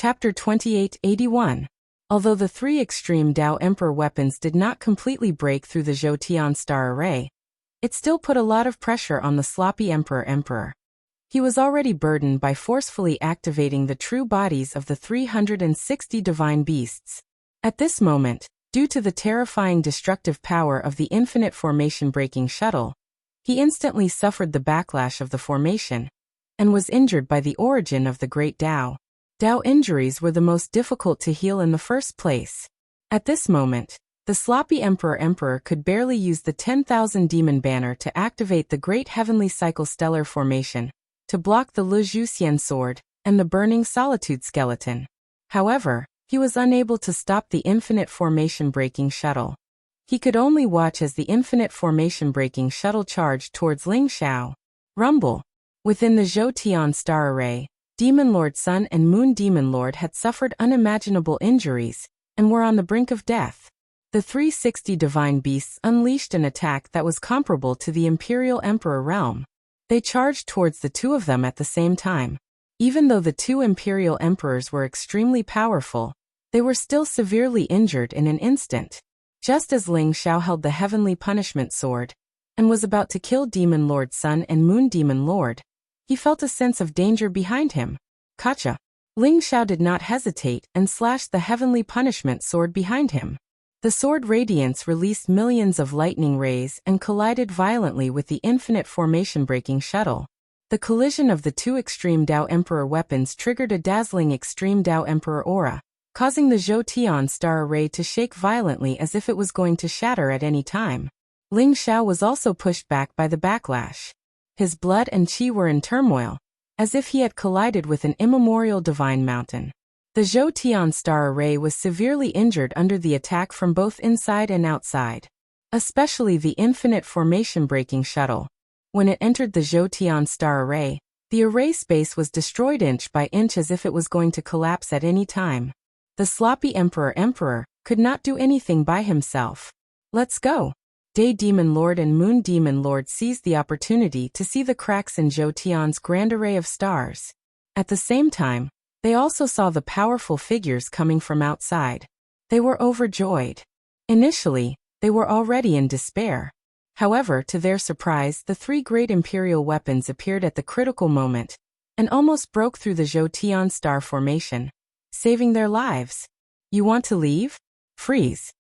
Chapter 2881. Although the three extreme Tao Emperor weapons did not completely break through the Zhoutian star array, it still put a lot of pressure on the sloppy Emperor. He was already burdened by forcefully activating the true bodies of the 360 divine beasts. At this moment, due to the terrifying destructive power of the infinite formation-breaking shuttle, he instantly suffered the backlash of the formation, and was injured by the origin of the great Tao. Tao injuries were the most difficult to heal in the first place. At this moment, the sloppy Emperor could barely use the 10,000 demon banner to activate the great heavenly cycle stellar formation, to block the Le Juxian sword, and the burning solitude skeleton. However, he was unable to stop the infinite formation-breaking shuttle. He could only watch as the infinite formation-breaking shuttle charged towards Ling Xiao. Rumble. Within the Zhoutian star array, Demon Lord Sun and Moon Demon Lord had suffered unimaginable injuries, and were on the brink of death. The 360 divine beasts unleashed an attack that was comparable to the Imperial Emperor realm. They charged towards the two of them at the same time. Even though the two Imperial Emperors were extremely powerful, they were still severely injured in an instant. Just as Ling Xiao held the heavenly punishment sword, and was about to kill Demon Lord Sun and Moon Demon Lord, he felt a sense of danger behind him. Gotcha! Ling Xiao did not hesitate and slashed the heavenly punishment sword behind him. The sword radiance released millions of lightning rays and collided violently with the infinite formation-breaking shuttle. The collision of the two extreme Tao Emperor weapons triggered a dazzling extreme Tao Emperor aura, causing the Zhoutian star array to shake violently as if it was going to shatter at any time. Ling Xiao was also pushed back by the backlash. His blood and qi were in turmoil, as if he had collided with an immemorial divine mountain. The Zhoutian star array was severely injured under the attack from both inside and outside, especially the infinite formation-breaking shuttle. When it entered the Zhoutian star array, the array space was destroyed inch by inch as if it was going to collapse at any time. The sloppy Emperor could not do anything by himself. Let's go! Day Demon Lord and Moon Demon Lord seized the opportunity to see the cracks in Zhoutian's grand array of stars. At the same time, they also saw the powerful figures coming from outside. They were overjoyed. Initially, they were already in despair. However, to their surprise, the three great imperial weapons appeared at the critical moment, and almost broke through the Zhoutian star formation, saving their lives. You want to leave? Freeze!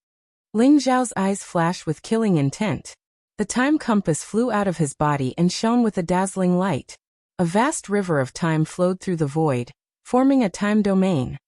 Ling Xiao's eyes flashed with killing intent. The time compass flew out of his body and shone with a dazzling light. A vast river of time flowed through the void, forming a time domain.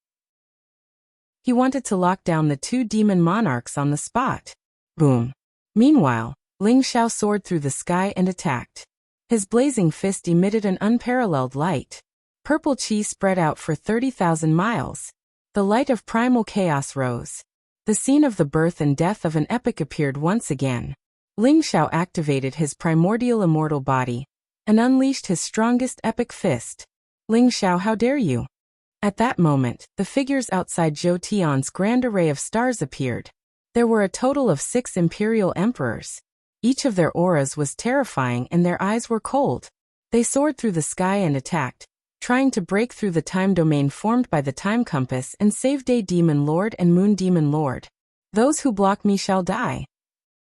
He wanted to lock down the two demon monarchs on the spot. Boom! Meanwhile, Ling Xiao soared through the sky and attacked. His blazing fist emitted an unparalleled light. Purple qi spread out for 30,000 miles. The light of primal chaos rose. The scene of the birth and death of an epic appeared once again. Ling Xiao activated his primordial immortal body, and unleashed his strongest epic fist. Ling Xiao, how dare you! At that moment, the figures outside Zhoutian's grand array of stars appeared. There were a total of 6 imperial emperors. Each of their auras was terrifying and their eyes were cold. They soared through the sky and attacked, trying to break through the time domain formed by the time compass and save Day Demon Lord and Moon Demon Lord. Those who block me shall die.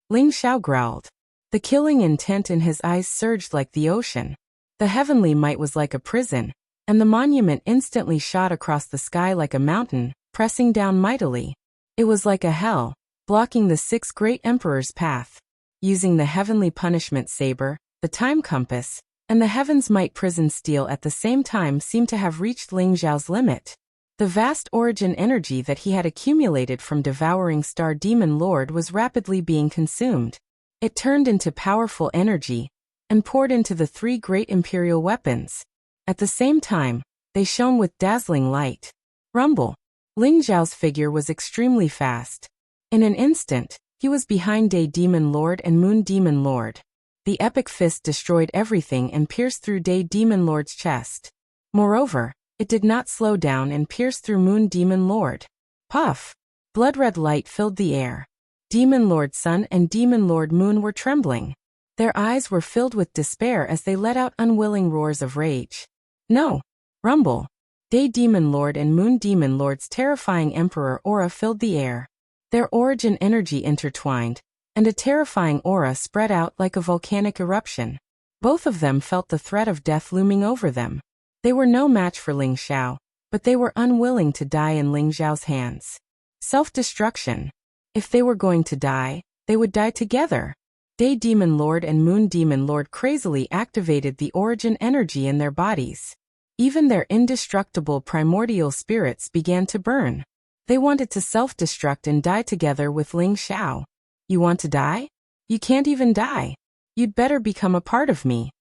Ling Xiao growled. The killing intent in his eyes surged like the ocean. The heavenly might was like a prison, and the monument instantly shot across the sky like a mountain, pressing down mightily. It was like a hell, blocking the 6 great emperors' path. Using the heavenly punishment saber, the time compass, and the heaven's might prison steel at the same time seemed to have reached Ling Xiao's limit. The vast origin energy that he had accumulated from devouring Star Demon Lord was rapidly being consumed. It turned into powerful energy, and poured into the 3 great imperial weapons. At the same time, they shone with dazzling light. Rumble! Ling Xiao's figure was extremely fast. In an instant, he was behind Day Demon Lord and Moon Demon Lord. The epic fist destroyed everything and pierced through Day Demon Lord's chest. Moreover, it did not slow down and pierced through Moon Demon Lord. Puff! Blood-red light filled the air. Demon Lord Sun and Demon Lord Moon were trembling. Their eyes were filled with despair as they let out unwilling roars of rage. No! Rumble! Day Demon Lord and Moon Demon Lord's terrifying emperor aura filled the air. Their origin energy intertwined, and a terrifying aura spread out like a volcanic eruption. Both of them felt the threat of death looming over them. They were no match for Ling Xiao, but they were unwilling to die in Ling Xiao's hands. Self-destruction. If they were going to die, they would die together. Day Demon Lord and Moon Demon Lord crazily activated the origin energy in their bodies. Even their indestructible primordial spirits began to burn. They wanted to self-destruct and die together with Ling Xiao. You want to die? You can't even die. You'd better become a part of me.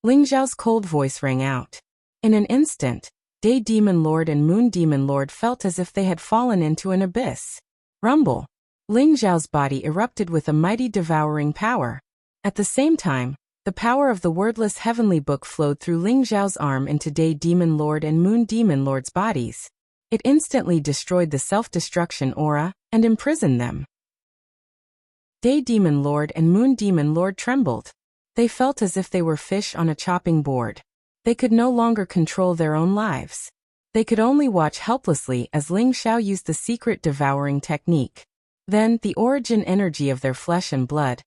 Ling Xiao's cold voice rang out. In an instant, Day Demon Lord and Moon Demon Lord felt as if they had fallen into an abyss. Rumble. Ling Xiao's body erupted with a mighty devouring power. At the same time, the power of the wordless heavenly book flowed through Ling Xiao's arm into Day Demon Lord and Moon Demon Lord's bodies. It instantly destroyed the self-destruction aura and imprisoned them. Day Demon Lord and Moon Demon Lord trembled. They felt as if they were fish on a chopping board. They could no longer control their own lives. They could only watch helplessly as Ling Xiao used the secret devouring technique. Then, the origin energy of their flesh and blood,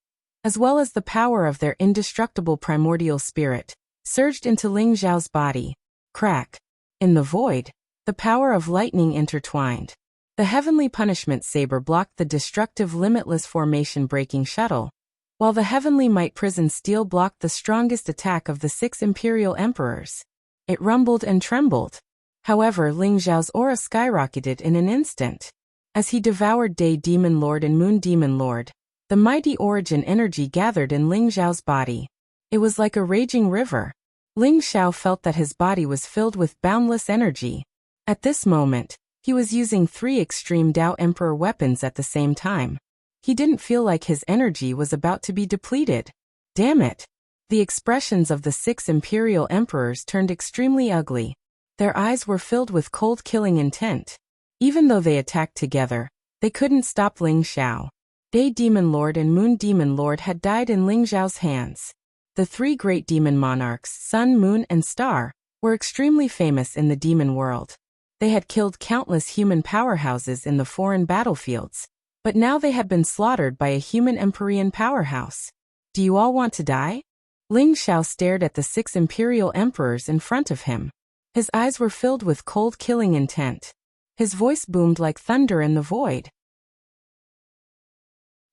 as well as the power of their indestructible primordial spirit, surged into Ling Xiao's body. Crack. In the void, the power of lightning intertwined. The heavenly punishment saber blocked the destructive limitless formation-breaking shuttle, while the heavenly might prison steel blocked the strongest attack of the 6 imperial emperors. It rumbled and trembled. However, Ling Xiao's aura skyrocketed in an instant. As he devoured Day Demon Lord and Moon Demon Lord, the mighty origin energy gathered in Ling Xiao's body. It was like a raging river. Ling Xiao felt that his body was filled with boundless energy. At this moment, he was using 3 extreme Dao Emperor weapons at the same time. He didn't feel like his energy was about to be depleted. Damn it! The expressions of the 6 imperial emperors turned extremely ugly. Their eyes were filled with cold killing intent. Even though they attacked together, they couldn't stop Ling Xiao. Day Demon Lord and Moon Demon Lord had died in Ling Xiao's hands. The 3 great demon monarchs, Sun, Moon, and Star, were extremely famous in the demon world. They had killed countless human powerhouses in the foreign battlefields, but now they had been slaughtered by a human Empyrean powerhouse. Do you all want to die? Ling Xiao stared at the 6 imperial emperors in front of him. His eyes were filled with cold killing intent. His voice boomed like thunder in the void.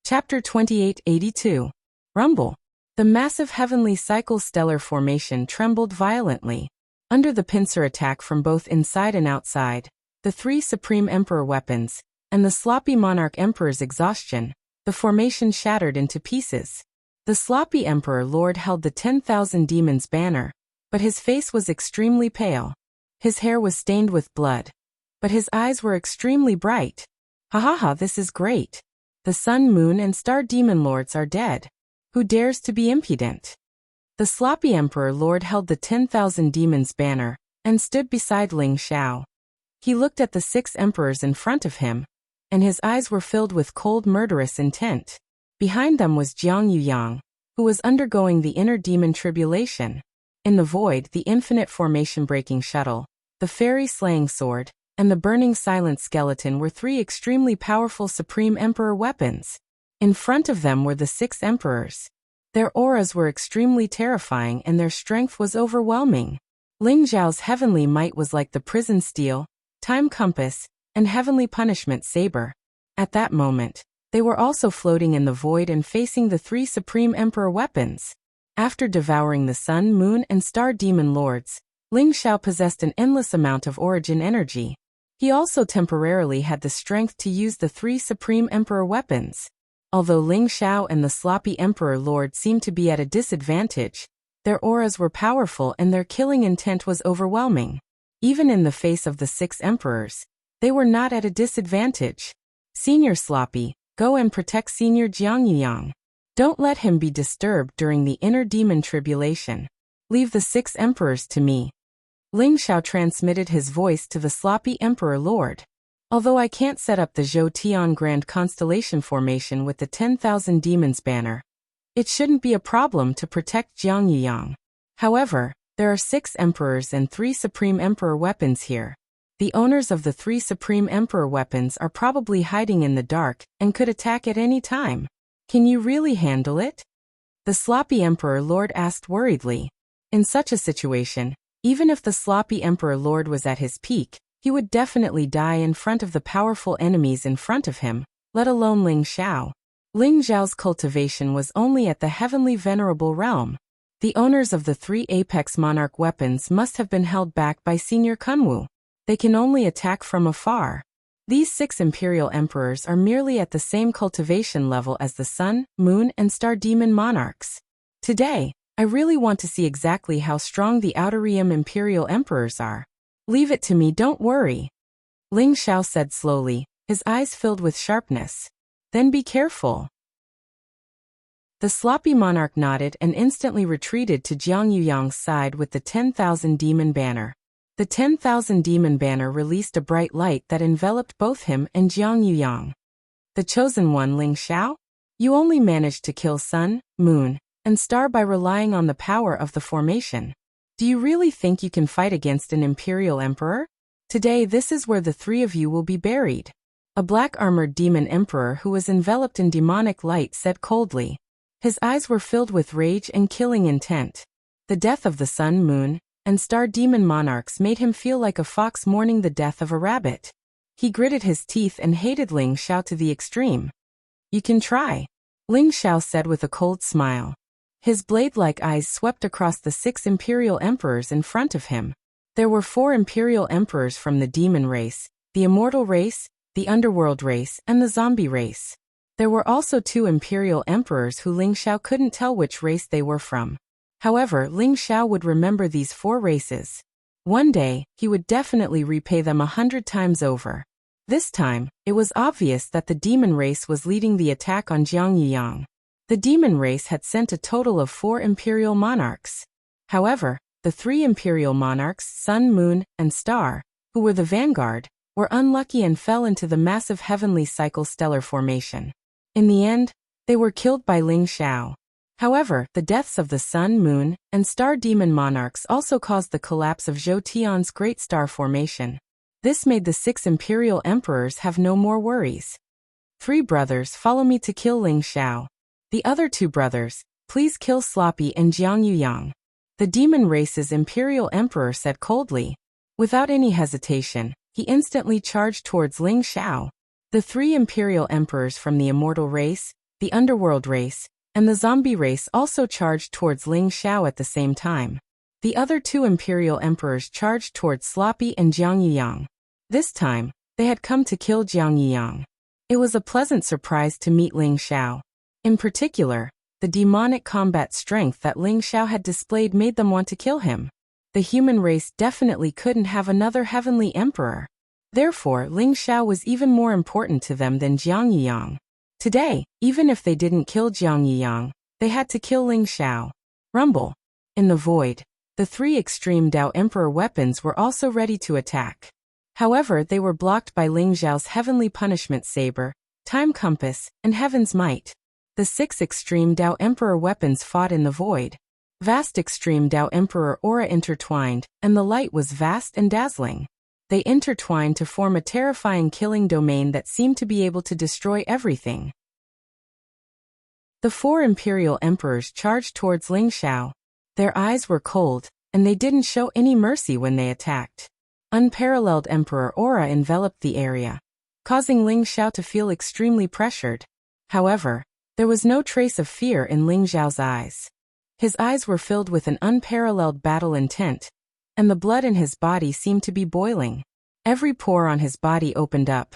Chapter 2882. Rumble. The massive heavenly cycle stellar formation trembled violently. Under the pincer attack from both inside and outside, the 3 Supreme Emperor weapons, and the sloppy Monarch Emperor's exhaustion, the formation shattered into pieces. The sloppy Emperor Lord held the 10,000 Demons banner, but his face was extremely pale. His hair was stained with blood, but his eyes were extremely bright. Ha ha ha, this is great. The Sun, Moon, and Star Demon Lords are dead. Who dares to be impudent? The sloppy Emperor Lord held the 10,000 Demons banner, and stood beside Ling Xiao. He looked at the 6 emperors in front of him, and his eyes were filled with cold murderous intent. Behind them was Jiang Yuyang, who was undergoing the inner demon tribulation. In the void, the infinite formation-breaking shuttle, the fairy-slaying sword, and the burning silent skeleton were 3 extremely powerful Supreme Emperor weapons. In front of them were the 6 emperors. Their auras were extremely terrifying and their strength was overwhelming. Ling Xiao's heavenly might was like the prison steel, time compass, and heavenly punishment saber. At that moment, they were also floating in the void and facing the 3 Supreme Emperor weapons. After devouring the Sun, Moon, and Star Demon Lords, Ling Xiao possessed an endless amount of origin energy. He also temporarily had the strength to use the 3 Supreme Emperor weapons. Although Ling Xiao and the sloppy Emperor Lord seemed to be at a disadvantage, their auras were powerful and their killing intent was overwhelming. Even in the face of the 6 emperors, they were not at a disadvantage. Senior Sloppy, go and protect Senior Jiang Yuyang. Don't let him be disturbed during the inner demon tribulation. Leave the 6 emperors to me. Ling Xiao transmitted his voice to the sloppy Emperor Lord. Although I can't set up the Zhou Tian Grand Constellation formation with the 10,000 Demons banner, it shouldn't be a problem to protect Jiang Yuyang. However, There are 6 emperors and 3 supreme emperor weapons here. The owners of the 3 supreme emperor weapons are probably hiding in the dark and could attack at any time. Can you really handle it? The sloppy emperor lord asked worriedly. In such a situation, even if the sloppy emperor lord was at his peak, he would definitely die in front of the powerful enemies in front of him, let alone Ling Xiao. Ling Xiao's cultivation was only at the heavenly venerable realm. The owners of the 3 apex monarch weapons must have been held back by Senior Kunwu. They can only attack from afar. These 6 imperial emperors are merely at the same cultivation level as the sun, moon, and star demon monarchs. Today, I really want to see exactly how strong the outer realm imperial emperors are. Leave it to me, don't worry. Ling Xiao said slowly, his eyes filled with sharpness. Then be careful. The sloppy monarch nodded and instantly retreated to Jiang Yuyang's side with the 10,000 demon banner. The 10,000 demon banner released a bright light that enveloped both him and Jiang Yuyang. The chosen one, Ling Xiao? You only managed to kill sun, moon, and star by relying on the power of the formation. Do you really think you can fight against an imperial emperor? Today this is where the 3 of you will be buried. A black-armored demon emperor who was enveloped in demonic light said coldly. His eyes were filled with rage and killing intent. The death of the sun, moon, and star demon monarchs made him feel like a fox mourning the death of a rabbit. He gritted his teeth and hated Ling Xiao to the extreme. You can try, Ling Xiao said with a cold smile. His blade-like eyes swept across the 6 imperial emperors in front of him. There were 4 imperial emperors from the demon race, the immortal race, the underworld race, and the zombie race. There were also 2 imperial emperors who Ling Xiao couldn't tell which race they were from. However, Ling Xiao would remember these 4 races. One day, he would definitely repay them 100 times over. This time, it was obvious that the demon race was leading the attack on Jiang Yuyang. The demon race had sent a total of 4 imperial monarchs. However, the 3 imperial monarchs, sun, moon, and star, who were the vanguard, were unlucky and fell into the massive heavenly cycle stellar formation. In the end, they were killed by Ling Xiao. However, the deaths of the sun, moon, and star demon monarchs also caused the collapse of Zhou Tian's great star formation. This made the 6 imperial emperors have no more worries. 3 brothers, follow me to kill Ling Xiao. The other 2 brothers, please kill Sloppy and Jiang Yuyang. The demon race's imperial emperor said coldly. Without any hesitation, he instantly charged towards Ling Xiao. The 3 imperial emperors from the immortal race, the underworld race, and the zombie race also charged towards Ling Xiao at the same time. The other 2 imperial emperors charged towards Sloppy and Jiang Yuyang. This time, they had come to kill Jiang Yuyang. It was a pleasant surprise to meet Ling Xiao. In particular, the demonic combat strength that Ling Xiao had displayed made them want to kill him. The human race definitely couldn't have another heavenly emperor. Therefore, Ling Xiao was even more important to them than Jiang Yuyang. Today, even if they didn't kill Jiang Yuyang, they had to kill Ling Xiao. Rumble. In the void, the 3 extreme Dao Emperor weapons were also ready to attack. However, they were blocked by Ling Xiao's heavenly punishment saber, time compass, and heaven's might. The 6 extreme Dao Emperor weapons fought in the void. Vast extreme Dao Emperor aura intertwined, and the light was vast and dazzling. They intertwined to form a terrifying killing domain that seemed to be able to destroy everything. The 4 imperial emperors charged towards Ling Xiao. Their eyes were cold, and they didn't show any mercy when they attacked. Unparalleled emperor aura enveloped the area, causing Ling Xiao to feel extremely pressured. However, there was no trace of fear in Ling Xiao's eyes. His eyes were filled with an unparalleled battle intent, and the blood in his body seemed to be boiling. Every pore on his body opened up,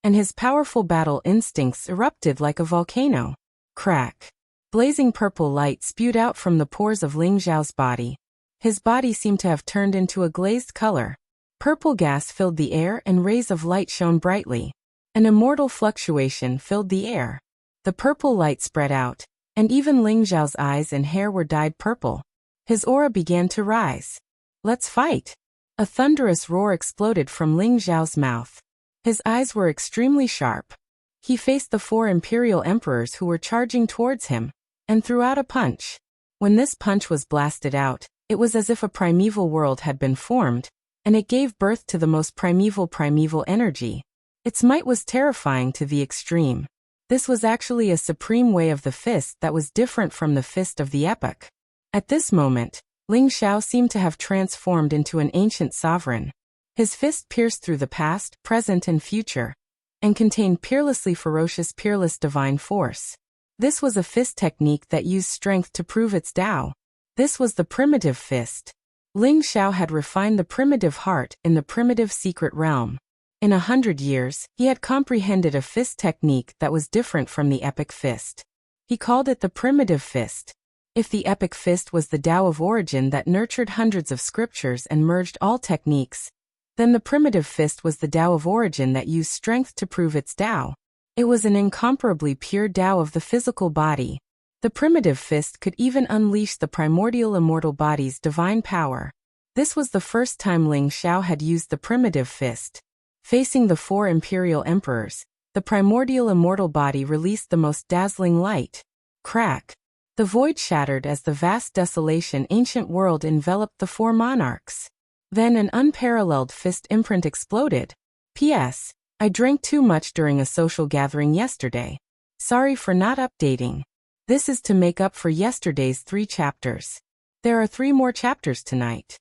and his powerful battle instincts erupted like a volcano. Crack. Blazing purple light spewed out from the pores of Ling Xiao's body. His body seemed to have turned into a glazed color. Purple gas filled the air and rays of light shone brightly. An immortal fluctuation filled the air. The purple light spread out, and even Ling Xiao's eyes and hair were dyed purple. His aura began to rise. Let's fight! A thunderous roar exploded from Ling Xiao's mouth. His eyes were extremely sharp. He faced the 4 imperial emperors who were charging towards him, and threw out a punch. When this punch was blasted out, It was as if a primeval world had been formed, and it gave birth to the most primeval energy. Its might was terrifying to the extreme. This was actually a supreme way of the fist that was different from the fist of the epoch. At this moment, Ling Xiao seemed to have transformed into an ancient sovereign. His fist pierced through the past, present and future, and contained peerless divine force. This was a fist technique that used strength to prove its Tao. This was the primitive fist. Ling Xiao had refined the primitive heart in the primitive secret realm. In 100 years, he had comprehended a fist technique that was different from the epic fist. He called it the primitive fist. If the epic fist was the Tao of origin that nurtured hundreds of scriptures and merged all techniques, then the primitive fist was the Tao of origin that used strength to prove its Tao. It was an incomparably pure Tao of the physical body. The primitive fist could even unleash the primordial immortal body's divine power. This was the first time Ling Xiao had used the primitive fist. Facing the 4 imperial emperors, the primordial immortal body released the most dazzling light. Crack! The void shattered as the vast desolation ancient world enveloped the 4 monarchs. Then an unparalleled fist imprint exploded. P.S. I drank too much during a social gathering yesterday. Sorry for not updating. This is to make up for yesterday's 3 chapters. There are 3 more chapters tonight.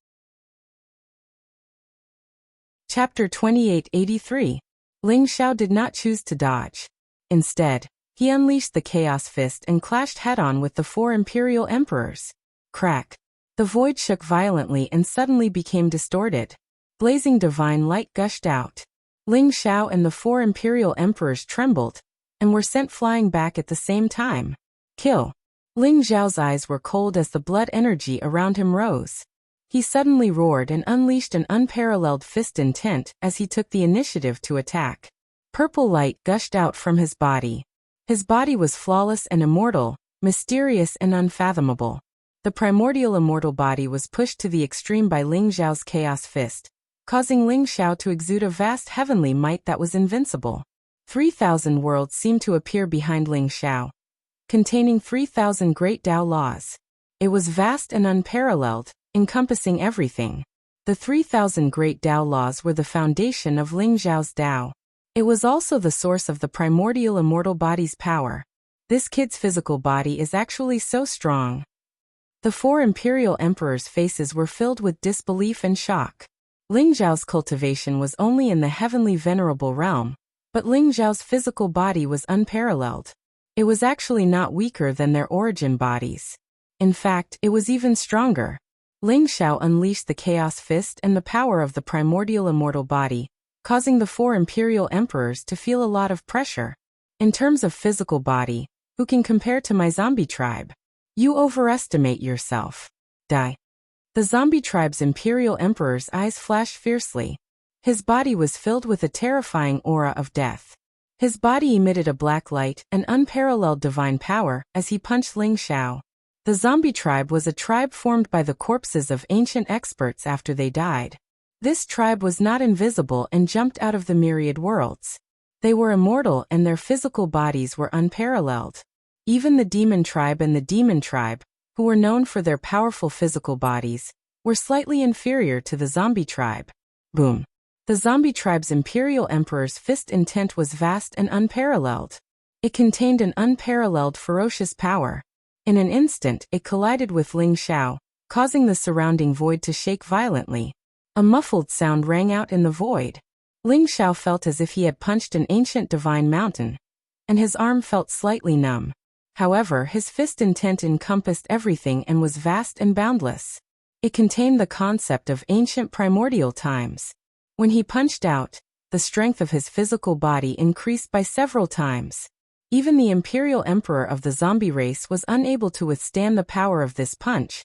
Chapter 2883. Ling Xiao did not choose to dodge. Instead, he unleashed the Chaos Fist and clashed head-on with the 4 imperial emperors. Crack! The void shook violently and suddenly became distorted. Blazing divine light gushed out. Ling Xiao and the 4 imperial emperors trembled, and were sent flying back at the same time. Kill! Ling Xiao's eyes were cold as the blood energy around him rose. He suddenly roared and unleashed an unparalleled fist intent as he took the initiative to attack. Purple light gushed out from his body. His body was flawless and immortal, mysterious and unfathomable. The primordial immortal body was pushed to the extreme by Ling Xiao's chaos fist, causing Ling Xiao to exude a vast heavenly might that was invincible. 3,000 worlds seemed to appear behind Ling Xiao, containing 3,000 great Tao laws. It was vast and unparalleled, encompassing everything. The 3,000 great Tao laws were the foundation of Ling Xiao's Tao. It was also the source of the primordial immortal body's power. This kid's physical body is actually so strong. The 4 imperial emperors' faces were filled with disbelief and shock. Ling Xiao's cultivation was only in the heavenly venerable realm, but Ling Xiao's physical body was unparalleled. It was actually not weaker than their origin bodies. In fact, it was even stronger. Ling Xiao unleashed the Chaos Fist and the power of the primordial immortal body, causing the 4 imperial emperors to feel a lot of pressure. In terms of physical body, who can compare to my zombie tribe? You overestimate yourself. Die. The zombie tribe's imperial emperor's eyes flashed fiercely. His body was filled with a terrifying aura of death. His body emitted a black light, an unparalleled divine power, as he punched Ling Xiao. The zombie tribe was a tribe formed by the corpses of ancient experts after they died. This tribe was not invisible and jumped out of the myriad worlds. They were immortal and their physical bodies were unparalleled. Even the demon tribe and the demon tribe, who were known for their powerful physical bodies, were slightly inferior to the zombie tribe. Boom. The zombie tribe's imperial emperor's fist intent was vast and unparalleled. It contained an unparalleled ferocious power. In an instant, it collided with Ling Xiao, causing the surrounding void to shake violently. A muffled sound rang out in the void. Ling Xiao felt as if he had punched an ancient divine mountain, and his arm felt slightly numb. However, his fist intent encompassed everything and was vast and boundless. It contained the concept of ancient primordial times. When he punched out, the strength of his physical body increased by several times. Even the imperial emperor of the zombie race was unable to withstand the power of this punch,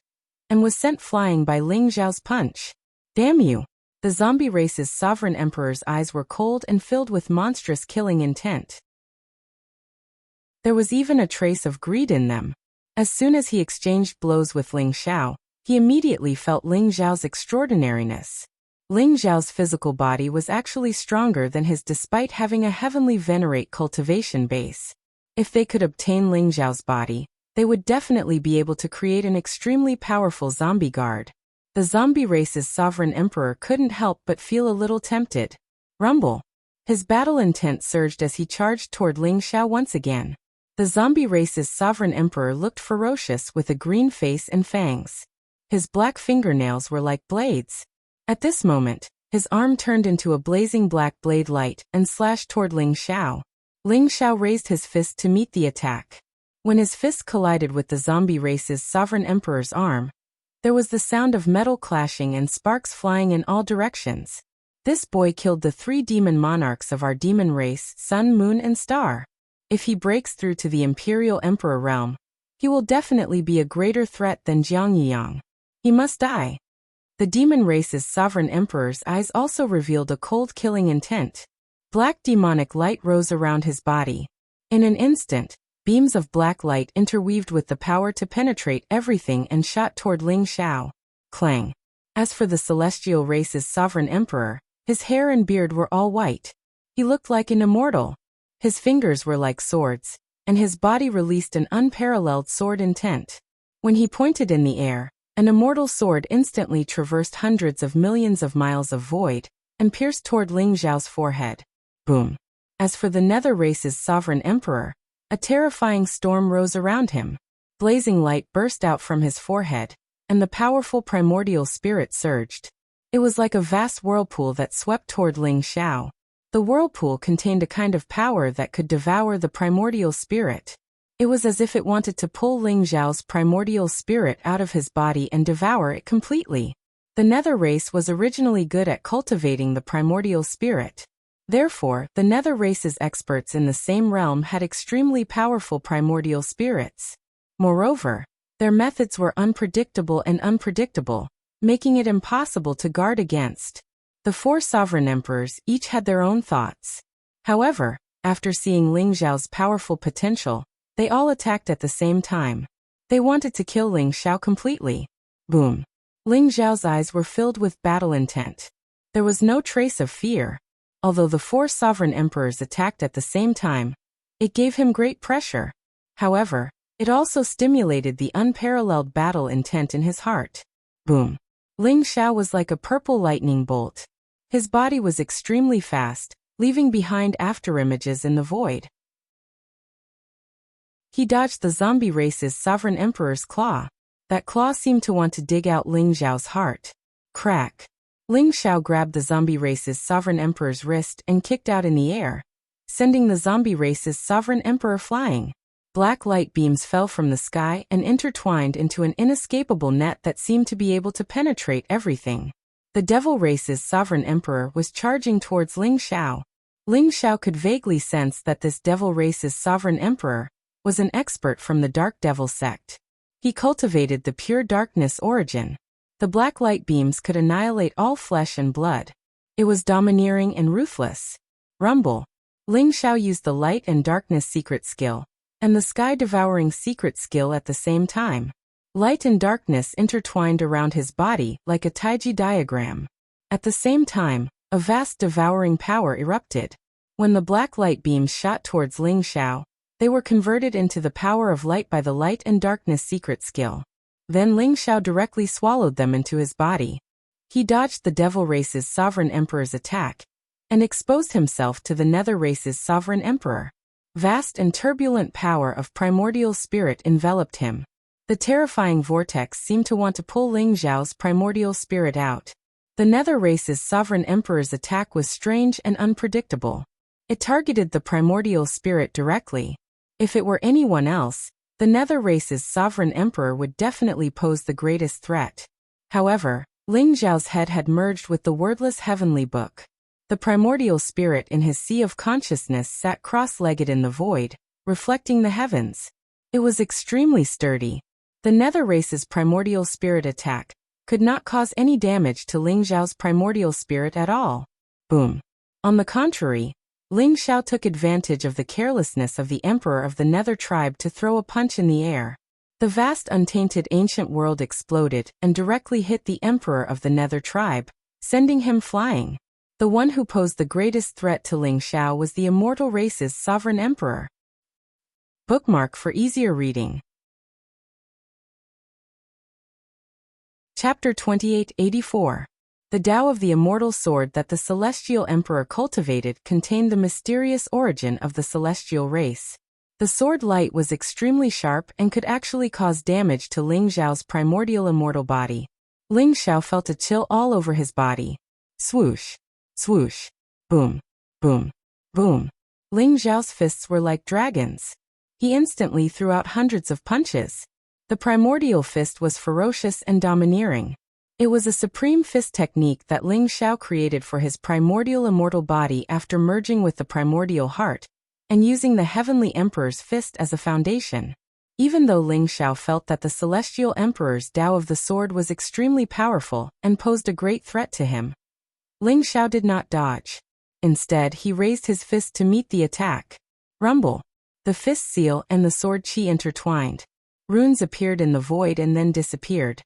and was sent flying by Ling Xiao's punch. Damn you! The zombie race's sovereign emperor's eyes were cold and filled with monstrous killing intent. There was even a trace of greed in them. As soon as he exchanged blows with Ling Xiao, he immediately felt Ling Xiao's extraordinariness. Ling Xiao's physical body was actually stronger than his despite having a heavenly venerate cultivation base. If they could obtain Ling Xiao's body, they would definitely be able to create an extremely powerful zombie guard. The zombie race's sovereign emperor couldn't help but feel a little tempted. Rumble. His battle intent surged as he charged toward Ling Xiao once again. The zombie race's sovereign emperor looked ferocious with a green face and fangs. His black fingernails were like blades. At this moment, his arm turned into a blazing black blade light and slashed toward Ling Xiao. Ling Xiao raised his fist to meet the attack. When his fist collided with the zombie race's sovereign emperor's arm, there was the sound of metal clashing and sparks flying in all directions. This boy killed the 3 demon monarchs of our demon race, Sun, Moon, and Star. If he breaks through to the Imperial Emperor realm, he will definitely be a greater threat than Jiangyang. He must die. The demon race's sovereign emperor's eyes also revealed a cold killing intent. Black demonic light rose around his body. In an instant, beams of black light interweaved with the power to penetrate everything and shot toward Ling Xiao. Clang. As for the celestial race's sovereign emperor, his hair and beard were all white. He looked like an immortal. His fingers were like swords, and his body released an unparalleled sword intent. When he pointed in the air, an immortal sword instantly traversed hundreds of millions of miles of void and pierced toward Ling Xiao's forehead. Boom. As for the nether race's sovereign emperor, a terrifying storm rose around him. Blazing light burst out from his forehead, and the powerful primordial spirit surged. It was like a vast whirlpool that swept toward Ling Xiao. The whirlpool contained a kind of power that could devour the primordial spirit. It was as if it wanted to pull Ling Xiao's primordial spirit out of his body and devour it completely. The nether race was originally good at cultivating the primordial spirit. Therefore, the nether race's experts in the same realm had extremely powerful primordial spirits. Moreover, their methods were unpredictable, making it impossible to guard against. The 4 sovereign emperors each had their own thoughts. However, after seeing Ling Xiao's powerful potential, they all attacked at the same time. They wanted to kill Ling Xiao completely. Boom. Ling Xiao's eyes were filled with battle intent. There was no trace of fear. Although the 4 sovereign emperors attacked at the same time, it gave him great pressure. However, it also stimulated the unparalleled battle intent in his heart. Boom. Ling Xiao was like a purple lightning bolt. His body was extremely fast, leaving behind afterimages in the void. He dodged the zombie race's sovereign emperor's claw. That claw seemed to want to dig out Ling Xiao's heart. Crack. Ling Xiao grabbed the zombie race's sovereign emperor's wrist and kicked out in the air, sending the zombie race's sovereign emperor flying. Black light beams fell from the sky and intertwined into an inescapable net that seemed to be able to penetrate everything. The devil race's sovereign emperor was charging towards Ling Xiao. Ling Xiao could vaguely sense that this devil race's sovereign emperor was an expert from the Dark Devil sect. He cultivated the pure darkness origin. The black light beams could annihilate all flesh and blood. It was domineering and ruthless. Rumble. Ling Xiao used the light and darkness secret skill and the sky-devouring secret skill at the same time. Light and darkness intertwined around his body like a Taiji diagram. At the same time, a vast devouring power erupted. When the black light beams shot towards Ling Xiao, they were converted into the power of light by the light and darkness secret skill. Then Ling Xiao directly swallowed them into his body. He dodged the devil race's sovereign emperor's attack and exposed himself to the nether race's sovereign emperor. Vast and turbulent power of primordial spirit enveloped him. The terrifying vortex seemed to want to pull Ling Xiao's primordial spirit out. The nether race's sovereign emperor's attack was strange and unpredictable. It targeted the primordial spirit directly. If it were anyone else, the nether race's sovereign emperor would definitely pose the greatest threat. However, Ling Xiao's head had merged with the wordless heavenly book. The primordial spirit in his sea of consciousness sat cross-legged in the void, reflecting the heavens. It was extremely sturdy. The nether race's primordial spirit attack could not cause any damage to Ling Xiao's primordial spirit at all. Boom. On the contrary, Ling Xiao took advantage of the carelessness of the emperor of the nether tribe to throw a punch in the air. The vast untainted ancient world exploded and directly hit the emperor of the nether tribe, sending him flying. The one who posed the greatest threat to Ling Xiao was the immortal race's sovereign emperor. Bookmark for easier reading. Chapter 2884. The Tao of the immortal sword that the celestial emperor cultivated contained the mysterious origin of the celestial race. The sword light was extremely sharp and could actually cause damage to Ling Xiao's primordial immortal body. Ling Xiao felt a chill all over his body. Swoosh, swoosh, boom, boom, boom. Ling Xiao's fists were like dragons. He instantly threw out hundreds of punches. The primordial fist was ferocious and domineering. It was a supreme fist technique that Ling Xiao created for his primordial immortal body after merging with the primordial heart, and using the Heavenly Emperor's fist as a foundation. Even though Ling Xiao felt that the Celestial Emperor's Tao of the sword was extremely powerful and posed a great threat to him, Ling Xiao did not dodge. Instead, he raised his fist to meet the attack. Rumble. The fist seal and the sword chi intertwined. Runes appeared in the void and then disappeared,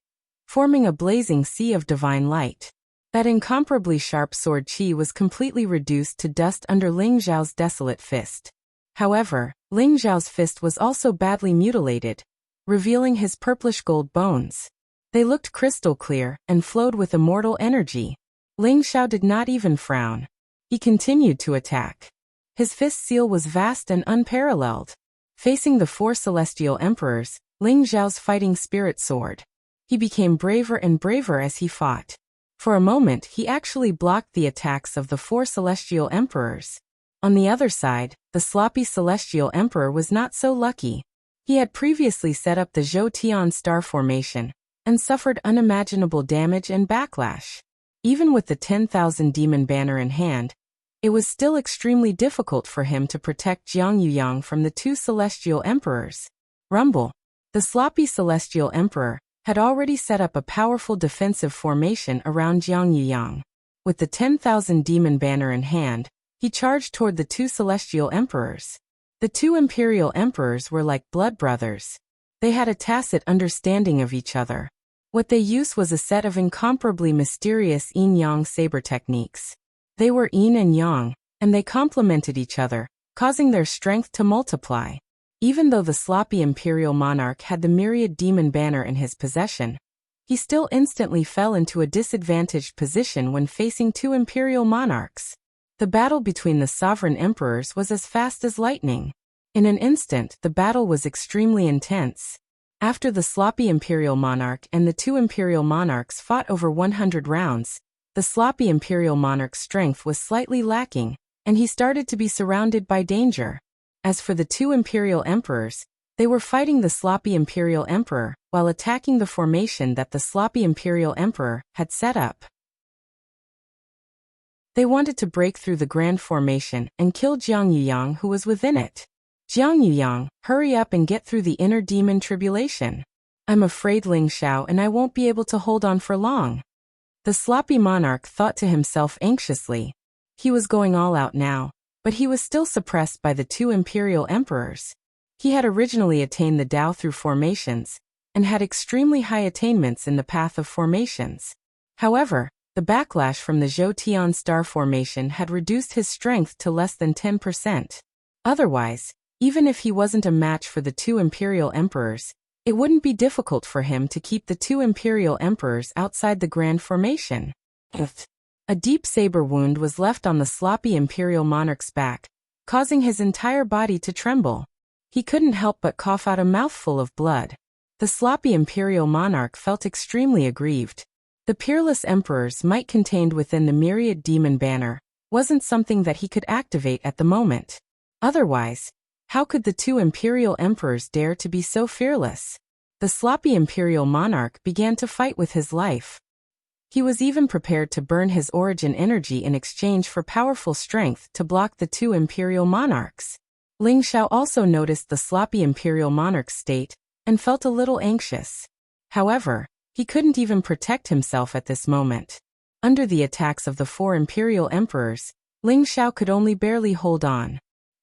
forming a blazing sea of divine light. That incomparably sharp sword chi was completely reduced to dust under Ling Xiao's desolate fist. However, Ling Xiao's fist was also badly mutilated, revealing his purplish gold bones. They looked crystal clear and flowed with immortal energy. Ling Xiao did not even frown. He continued to attack. His fist seal was vast and unparalleled. Facing the four celestial emperors, Ling Xiao's fighting spirit soared. He became braver and braver as he fought. For a moment, he actually blocked the attacks of the four celestial emperors. On the other side, the sloppy celestial emperor was not so lucky. He had previously set up the Zhou star formation and suffered unimaginable damage and backlash. Even with the 10,000 demon banner in hand, it was still extremely difficult for him to protect Jiang Yuyang from the two celestial emperors. Rumble. The sloppy celestial emperor had already set up a powerful defensive formation around Jiang Yuyang. With the 10,000 demon banner in hand, he charged toward the two celestial emperors. The two imperial emperors were like blood brothers. They had a tacit understanding of each other. What they used was a set of incomparably mysterious yin-yang saber techniques. They were yin and yang, and they complemented each other, causing their strength to multiply. Even though the sloppy imperial monarch had the myriad demon banner in his possession, he still instantly fell into a disadvantaged position when facing two imperial monarchs. The battle between the sovereign emperors was as fast as lightning. In an instant, the battle was extremely intense. After the sloppy imperial monarch and the two imperial monarchs fought over 100 rounds, the sloppy imperial monarch's strength was slightly lacking, and he started to be surrounded by danger. As for the two imperial emperors, they were fighting the sloppy imperial emperor while attacking the formation that the sloppy imperial emperor had set up. They wanted to break through the grand formation and kill Jiang Yuyang, who was within it. Jiang Yuyang, hurry up and get through the inner demon tribulation. I'm afraid, Ling Xiao, and I won't be able to hold on for long. The sloppy monarch thought to himself anxiously. He was going all out now, but he was still suppressed by the two imperial emperors. He had originally attained the Tao through formations, and had extremely high attainments in the path of formations. However, the backlash from the Zhou star formation had reduced his strength to less than 10%. Otherwise, even if he wasn't a match for the two imperial emperors, it wouldn't be difficult for him to keep the two imperial emperors outside the grand formation. A deep saber wound was left on the sloppy imperial monarch's back, causing his entire body to tremble. He couldn't help but cough out a mouthful of blood. The sloppy imperial monarch felt extremely aggrieved. The peerless emperor's might contained within the myriad demon banner wasn't something that he could activate at the moment. Otherwise, how could the two imperial emperors dare to be so fearless? The sloppy imperial monarch began to fight with his life. He was even prepared to burn his origin energy in exchange for powerful strength to block the two imperial monarchs. Ling Xiao also noticed the sloppy imperial monarch's state and felt a little anxious. However, he couldn't even protect himself at this moment. Under the attacks of the four imperial emperors, Ling Xiao could only barely hold on.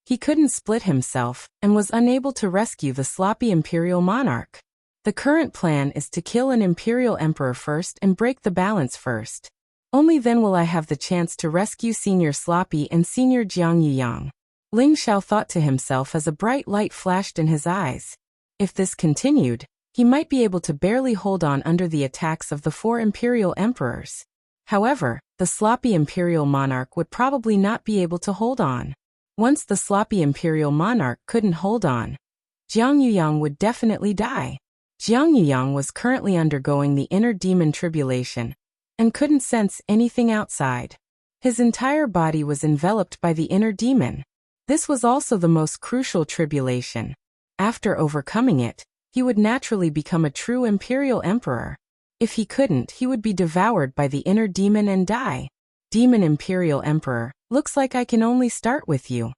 He couldn't split himself and was unable to rescue the sloppy imperial monarch. The current plan is to kill an imperial emperor first and break the balance first. Only then will I have the chance to rescue Senior Sloppy and Senior Jiang Yuyang. Ling Xiao thought to himself as a bright light flashed in his eyes. If this continued, He might be able to barely hold on under the attacks of the 4 imperial emperors. However, the sloppy imperial monarch would probably not be able to hold on. Once the sloppy imperial monarch couldn't hold on, Jiang Yuyang would definitely die. Jiang Yuyang was currently undergoing the inner demon tribulation and couldn't sense anything outside. His entire body was enveloped by the inner demon. This was also the most crucial tribulation. After overcoming it, he would naturally become a true imperial emperor. If he couldn't, he would be devoured by the inner demon and die. Demon imperial emperor, looks like I can only start with you.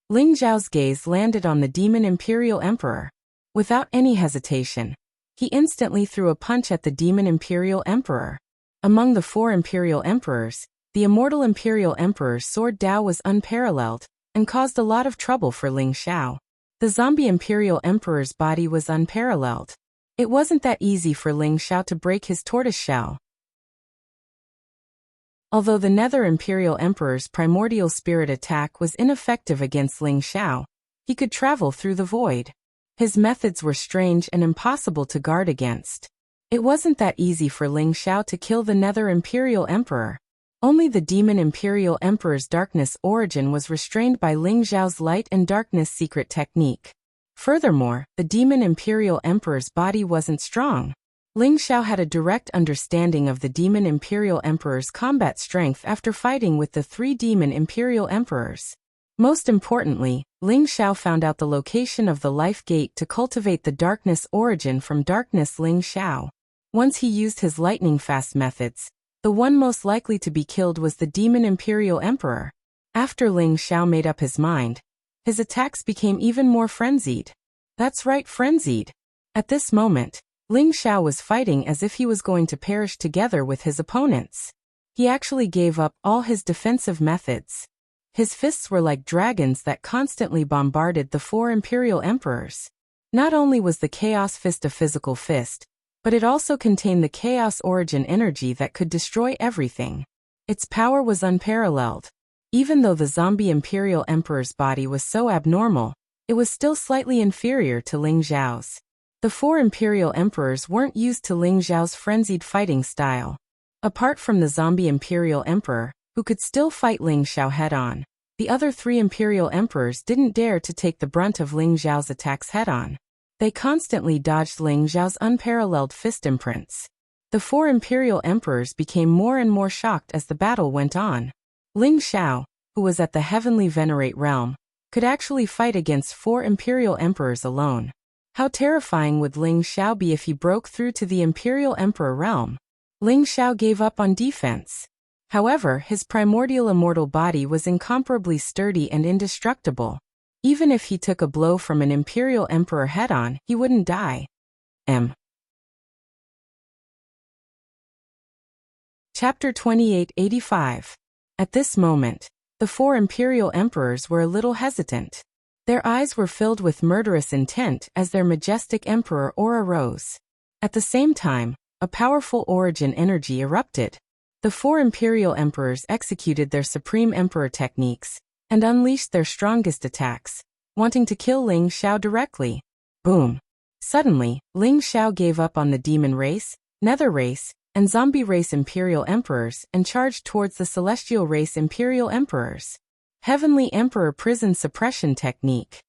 Ling Zhao's gaze landed on the demon imperial emperor. Without any hesitation, he instantly threw a punch at the demon imperial emperor. Among the 4 imperial emperors, the immortal imperial emperor's sword Dao was unparalleled and caused a lot of trouble for Ling Xiao. The zombie imperial emperor's body was unparalleled. It wasn't that easy for Ling Xiao to break his tortoise shell. Although the Nether Imperial Emperor's primordial spirit attack was ineffective against Ling Xiao, he could travel through the void. His methods were strange and impossible to guard against. It wasn't that easy for Ling Xiao to kill the Nether Imperial Emperor. Only the Demon Imperial Emperor's darkness origin was restrained by Ling Xiao's light and darkness secret technique. Furthermore, the Demon Imperial Emperor's body wasn't strong. Ling Xiao had a direct understanding of the Demon Imperial Emperor's combat strength after fighting with the 3 Demon Imperial Emperors. Most importantly, Ling Xiao found out the location of the Life Gate to cultivate the darkness origin from Darkness Ling Xiao. Once he used his lightning-fast methods, the one most likely to be killed was the Demon Imperial Emperor. After Ling Xiao made up his mind, his attacks became even more frenzied. That's right, frenzied. At this moment, Ling Xiao was fighting as if he was going to perish together with his opponents. He actually gave up all his defensive methods. His fists were like dragons that constantly bombarded the 4 imperial emperors. Not only was the Chaos Fist a physical fist, but it also contained the Chaos Origin energy that could destroy everything. Its power was unparalleled. Even though the zombie imperial emperor's body was so abnormal, it was still slightly inferior to Ling Xiao's. The 4 imperial emperors weren't used to Ling Xiao's frenzied fighting style. Apart from the zombie imperial emperor, who could still fight Ling Xiao head-on, the other 3 imperial emperors didn't dare to take the brunt of Ling Xiao's attacks head-on. They constantly dodged Ling Xiao's unparalleled fist imprints. The 4 imperial emperors became more and more shocked as the battle went on. Ling Xiao, who was at the Heavenly Venerate realm, could actually fight against 4 imperial emperors alone. How terrifying would Ling Xiao be if he broke through to the imperial emperor realm? Ling Xiao gave up on defense. However, his primordial immortal body was incomparably sturdy and indestructible. Even if he took a blow from an imperial emperor head-on, he wouldn't die. Chapter 2885. At this moment, the 4 imperial emperors were a little hesitant. Their eyes were filled with murderous intent as their majestic emperor aura rose. At the same time, a powerful origin energy erupted. The 4 imperial emperors executed their supreme emperor techniques and unleashed their strongest attacks, wanting to kill Ling Xiao directly. Boom! Suddenly, Ling Xiao gave up on the demon race, nether race, and zombie race imperial emperors and charged towards the celestial race imperial emperors. Heavenly Emperor Prison Suppression Technique.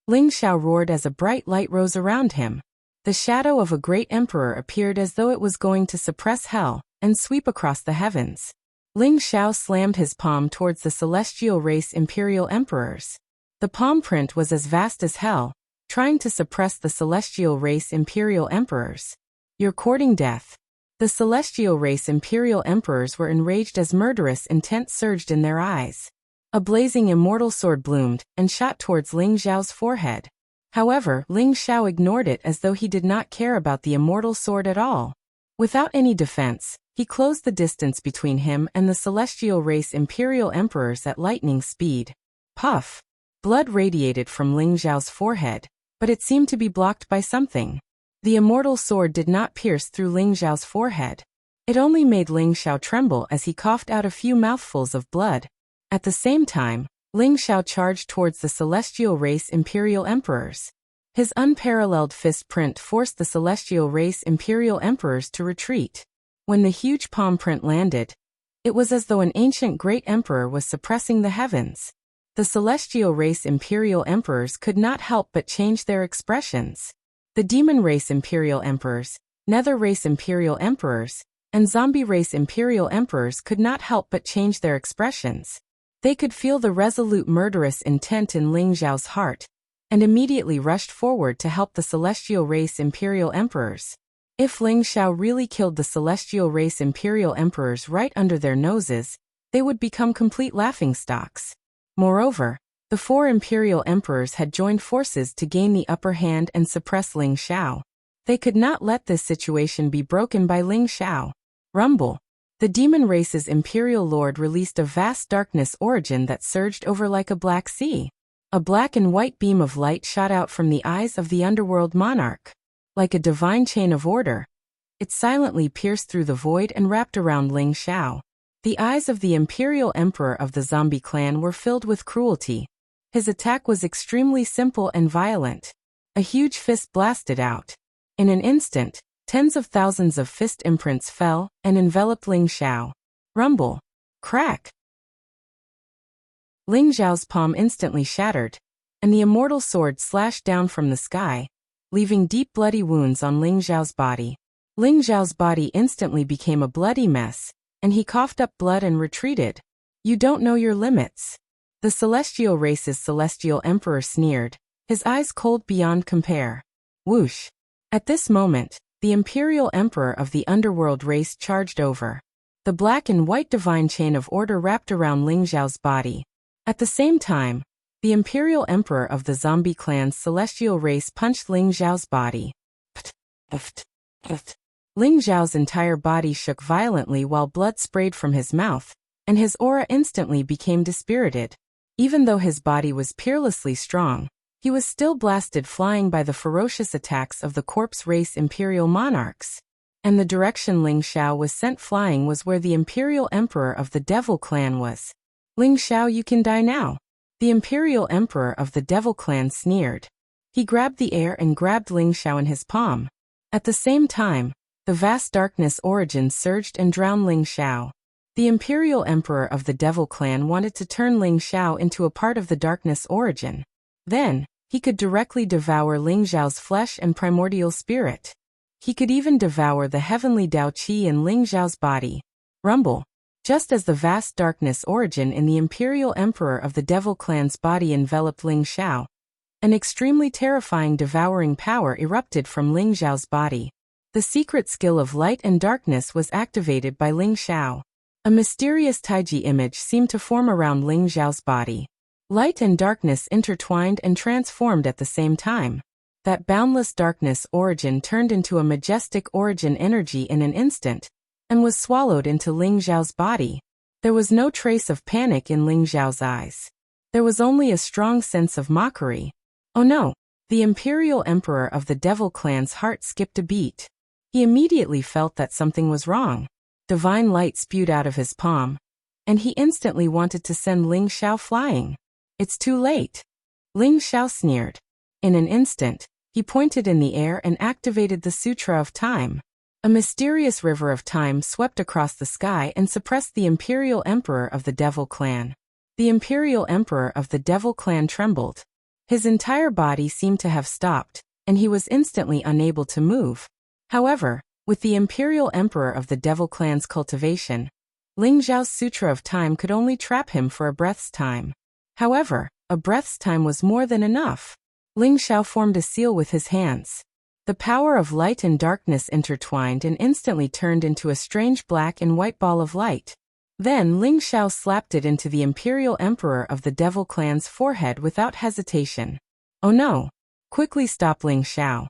Ling Xiao roared as a bright light rose around him. The shadow of a great emperor appeared as though it was going to suppress hell and sweep across the heavens. Ling Xiao slammed his palm towards the celestial race imperial emperors. The palm print was as vast as hell, trying to suppress the celestial race imperial emperors. You're courting death. The celestial race imperial emperors were enraged as murderous intent surged in their eyes. A blazing immortal sword bloomed and shot towards Ling Xiao's forehead. However, Ling Xiao ignored it as though he did not care about the immortal sword at all. Without any defense, he closed the distance between him and the celestial race imperial emperors at lightning speed. Puff! Blood radiated from Ling Xiao's forehead, but it seemed to be blocked by something. The immortal sword did not pierce through Ling Xiao's forehead. It only made Ling Xiao tremble as he coughed out a few mouthfuls of blood. At the same time, Ling Xiao charged towards the celestial race imperial emperors. His unparalleled fist print forced the celestial race Imperial Emperors to retreat. When the huge palm print landed, it was as though an ancient great emperor was suppressing the heavens. The celestial race Imperial Emperors could not help but change their expressions. The demon race Imperial Emperors, nether race Imperial Emperors, and zombie race Imperial Emperors could not help but change their expressions. They could feel the resolute murderous intent in Ling Xiao's heart, and immediately rushed forward to help the celestial race Imperial Emperors. If Ling Xiao really killed the celestial race Imperial Emperors right under their noses, they would become complete laughingstocks. Moreover, the 4 Imperial Emperors had joined forces to gain the upper hand and suppress Ling Xiao. They could not let this situation be broken by Ling Xiao. Rumble. The demon race's Imperial Lord released a vast darkness origin that surged over like a black sea. A black and white beam of light shot out from the eyes of the underworld monarch. Like a divine chain of order, it silently pierced through the void and wrapped around Ling Xiao. The eyes of the Imperial Emperor of the zombie clan were filled with cruelty. His attack was extremely simple and violent. A huge fist blasted out. In an instant, tens of thousands of fist imprints fell and enveloped Ling Xiao. Rumble. Crack. Ling Xiao's palm instantly shattered, and the immortal sword slashed down from the sky, leaving deep bloody wounds on Ling Xiao's body. Ling Xiao's body instantly became a bloody mess, and he coughed up blood and retreated. You don't know your limits. The celestial race's celestial emperor sneered, his eyes cold beyond compare. Whoosh. At this moment, the Imperial Emperor of the underworld race charged over. The black and white divine chain of order wrapped around Ling Xiao's body. At the same time, the Imperial Emperor of the zombie clan's celestial race punched Ling Xiao's body. Ling Xiao's entire body shook violently while blood sprayed from his mouth, and his aura instantly became dispirited. Even though his body was peerlessly strong, he was still blasted flying by the ferocious attacks of the corpse race Imperial monarchs. And the direction Ling Xiao was sent flying was where the Imperial Emperor of the Devil Clan was. Ling Xiao, you can die now. The Imperial Emperor of the Devil Clan sneered. He grabbed the air and grabbed Ling Xiao in his palm. At the same time, the vast darkness origin surged and drowned Ling Xiao. The Imperial Emperor of the Devil Clan wanted to turn Ling Xiao into a part of the darkness origin. Then, he could directly devour Ling Xiao's flesh and primordial spirit. He could even devour the heavenly Dao Qi in Ling Xiao's body. Rumble. Just as the vast darkness origin in the Imperial Emperor of the Devil Clan's body enveloped Ling Xiao, an extremely terrifying devouring power erupted from Ling Xiao's body. The secret skill of light and darkness was activated by Ling Xiao. A mysterious taiji image seemed to form around Ling Xiao's body. Light and darkness intertwined and transformed at the same time. That boundless darkness origin turned into a majestic origin energy in an instant, and was swallowed into Ling Xiao's body. There was no trace of panic in Ling Xiao's eyes. There was only a strong sense of mockery. Oh no! The Imperial Emperor of the Devil Clan's heart skipped a beat. He immediately felt that something was wrong. Divine light spewed out of his palm, and he instantly wanted to send Ling Xiao flying. It's too late. Ling Xiao sneered. In an instant, he pointed in the air and activated the Sutra of Time. A mysterious river of time swept across the sky and suppressed the Imperial Emperor of the Devil Clan. The Imperial Emperor of the Devil Clan trembled. His entire body seemed to have stopped, and he was instantly unable to move. However, with the Imperial Emperor of the Devil Clan's cultivation, Ling Xiao's Sutra of Time could only trap him for a breath's time. However, a breath's time was more than enough. Ling Xiao formed a seal with his hands. The power of light and darkness intertwined and instantly turned into a strange black and white ball of light. Then Ling Xiao slapped it into the Imperial Emperor of the Devil Clan's forehead without hesitation. Oh no! Quickly stop Ling Xiao.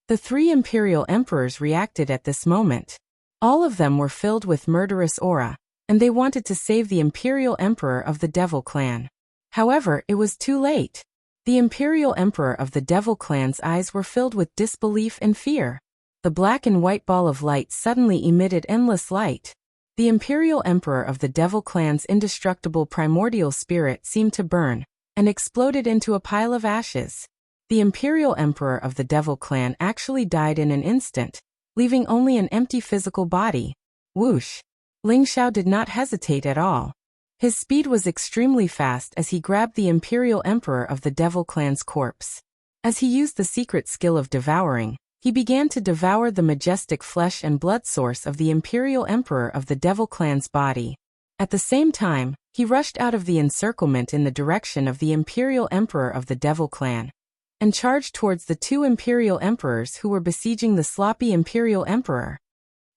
The 3 Imperial Emperors reacted at this moment. All of them were filled with murderous aura, and they wanted to save the Imperial Emperor of the Devil Clan. However, it was too late. The Imperial Emperor of the Devil Clan's eyes were filled with disbelief and fear. The black and white ball of light suddenly emitted endless light. The Imperial Emperor of the Devil Clan's indestructible primordial spirit seemed to burn, and exploded into a pile of ashes. The Imperial Emperor of the Devil Clan actually died in an instant, leaving only an empty physical body. Whoosh! Ling Xiao did not hesitate at all. His speed was extremely fast as he grabbed the Imperial Emperor of the Devil Clan's corpse. As he used the secret skill of devouring, he began to devour the majestic flesh and blood source of the Imperial Emperor of the Devil Clan's body. At the same time, he rushed out of the encirclement in the direction of the Imperial Emperor of the Devil Clan, and charged towards the two Imperial Emperors who were besieging the sloppy Imperial Emperor.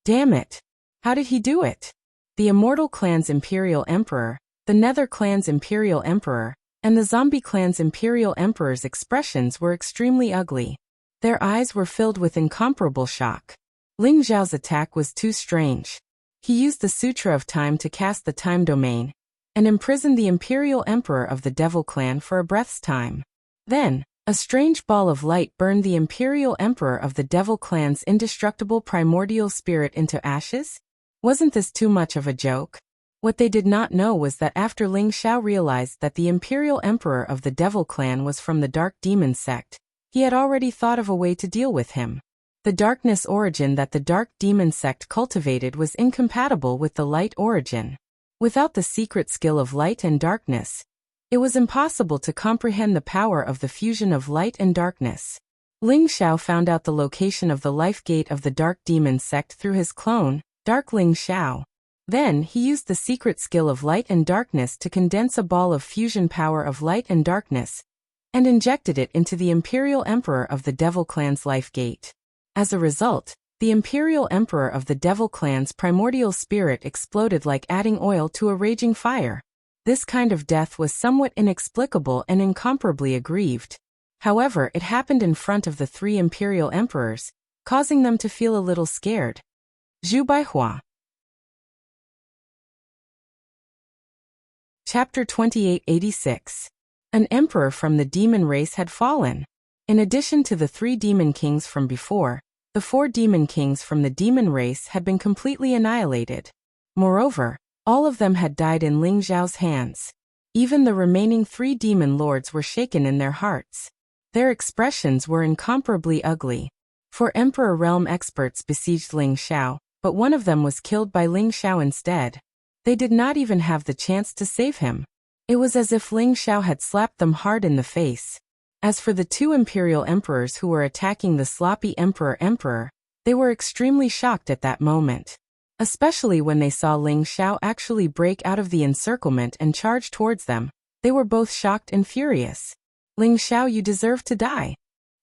Damn it! How did he do it? The Immortal Clan's Imperial Emperor, the Nether Clan's Imperial Emperor, and the Zombie Clan's Imperial Emperor's expressions were extremely ugly. Their eyes were filled with incomparable shock. Ling Xiao's attack was too strange. He used the Sutra of Time to cast the Time Domain, and imprisoned the Imperial Emperor of the Devil Clan for a breath's time. Then, a strange ball of light burned the Imperial Emperor of the Devil Clan's indestructible primordial spirit into ashes? Wasn't this too much of a joke? What they did not know was that after Ling Xiao realized that the Imperial Emperor of the Devil Clan was from the Dark Demon sect, he had already thought of a way to deal with him. The darkness origin that the Dark Demon sect cultivated was incompatible with the light origin. Without the secret skill of light and darkness, it was impossible to comprehend the power of the fusion of light and darkness. Ling Xiao found out the location of the life gate of the Dark Demon sect through his clone, Dark Ling Xiao. Then he used the secret skill of light and darkness to condense a ball of fusion power of light and darkness, and injected it into the Imperial Emperor of the Devil Clan's life gate. As a result, the Imperial Emperor of the Devil Clan's primordial spirit exploded like adding oil to a raging fire. This kind of death was somewhat inexplicable and incomparably aggrieved. However, it happened in front of the three Imperial Emperors, causing them to feel a little scared. Zhu Baihua. Chapter 2886. An emperor from the demon race had fallen. In addition to the three demon kings from before, the four demon kings from the demon race had been completely annihilated. Moreover, all of them had died in Ling Xiao's hands. Even the remaining three demon lords were shaken in their hearts. Their expressions were incomparably ugly. Four Emperor Realm experts besieged Ling Xiao, but one of them was killed by Ling Xiao instead. They did not even have the chance to save him. It was as if Ling Xiao had slapped them hard in the face. As for the two Imperial Emperors who were attacking the sloppy Emperor, they were extremely shocked at that moment. Especially when they saw Ling Xiao actually break out of the encirclement and charge towards them, they were both shocked and furious. Ling Xiao, you deserve to die.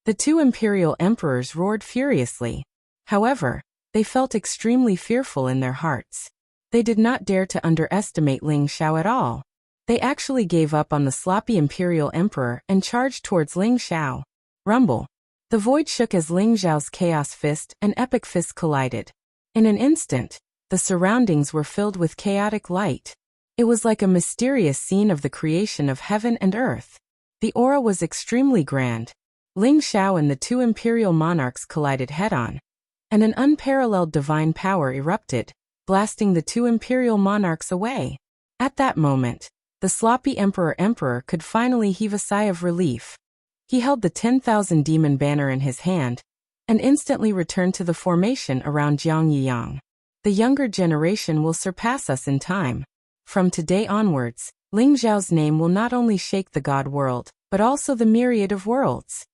The two Imperial Emperors roared furiously. However, they felt extremely fearful in their hearts. They did not dare to underestimate Ling Xiao at all. They actually gave up on the sloppy Imperial Emperor and charged towards Ling Xiao. Rumble. The void shook as Ling Xiao's Chaos Fist and Epic Fist collided. In an instant, the surroundings were filled with chaotic light. It was like a mysterious scene of the creation of heaven and earth. The aura was extremely grand. Ling Xiao and the two Imperial monarchs collided head-on, and an unparalleled divine power erupted, blasting the two Imperial monarchs away. At that moment, the sloppy Emperor could finally heave a sigh of relief. He held the 10,000 demon banner in his hand, and instantly returned to the formation around Jiang Yiyang. The younger generation will surpass us in time. From today onwards, Ling Xiao's name will not only shake the god world, but also the myriad of worlds.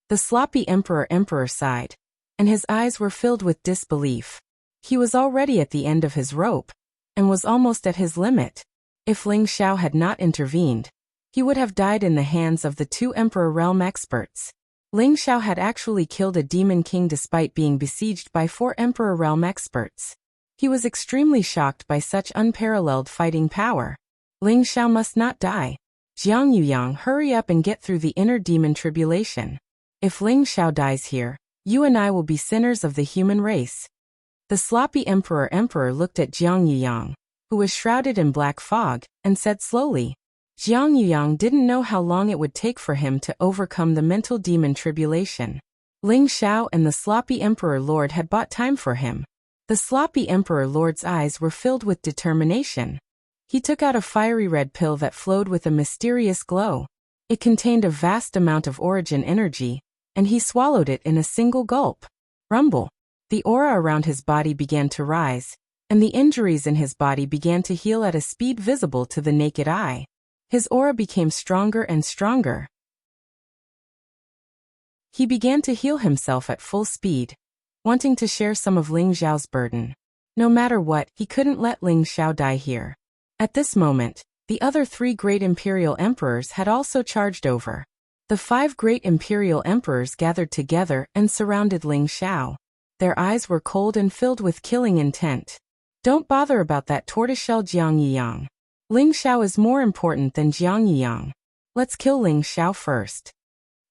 The sloppy Emperor sighed, and his eyes were filled with disbelief. He was already at the end of his rope, and was almost at his limit. If Ling Xiao had not intervened, he would have died in the hands of the two Emperor Realm experts. Ling Xiao had actually killed a demon king despite being besieged by four Emperor Realm experts. He was extremely shocked by such unparalleled fighting power. Ling Xiao must not die. Jiang Yuyang, hurry up and get through the inner demon tribulation. If Ling Xiao dies here, you and I will be sinners of the human race. The sloppy Emperor looked at Jiang Yuyang, who was shrouded in black fog, and said slowly. Jiang Yuyang didn't know how long it would take for him to overcome the mental demon tribulation. Ling Xiao and the sloppy Emperor Lord had bought time for him. The sloppy Emperor Lord's eyes were filled with determination. He took out a fiery red pill that flowed with a mysterious glow. It contained a vast amount of origin energy, and he swallowed it in a single gulp. Rumble. The aura around his body began to rise, and the injuries in his body began to heal at a speed visible to the naked eye. His aura became stronger and stronger. He began to heal himself at full speed, wanting to share some of Ling Xiao's burden. No matter what, he couldn't let Ling Xiao die here. At this moment, the other 3 great imperial emperors had also charged over. The 5 great imperial emperors gathered together and surrounded Ling Xiao. Their eyes were cold and filled with killing intent. Don't bother about that tortoiseshell Jiang Yiyang. Ling Xiao is more important than Jiang Yiyang. Let's kill Ling Xiao first.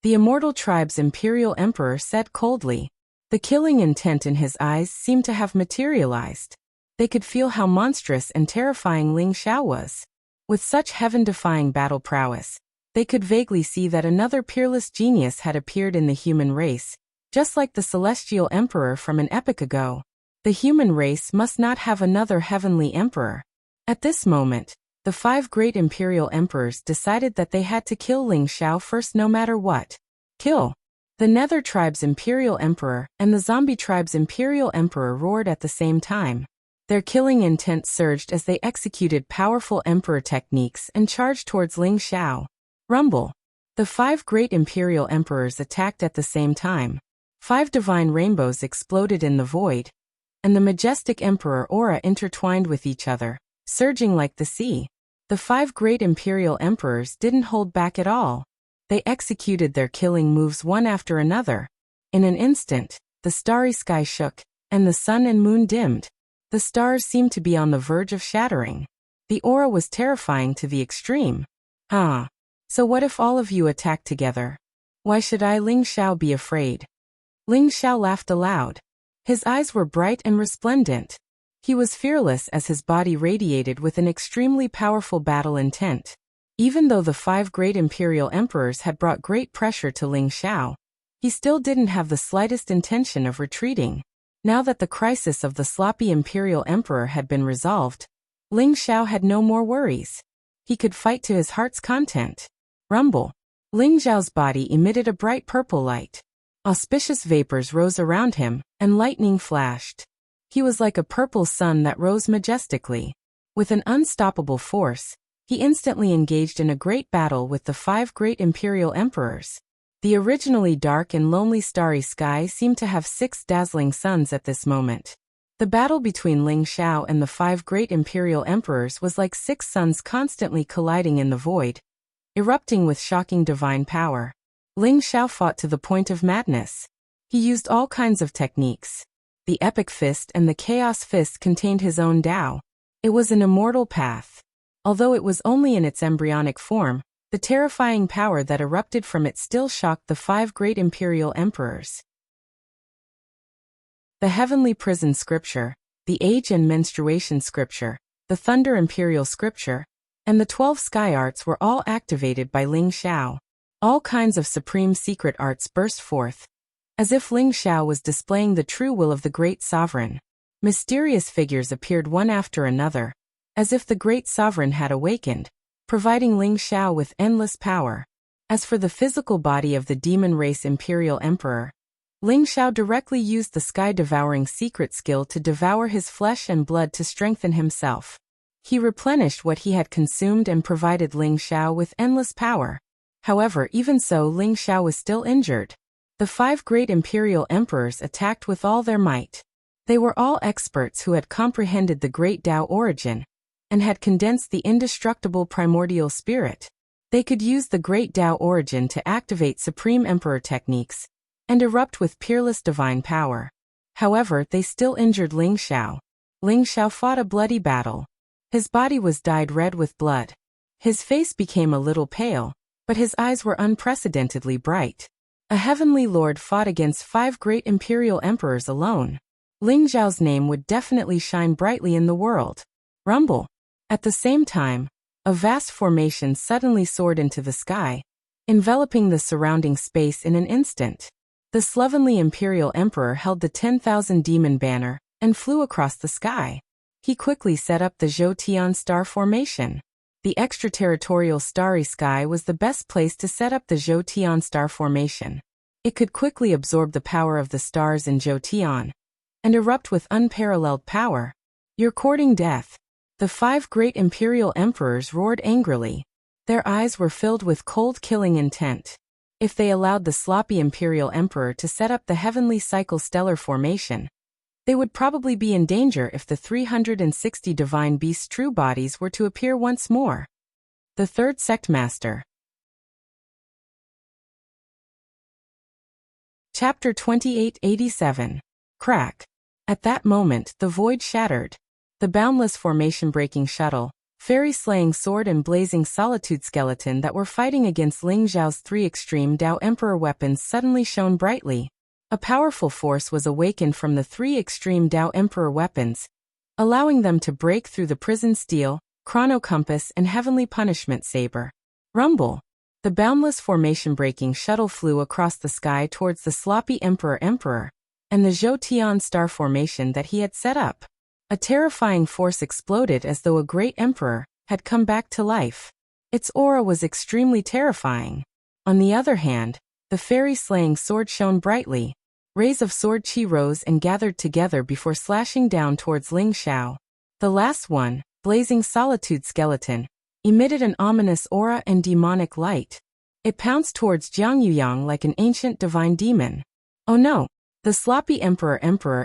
The Immortal Tribe's imperial emperor said coldly. The killing intent in his eyes seemed to have materialized. They could feel how monstrous and terrifying Ling Xiao was. With such heaven-defying battle prowess, they could vaguely see that another peerless genius had appeared in the human race, just like the celestial emperor from an epoch ago. The human race must not have another heavenly emperor. At this moment, the 5 great imperial emperors decided that they had to kill Ling Xiao first no matter what. Kill! The Nether Tribe's imperial emperor and the Zombie Tribe's imperial emperor roared at the same time. Their killing intent surged as they executed powerful emperor techniques and charged towards Ling Xiao. Rumble! The 5 great imperial emperors attacked at the same time. 5 divine rainbows exploded in the void, and the majestic emperor aura intertwined with each other, surging like the sea. The 5 great imperial emperors didn't hold back at all. They executed their killing moves one after another. In an instant, the starry sky shook, and the sun and moon dimmed. The stars seemed to be on the verge of shattering. The aura was terrifying to the extreme. So what if all of you attack together? Why should I, Ling Xiao, be afraid? Ling Xiao laughed aloud. His eyes were bright and resplendent. He was fearless as his body radiated with an extremely powerful battle intent. Even though the 5 great imperial emperors had brought great pressure to Ling Xiao, he still didn't have the slightest intention of retreating. Now that the crisis of the sloppy imperial emperor had been resolved, Ling Xiao had no more worries. He could fight to his heart's content. Rumble! Ling Xiao's body emitted a bright purple light. Auspicious vapors rose around him, and lightning flashed. He was like a purple sun that rose majestically. With an unstoppable force, he instantly engaged in a great battle with the 5 great imperial emperors. The originally dark and lonely starry sky seemed to have 6 dazzling suns at this moment. The battle between Ling Xiao and the 5 great imperial emperors was like 6 suns constantly colliding in the void, erupting with shocking divine power. Ling Xiao fought to the point of madness. He used all kinds of techniques. The Epic Fist and the Chaos Fist contained his own Tao. It was an immortal path. Although it was only in its embryonic form, the terrifying power that erupted from it still shocked the 5 great imperial emperors. The Heavenly Prison Scripture, the Age and Menstruation Scripture, the Thunder Imperial Scripture, and the 12 Sky Arts were all activated by Ling Xiao. All kinds of supreme secret arts burst forth, as if Ling Xiao was displaying the true will of the great sovereign. Mysterious figures appeared one after another, as if the great sovereign had awakened, providing Ling Xiao with endless power. As for the physical body of the demon race imperial emperor, Ling Xiao directly used the sky-devouring secret skill to devour his flesh and blood to strengthen himself. He replenished what he had consumed and provided Ling Xiao with endless power. However, even so, Ling Xiao was still injured. The 5 great imperial emperors attacked with all their might. They were all experts who had comprehended the great Tao origin, and had condensed the indestructible primordial spirit. They could use the great Tao origin to activate supreme emperor techniques, and erupt with peerless divine power. However, they still injured Ling Xiao. Ling Xiao fought a bloody battle. His body was dyed red with blood. His face became a little pale, but his eyes were unprecedentedly bright. A heavenly lord fought against 5 great imperial emperors alone. Ling Xiao's name would definitely shine brightly in the world. Rumble! At the same time, a vast formation suddenly soared into the sky, enveloping the surrounding space in an instant. The slovenly imperial emperor held the 10,000 demon banner, and flew across the sky. He quickly set up the Zhou Tian star formation. The extraterritorial starry sky was the best place to set up the Zhoutian star formation. It could quickly absorb the power of the stars in Zhoutian and erupt with unparalleled power. "You're courting death." The 5 great imperial emperors roared angrily. Their eyes were filled with cold killing intent. If they allowed the sloppy imperial emperor to set up the heavenly cycle stellar formation, they would probably be in danger if the 360 divine beasts' true bodies were to appear once more. The third sectmaster. Chapter 2887. Crack. At that moment, the void shattered. The boundless formation-breaking shuttle, fairy-slaying sword and blazing solitude skeleton that were fighting against Ling Zhao's 3 extreme Dao Emperor weapons suddenly shone brightly. A powerful force was awakened from the 3 extreme Dao Emperor weapons, allowing them to break through the prison steel, chrono compass and heavenly punishment saber. Rumble. The boundless formation-breaking shuttle flew across the sky towards the sloppy Emperor and the Zhoutian star formation that he had set up. A terrifying force exploded as though a great emperor had come back to life. Its aura was extremely terrifying. On the other hand, the fairy-slaying sword shone brightly. Rays of sword chi rose and gathered together before slashing down towards Ling Xiao. The last one, blazing solitude skeleton, emitted an ominous aura and demonic light. It pounced towards Jiang Yuyang like an ancient divine demon. Oh no! The sloppy emperor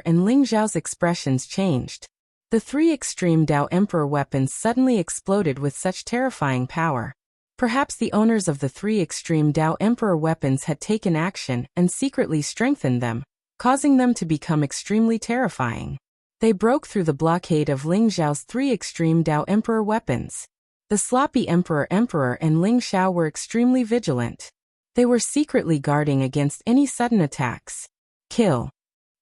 and Ling Zhao's expressions changed. The 3 extreme Dao Emperor weapons suddenly exploded with such terrifying power. Perhaps the owners of the 3 extreme Dao Emperor weapons had taken action and secretly strengthened them, causing them to become extremely terrifying. They broke through the blockade of Ling Zhao's 3 extreme Dao Emperor weapons. The sloppy emperor and Ling Xiao were extremely vigilant. They were secretly guarding against any sudden attacks. Kill.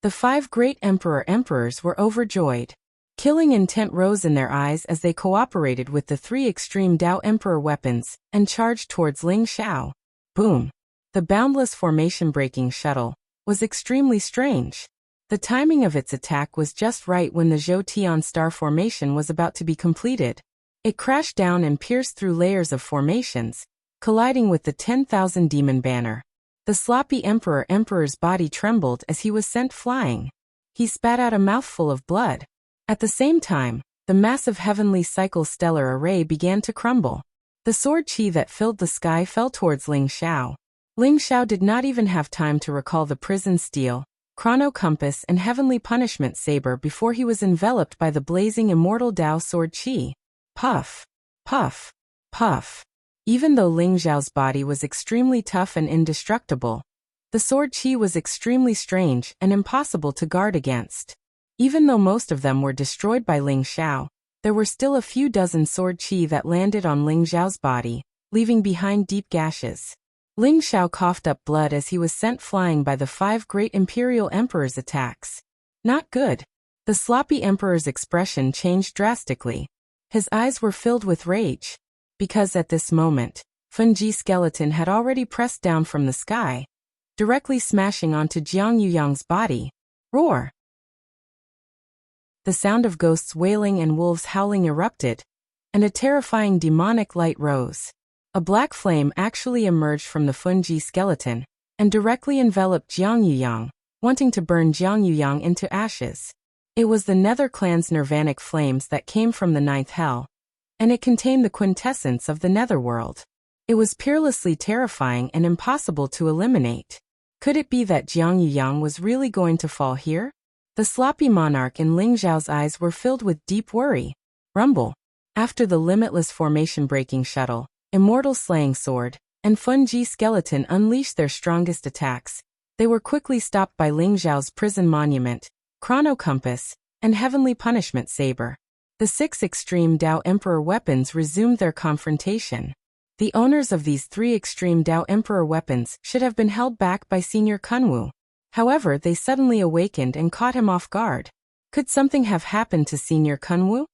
The 5 great emperors were overjoyed. Killing intent rose in their eyes as they cooperated with the 3 extreme Dao Emperor weapons and charged towards Ling Xiao. Boom! The boundless formation-breaking shuttle was extremely strange. The timing of its attack was just right when the Zhoutian star formation was about to be completed. It crashed down and pierced through layers of formations, colliding with the 10,000 demon banner. The sloppy emperor's body trembled as he was sent flying. He spat out a mouthful of blood. At the same time, the massive heavenly cycle stellar array began to crumble. The sword chi that filled the sky fell towards Ling Xiao. Ling Xiao did not even have time to recall the prison steel, chrono compass and heavenly punishment saber before he was enveloped by the blazing immortal Dao sword chi. Puff, puff, puff. Even though Ling Zhao's body was extremely tough and indestructible, the sword chi was extremely strange and impossible to guard against. Even though most of them were destroyed by Ling Xiao, there were still a few dozen sword chi that landed on Ling Zhao's body, leaving behind deep gashes. Ling Xiao coughed up blood as he was sent flying by the 5 great imperial emperors' attacks. Not good. The sloppy emperor's expression changed drastically. His eyes were filled with rage. Because at this moment, Funji skeleton had already pressed down from the sky, directly smashing onto Jiang Yuyang's body. Roar! The sound of ghosts wailing and wolves howling erupted, and a terrifying demonic light rose. A black flame actually emerged from the Funji skeleton, and directly enveloped Jiang Yuyang, wanting to burn Jiang Yuyang into ashes. It was the Nether clan's nirvanic flames that came from the 9th hell, and it contained the quintessence of the Netherworld. It was peerlessly terrifying and impossible to eliminate. Could it be that Jiang Yuyang was really going to fall here? The sloppy monarch in Ling Zhao's eyes were filled with deep worry. Rumble. After the limitless formation-breaking shuttle, immortal slaying sword, and Funji skeleton unleashed their strongest attacks, they were quickly stopped by Ling Zhao's prison monument, chrono compass, and heavenly punishment saber. The 6 extreme Dao Emperor weapons resumed their confrontation. The owners of these 3 extreme Dao Emperor weapons should have been held back by Senior Kunwu. However, they suddenly awakened and caught him off guard. Could something have happened to Senior Kunwu?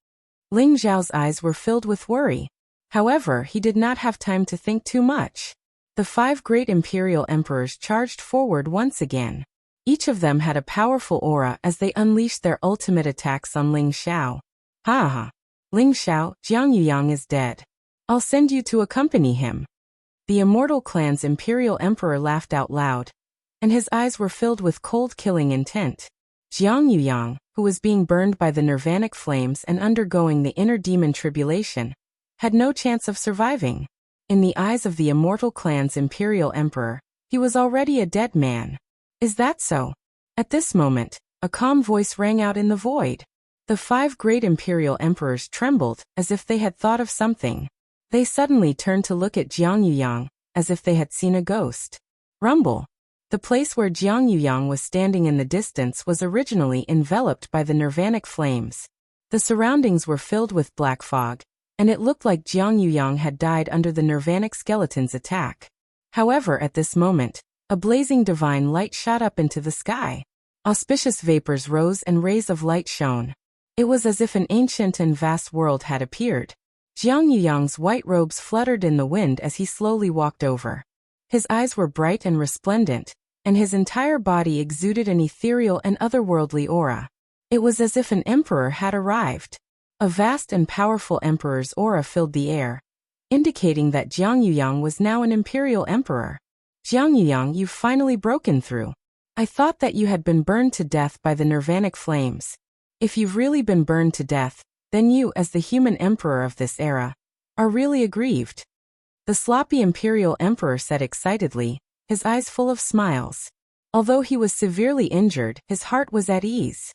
Ling Zhao's eyes were filled with worry. However, he did not have time to think too much. The 5 great imperial emperors charged forward once again. Each of them had a powerful aura as they unleashed their ultimate attacks on Ling Xiao. Ha ha! Ling Xiao, Jiang Yuyang is dead. I'll send you to accompany him." The Immortal Clan's Imperial Emperor laughed out loud, and his eyes were filled with cold killing intent. Jiang Yuyang, who was being burned by the nirvanic flames and undergoing the inner demon tribulation, had no chance of surviving. In the eyes of the Immortal Clan's Imperial Emperor, he was already a dead man. Is that so? At this moment, a calm voice rang out in the void. The 5 great Imperial Emperors trembled as if they had thought of something. They suddenly turned to look at Jiang Yuyang, as if they had seen a ghost. Rumble. The place where Jiang Yuyang was standing in the distance was originally enveloped by the nirvanic flames. The surroundings were filled with black fog, and it looked like Jiang Yuyang had died under the nirvanic skeleton's attack. However, at this moment, a blazing divine light shot up into the sky. Auspicious vapors rose and rays of light shone. It was as if an ancient and vast world had appeared. Jiang Yuyang's white robes fluttered in the wind as he slowly walked over. His eyes were bright and resplendent, and his entire body exuded an ethereal and otherworldly aura. It was as if an emperor had arrived. A vast and powerful emperor's aura filled the air, indicating that Jiang Yuyang was now an imperial emperor. Jiang Yuyang, you've finally broken through. I thought that you had been burned to death by the nirvanic flames. If you've really been burned to death, then you, as the human emperor of this era, are really aggrieved. The sloppy imperial emperor said excitedly, his eyes full of smiles. Although he was severely injured, his heart was at ease.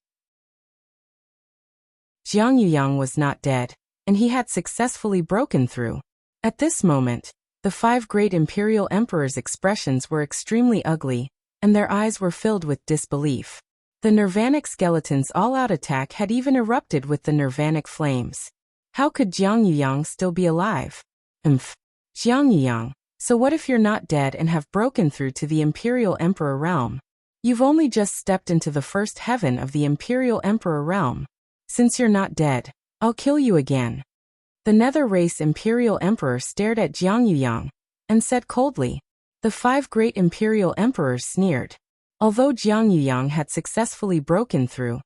Jiang Yuyang was not dead, and he had successfully broken through. At this moment, the 5 great imperial emperors' expressions were extremely ugly, and their eyes were filled with disbelief. The nirvanic skeleton's all-out attack had even erupted with the nirvanic flames. How could Jiang Yuyang still be alive? Jiang Yuyang, so what if you're not dead and have broken through to the Imperial Emperor realm? You've only just stepped into the first heaven of the Imperial Emperor realm. Since you're not dead, I'll kill you again. The Nether Race Imperial Emperor stared at Jiang Yuyang and said coldly. The 5 great Imperial Emperors sneered. Although Jiang Yuyang had successfully broken through,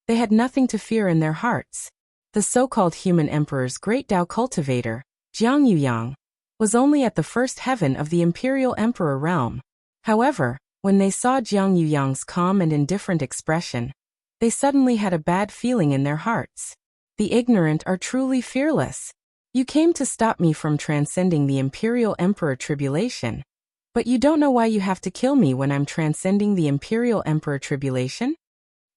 they had nothing to fear in their hearts. The so-called human emperor's great Tao cultivator, Jiang Yuyang, was only at the first heaven of the Imperial Emperor realm. However, when they saw Jiang Yuyang's calm and indifferent expression, they suddenly had a bad feeling in their hearts. The ignorant are truly fearless. You came to stop me from transcending the Imperial Emperor tribulation, but you don't know why you have to kill me when I'm transcending the Imperial Emperor tribulation?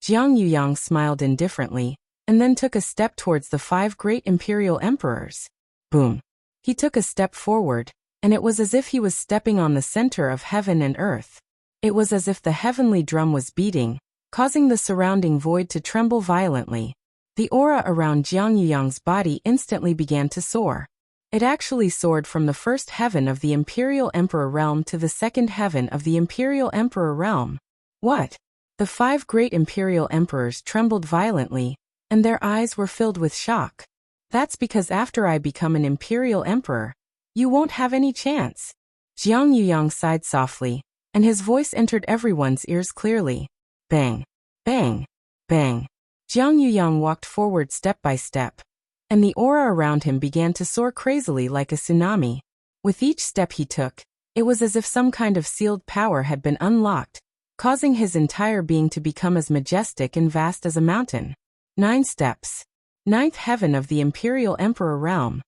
Jiang Yuyang smiled indifferently, and then took a step towards the 5 great Imperial Emperors. Boom. He took a step forward, and it was as if he was stepping on the center of heaven and earth. It was as if the heavenly drum was beating, causing the surrounding void to tremble violently. The aura around Jiang Yuyang's body instantly began to soar. It actually soared from the first heaven of the Imperial Emperor realm to the second heaven of the Imperial Emperor realm. What? The 5 great Imperial Emperors trembled violently, and their eyes were filled with shock. That's because after I become an Imperial Emperor, you won't have any chance. Jiang Yuyang sighed softly, and his voice entered everyone's ears clearly. Bang! Bang! Bang! Jiang Yuyang walked forward step by step, and the aura around him began to soar crazily like a tsunami. With each step he took, it was as if some kind of sealed power had been unlocked, causing his entire being to become as majestic and vast as a mountain. 9 steps. 9th heaven of the Imperial Emperor realm.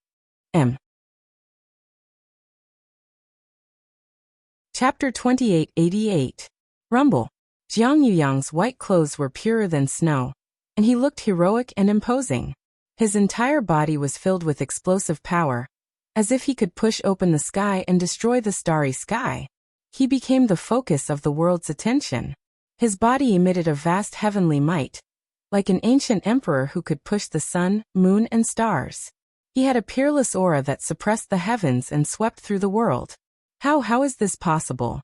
Chapter 2888. Rumble. Jiang Yuyang's white clothes were purer than snow, and he looked heroic and imposing. His entire body was filled with explosive power, as if he could push open the sky and destroy the starry sky. He became the focus of the world's attention. His body emitted a vast heavenly might, like an ancient emperor who could push the sun, moon, and stars. He had a peerless aura that suppressed the heavens and swept through the world. How is this possible?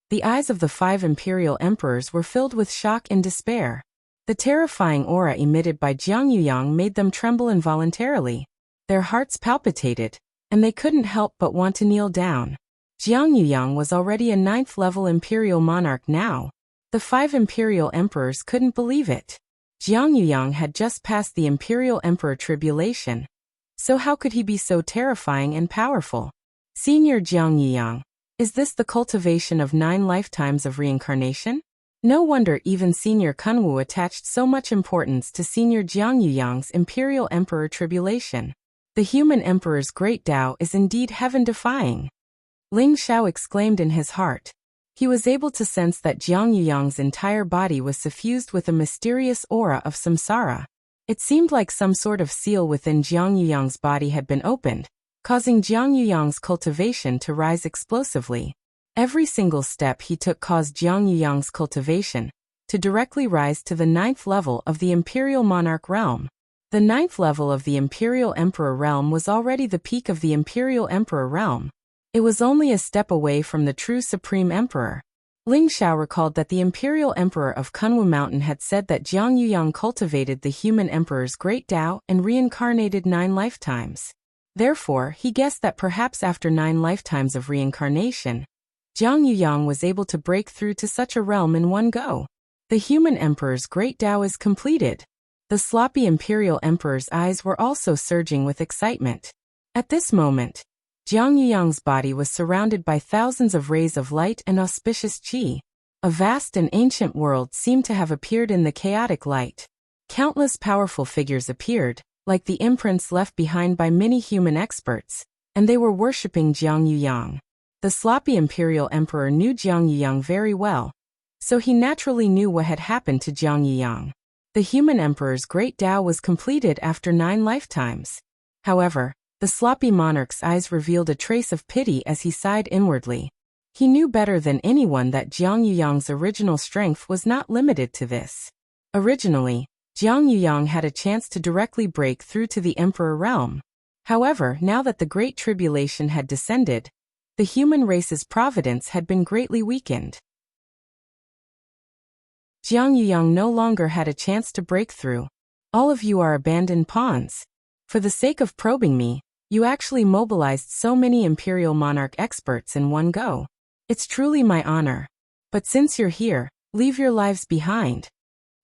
The eyes of the 5 imperial emperors were filled with shock and despair. The terrifying aura emitted by Jiang Yuyang made them tremble involuntarily. Their hearts palpitated, and they couldn't help but want to kneel down. Jiang Yuyang was already a 9th-level imperial monarch now. The 5 imperial emperors couldn't believe it. Jiang Yuyang had just passed the imperial emperor tribulation, So how could he be so terrifying and powerful? Senior Jiang Yiyang. Is this the cultivation of 9 lifetimes of reincarnation? No wonder even Senior Kunwu attached so much importance to Senior Jiang Yiyang's Imperial Emperor tribulation. The human emperor's great Tao is indeed heaven-defying. Ling Xiao exclaimed in his heart. He was able to sense that Jiang Yiyang's entire body was suffused with a mysterious aura of samsara. It seemed like some sort of seal within Jiang Yiyang's body had been opened, causing Jiang Yiyang's cultivation to rise explosively. Every single step he took caused Jiang Yiyang's cultivation to directly rise to the 9th level of the Imperial Monarch realm. The 9th level of the Imperial Emperor realm was already the peak of the Imperial Emperor realm. It was only a step away from the true Supreme Emperor. Ling Xiao recalled that the Imperial Emperor of Kunwu Mountain had said that Jiang Yiyang cultivated the human emperor's great Tao and reincarnated 9 lifetimes. Therefore, he guessed that perhaps after 9 lifetimes of reincarnation, Jiang Yiyang was able to break through to such a realm in one go. The human emperor's great Tao is completed. The sloppy Imperial Emperor's eyes were also surging with excitement. At this moment, Jiang Yiyang's body was surrounded by thousands of rays of light and auspicious qi. A vast and ancient world seemed to have appeared in the chaotic light. Countless powerful figures appeared, like the imprints left behind by many human experts, and they were worshipping Jiang Yiyang. The sloppy Imperial Emperor knew Jiang Yiyang very well, so he naturally knew what had happened to Jiang Yiyang. The human emperor's great Tao was completed after 9 lifetimes. However, the sloppy monarch's eyes revealed a trace of pity as he sighed inwardly. He knew better than anyone that Jiang Yiyang's original strength was not limited to this. Originally, Jiang Yiyang had a chance to directly break through to the Emperor realm. However, now that the Great Tribulation had descended, the human race's providence had been greatly weakened. Jiang Yiyang no longer had a chance to break through. All of you are abandoned pawns. For the sake of probing me, you actually mobilized so many Imperial Monarch experts in one go. It's truly my honor. But since you're here, leave your lives behind.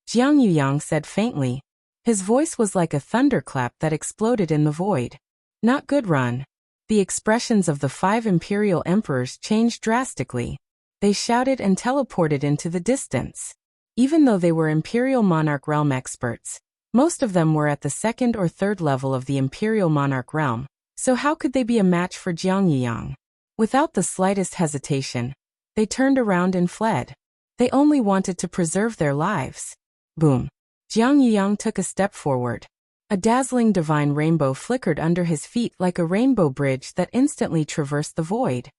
Jiang Yiyang said faintly. His voice was like a thunderclap that exploded in the void. Not good, run. The expressions of the 5 Imperial Emperors changed drastically. They shouted and teleported into the distance. Even though they were Imperial Monarch realm experts, most of them were at the 2nd or 3rd level of the Imperial Monarch realm, so how could they be a match for Jiang Yiyang? Without the slightest hesitation, they turned around and fled. They only wanted to preserve their lives. Boom. Jiang Yiyang took a step forward. A dazzling divine rainbow flickered under his feet like a rainbow bridge that instantly traversed the void.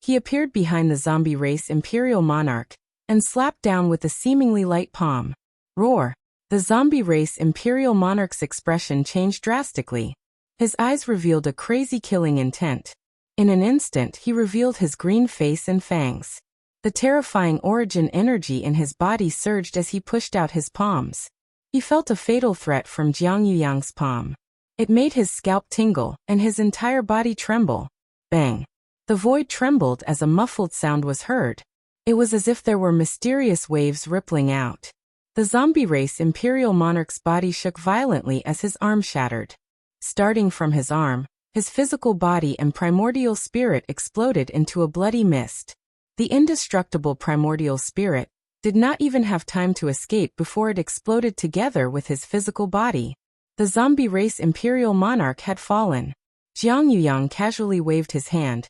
He appeared behind the zombie race Imperial Monarch and slapped down with a seemingly light palm. Roar. The zombie race Imperial Monarch's expression changed drastically. His eyes revealed a crazy killing intent. In an instant, he revealed his green face and fangs. The terrifying origin energy in his body surged as he pushed out his palms. He felt a fatal threat from Jiang Yiyang's palm. It made his scalp tingle and his entire body tremble. Bang! The void trembled as a muffled sound was heard. It was as if there were mysterious waves rippling out. The zombie race Imperial Monarch's body shook violently as his arm shattered. Starting from his arm, his physical body and primordial spirit exploded into a bloody mist. The indestructible primordial spirit did not even have time to escape before it exploded together with his physical body. The zombie race Imperial Monarch had fallen. Jiang Yiyang casually waved his hand,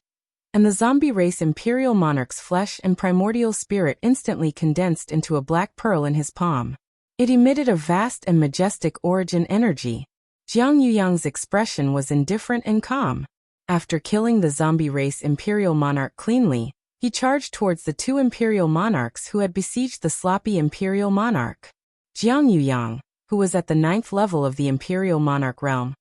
and the zombie race Imperial Monarch's flesh and primordial spirit instantly condensed into a black pearl in his palm. It emitted a vast and majestic origin energy. Jiang Yiyang's expression was indifferent and calm. After killing the zombie race Imperial Monarch cleanly, he charged towards the 2 Imperial Monarchs who had besieged the sloppy Imperial Monarch. Jiang Yiyang, who was at the 9th level of the Imperial Monarch realm,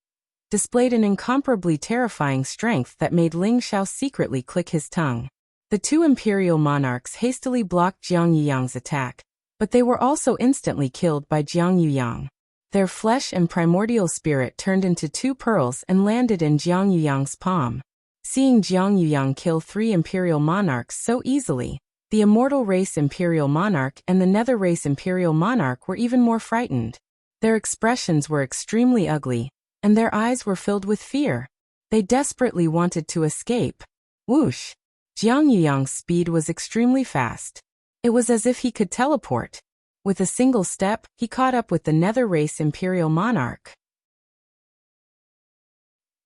displayed an incomparably terrifying strength that made Ling Xiao secretly click his tongue. The 2 Imperial Monarchs hastily blocked Jiang Yiyang's attack, but they were also instantly killed by Jiang Yiyang. Their flesh and primordial spirit turned into 2 pearls and landed in Jiang Yiyang's palm. Seeing Jiang Yiyang kill 3 Imperial Monarchs so easily, the Immortal Race Imperial Monarch and the Nether Race Imperial Monarch were even more frightened. Their expressions were extremely ugly, and their eyes were filled with fear. They desperately wanted to escape. Whoosh! Jiang Yuyang's speed was extremely fast. It was as if he could teleport. With a single step, he caught up with the Nether Race Imperial Monarch.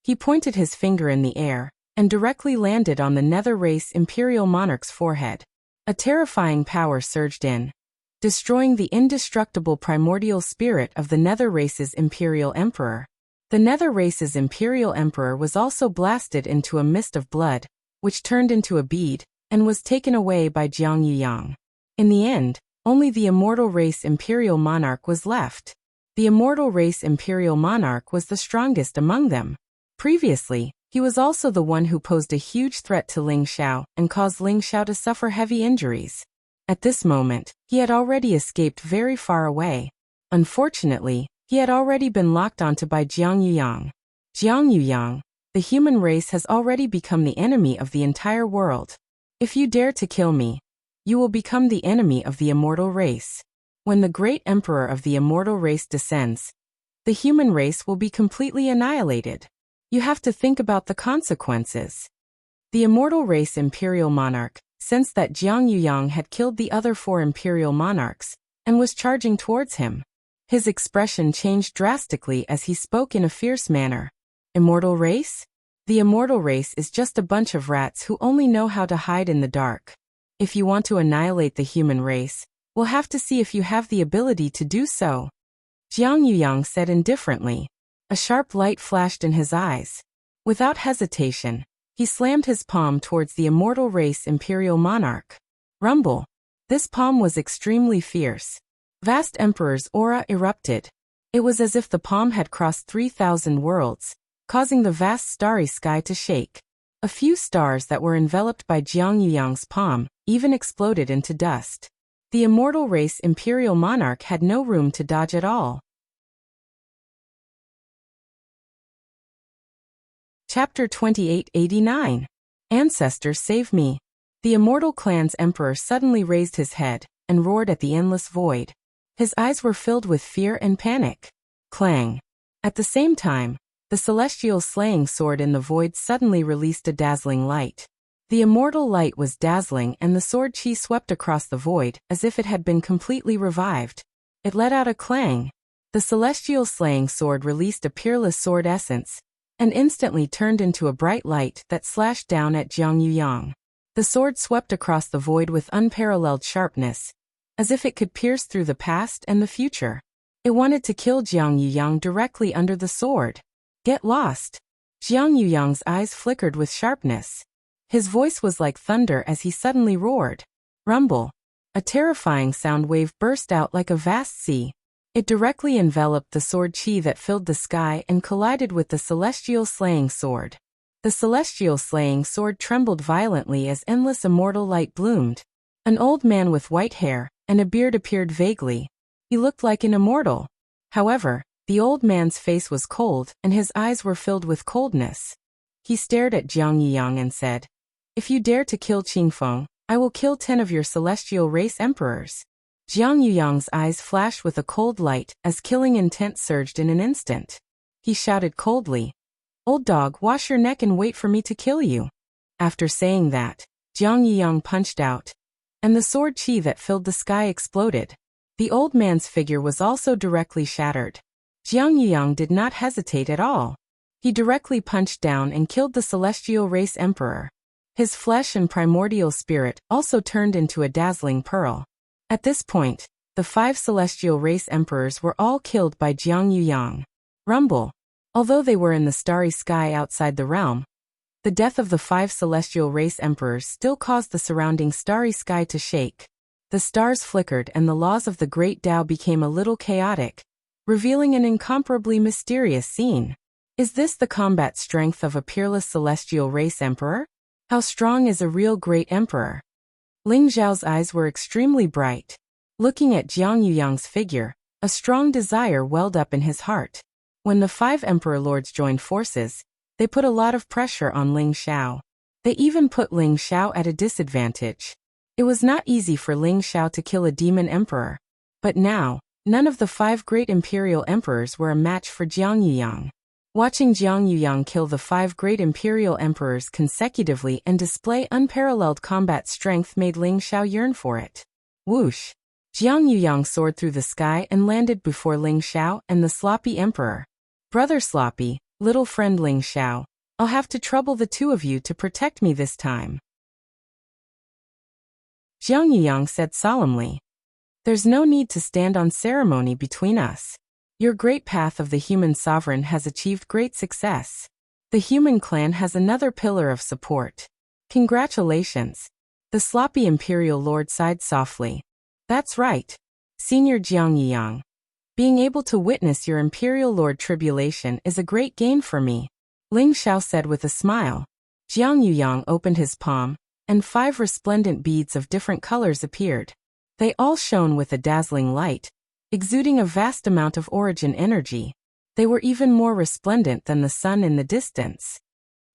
He pointed his finger in the air, and directly landed on the Nether Race Imperial Monarch's forehead. A terrifying power surged in, destroying the indestructible primordial spirit of the Nether Race's Imperial Emperor. The Nether Race's Imperial Emperor was also blasted into a mist of blood, which turned into a bead, and was taken away by Jiang Yuyang. In the end, only the Immortal Race Imperial Monarch was left. The Immortal Race Imperial Monarch was the strongest among them. Previously, he was also the one who posed a huge threat to Ling Xiao and caused Ling Xiao to suffer heavy injuries. At this moment, he had already escaped very far away. Unfortunately, he had already been locked onto by Jiang Yuyang. Jiang Yuyang, the human race has already become the enemy of the entire world. If you dare to kill me, you will become the enemy of the immortal race. When the great emperor of the immortal race descends, the human race will be completely annihilated. You have to think about the consequences. The immortal race imperial monarch sensed that Jiang Yuyang had killed the other 4 imperial monarchs and was charging towards him. His expression changed drastically as he spoke in a fierce manner. Immortal race? The immortal race is just a bunch of rats who only know how to hide in the dark. If you want to annihilate the human race, we'll have to see if you have the ability to do so. Jiang Yuyang said indifferently. A sharp light flashed in his eyes. Without hesitation, he slammed his palm towards the immortal race imperial monarch. Rumble. This palm was extremely fierce. Vast Emperor's aura erupted. It was as if the palm had crossed 3,000 worlds, causing the vast starry sky to shake. A few stars that were enveloped by Jiang Yuyang's palm even exploded into dust. The immortal race imperial monarch had no room to dodge at all. Chapter 2889. Ancestor save me. The immortal clan's emperor suddenly raised his head and roared at the endless void. His eyes were filled with fear and panic. Clang. At the same time, the celestial slaying sword in the void suddenly released a dazzling light. The immortal light was dazzling and the sword chi swept across the void as if it had been completely revived. It let out a clang. The celestial slaying sword released a peerless sword essence and instantly turned into a bright light that slashed down at Jiang Yuyang. The sword swept across the void with unparalleled sharpness, as if it could pierce through the past and the future. It wanted to kill Jiang Yuyang directly under the sword. Get lost. Jiang Yuyang's eyes flickered with sharpness. His voice was like thunder as he suddenly roared. Rumble. A terrifying sound wave burst out like a vast sea. It directly enveloped the sword chi that filled the sky and collided with the celestial slaying sword. The celestial slaying sword trembled violently as endless immortal light bloomed. An old man with white hair and a beard appeared vaguely. He looked like an immortal. However, the old man's face was cold and his eyes were filled with coldness. He stared at Jiang Yuyang and said, "If you dare to kill Qingfeng, I will kill 10 of your celestial race emperors." Jiang Yuyang's eyes flashed with a cold light as killing intent surged in an instant. He shouted coldly, "Old dog, wash your neck and wait for me to kill you." After saying that, Jiang Yuyang punched out, and the sword chi that filled the sky exploded. The old man's figure was also directly shattered. Jiang Yuyang did not hesitate at all. He directly punched down and killed the celestial race emperor. His flesh and primordial spirit also turned into a dazzling pearl. At this point, the 5 celestial race emperors were all killed by Jiang Yuyang. Rumble. Although they were in the starry sky outside the realm, the death of the 5 celestial race emperors still caused the surrounding starry sky to shake. The stars flickered and the laws of the great Tao became a little chaotic, revealing an incomparably mysterious scene. Is this the combat strength of a peerless celestial race emperor? How strong is a real great emperor? Ling Zhao's eyes were extremely bright. Looking at Jiang Yuyang's figure, a strong desire welled up in his heart. When the 5 emperor lords joined forces, they put a lot of pressure on Ling Xiao. They even put Ling Xiao at a disadvantage. It was not easy for Ling Xiao to kill a demon emperor. But now, none of the 5 great imperial emperors were a match for Jiang Yuyang. Watching Jiang Yuyang kill the 5 great imperial emperors consecutively and display unparalleled combat strength made Ling Xiao yearn for it. Whoosh! Jiang Yuyang soared through the sky and landed before Ling Xiao and the Sloppy Emperor. Brother Sloppy, little friend Ling Xiao, I'll have to trouble the two of you to protect me this time. Jiang Yuyang said solemnly. There's no need to stand on ceremony between us. Your great path of the human sovereign has achieved great success. The human clan has another pillar of support. Congratulations. The Sloppy Imperial Lord sighed softly. That's right. Senior Jiang Yuyang. Being able to witness your Imperial Lord tribulation is a great gain for me. Ling Xiao said with a smile. Jiang Yuyang opened his palm, and 5 resplendent beads of different colors appeared. They all shone with a dazzling light, exuding a vast amount of origin energy. They were even more resplendent than the sun in the distance.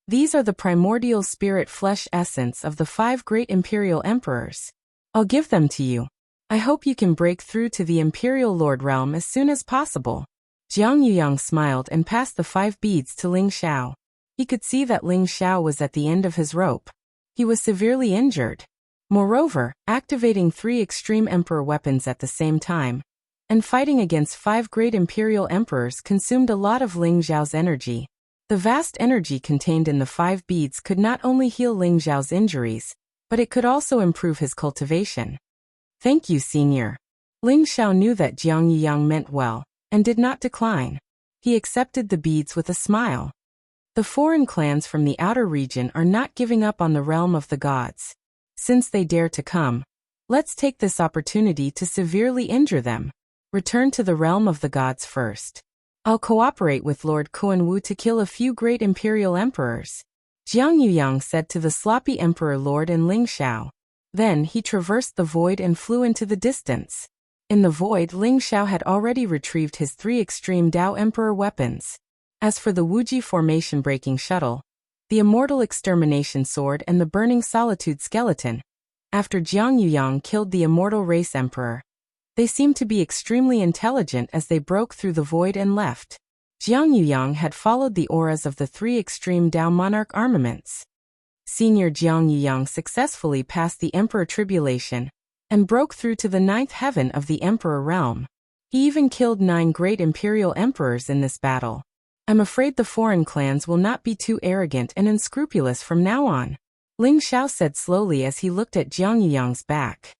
These are the primordial spirit flesh essence of the 5 great imperial emperors. I'll give them to you. I hope you can break through to the Imperial Lord realm as soon as possible. Jiang Yuyang smiled and passed the 5 beads to Ling Xiao. He could see that Ling Xiao was at the end of his rope. He was severely injured. Moreover, activating 3 extreme emperor weapons at the same time, and fighting against 5 great imperial emperors consumed a lot of Ling Xiao's energy. The vast energy contained in the 5 beads could not only heal Ling Xiao's injuries, but it could also improve his cultivation. Thank you, Senior. Ling Xiao knew that Jiang Yuyang meant well, and did not decline. He accepted the beads with a smile. The foreign clans from the outer region are not giving up on the realm of the gods. Since they dare to come, let's take this opportunity to severely injure them. Return to the realm of the gods first. I'll cooperate with Lord Kuan-Wu to kill a few great imperial emperors. Jiang Yuyang said to the Sloppy Emperor Lord and Ling Xiao. Then he traversed the void and flew into the distance. In the void, Ling Xiao had already retrieved his 3 extreme Dao Emperor weapons. As for the Wuji formation breaking shuttle, the Immortal Extermination Sword and the Burning Solitude Skeleton, after Jiang Yuyang killed the Immortal Race Emperor, they seemed to be extremely intelligent as they broke through the void and left. Jiang Yuyang had followed the auras of the 3 extreme Dao Monarch armaments. Senior Jiang Yuyang successfully passed the Emperor Tribulation and broke through to the 9th heaven of the Emperor realm. He even killed 9 great imperial emperors in this battle. I'm afraid the foreign clans will not be too arrogant and unscrupulous from now on, Ling Xiao said slowly as he looked at Jiang Yuyang's back.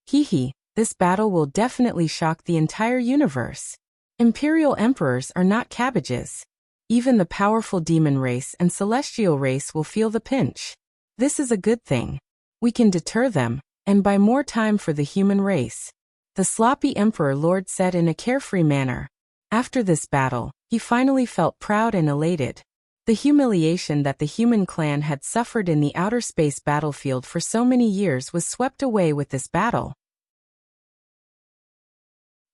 Hee, this battle will definitely shock the entire universe. Imperial emperors are not cabbages. Even the powerful demon race and celestial race will feel the pinch. This is a good thing. We can deter them, and buy more time for the human race. The Sloppy Emperor Lord said in a carefree manner. After this battle, he finally felt proud and elated. The humiliation that the human clan had suffered in the outer space battlefield for so many years was swept away with this battle.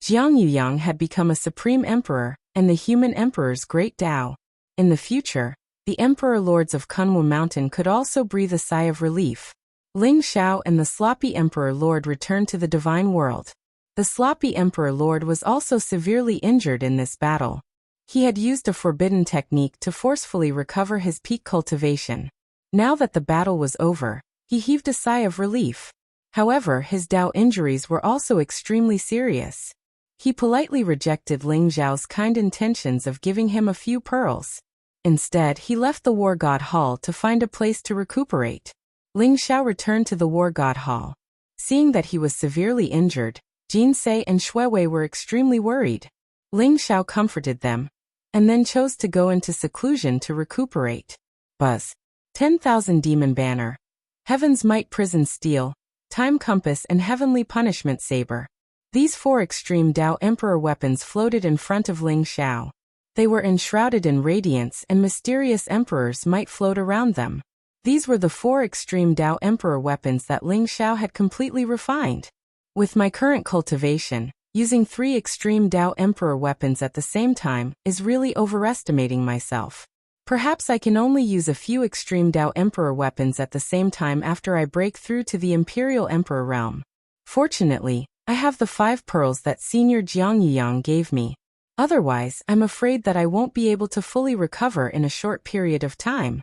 Jiang Yuyang had become a supreme emperor, and the human emperor's great Tao. In the future, the emperor lords of Kunwu Mountain could also breathe a sigh of relief. Ling Xiao and the Sloppy Emperor Lord returned to the divine world. The Sloppy Emperor Lord was also severely injured in this battle. He had used a forbidden technique to forcefully recover his peak cultivation. Now that the battle was over, he heaved a sigh of relief. However, his Dao injuries were also extremely serious. He politely rejected Ling Xiao's kind intentions of giving him a few pearls. Instead, he left the War God Hall to find a place to recuperate. Ling Xiao returned to the War God Hall. Seeing that he was severely injured, Jin Sei and Shuiwei were extremely worried. Ling Xiao comforted them, and then chose to go into seclusion to recuperate. Buzz. 10,000 Demon Banner. Heaven's Might Prison Steel, Time Compass and Heavenly Punishment Saber. These 4 extreme Dao Emperor weapons floated in front of Ling Xiao. They were enshrouded in radiance and mysterious emperors might float around them. These were the 4 extreme Dao Emperor weapons that Ling Xiao had completely refined. With my current cultivation, using 3 extreme Dao Emperor weapons at the same time is really overestimating myself. Perhaps I can only use a few extreme Dao Emperor weapons at the same time after I break through to the Imperial Emperor realm. Fortunately, I have the 5 pearls that Senior Jiang Yuyang gave me. Otherwise, I'm afraid that I won't be able to fully recover in a short period of time.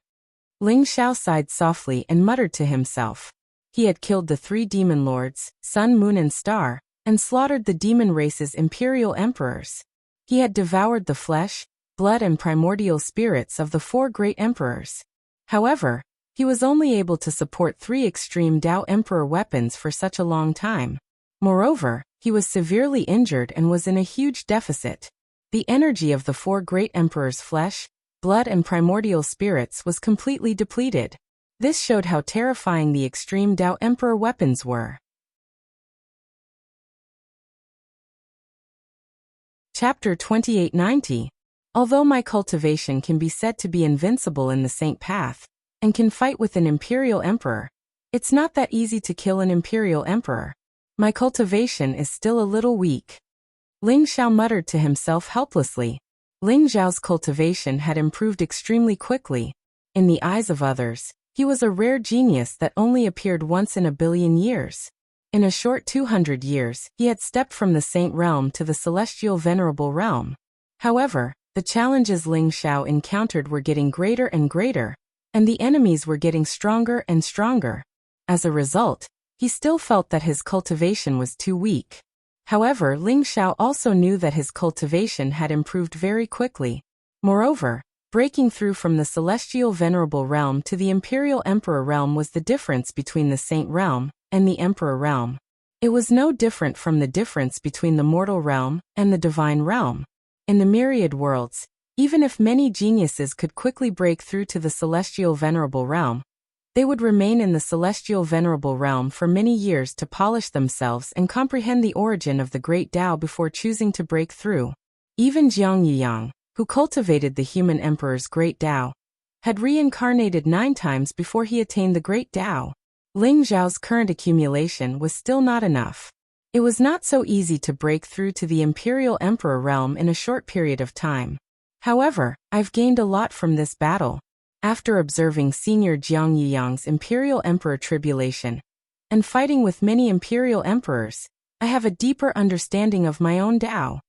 Ling Xiao sighed softly and muttered to himself. He had killed the 3 demon lords, Sun, Moon and Star, and slaughtered the demon race's imperial emperors. He had devoured the flesh, blood and primordial spirits of the 4 great emperors. However, he was only able to support 3 extreme Dao Emperor weapons for such a long time. Moreover, he was severely injured and was in a huge deficit. The energy of the 4 great emperors' flesh, blood and primordial spirits was completely depleted. This showed how terrifying the extreme Dao Emperor weapons were. Chapter 2890. Although my cultivation can be said to be invincible in the Saint Path, and can fight with an Imperial Emperor, it's not that easy to kill an Imperial Emperor. My cultivation is still a little weak. Ling Xiao muttered to himself helplessly. Ling Xiao's cultivation had improved extremely quickly. In the eyes of others, he was a rare genius that only appeared once in a billion years. In a short 200 years, he had stepped from the Saint Realm to the Celestial Venerable Realm. However, the challenges Ling Xiao encountered were getting greater and greater, and the enemies were getting stronger and stronger. As a result, he still felt that his cultivation was too weak. However, Ling Xiao also knew that his cultivation had improved very quickly. Moreover, breaking through from the Celestial Venerable Realm to the Imperial Emperor Realm was the difference between the Saint Realm and the Emperor Realm. It was no different from the difference between the mortal realm and the divine realm. In the myriad worlds, even if many geniuses could quickly break through to the Celestial Venerable Realm, they would remain in the Celestial Venerable Realm for many years to polish themselves and comprehend the origin of the Great Tao before choosing to break through. Even Jiang Yuyang, who cultivated the human emperor's Great Tao, had reincarnated 9 times before he attained the Great Tao. Ling Xiao's current accumulation was still not enough. It was not so easy to break through to the Imperial Emperor realm in a short period of time. However, I've gained a lot from this battle. After observing Senior Jiang Yuyang's Imperial Emperor tribulation, and fighting with many Imperial Emperors, I have a deeper understanding of my own Tao.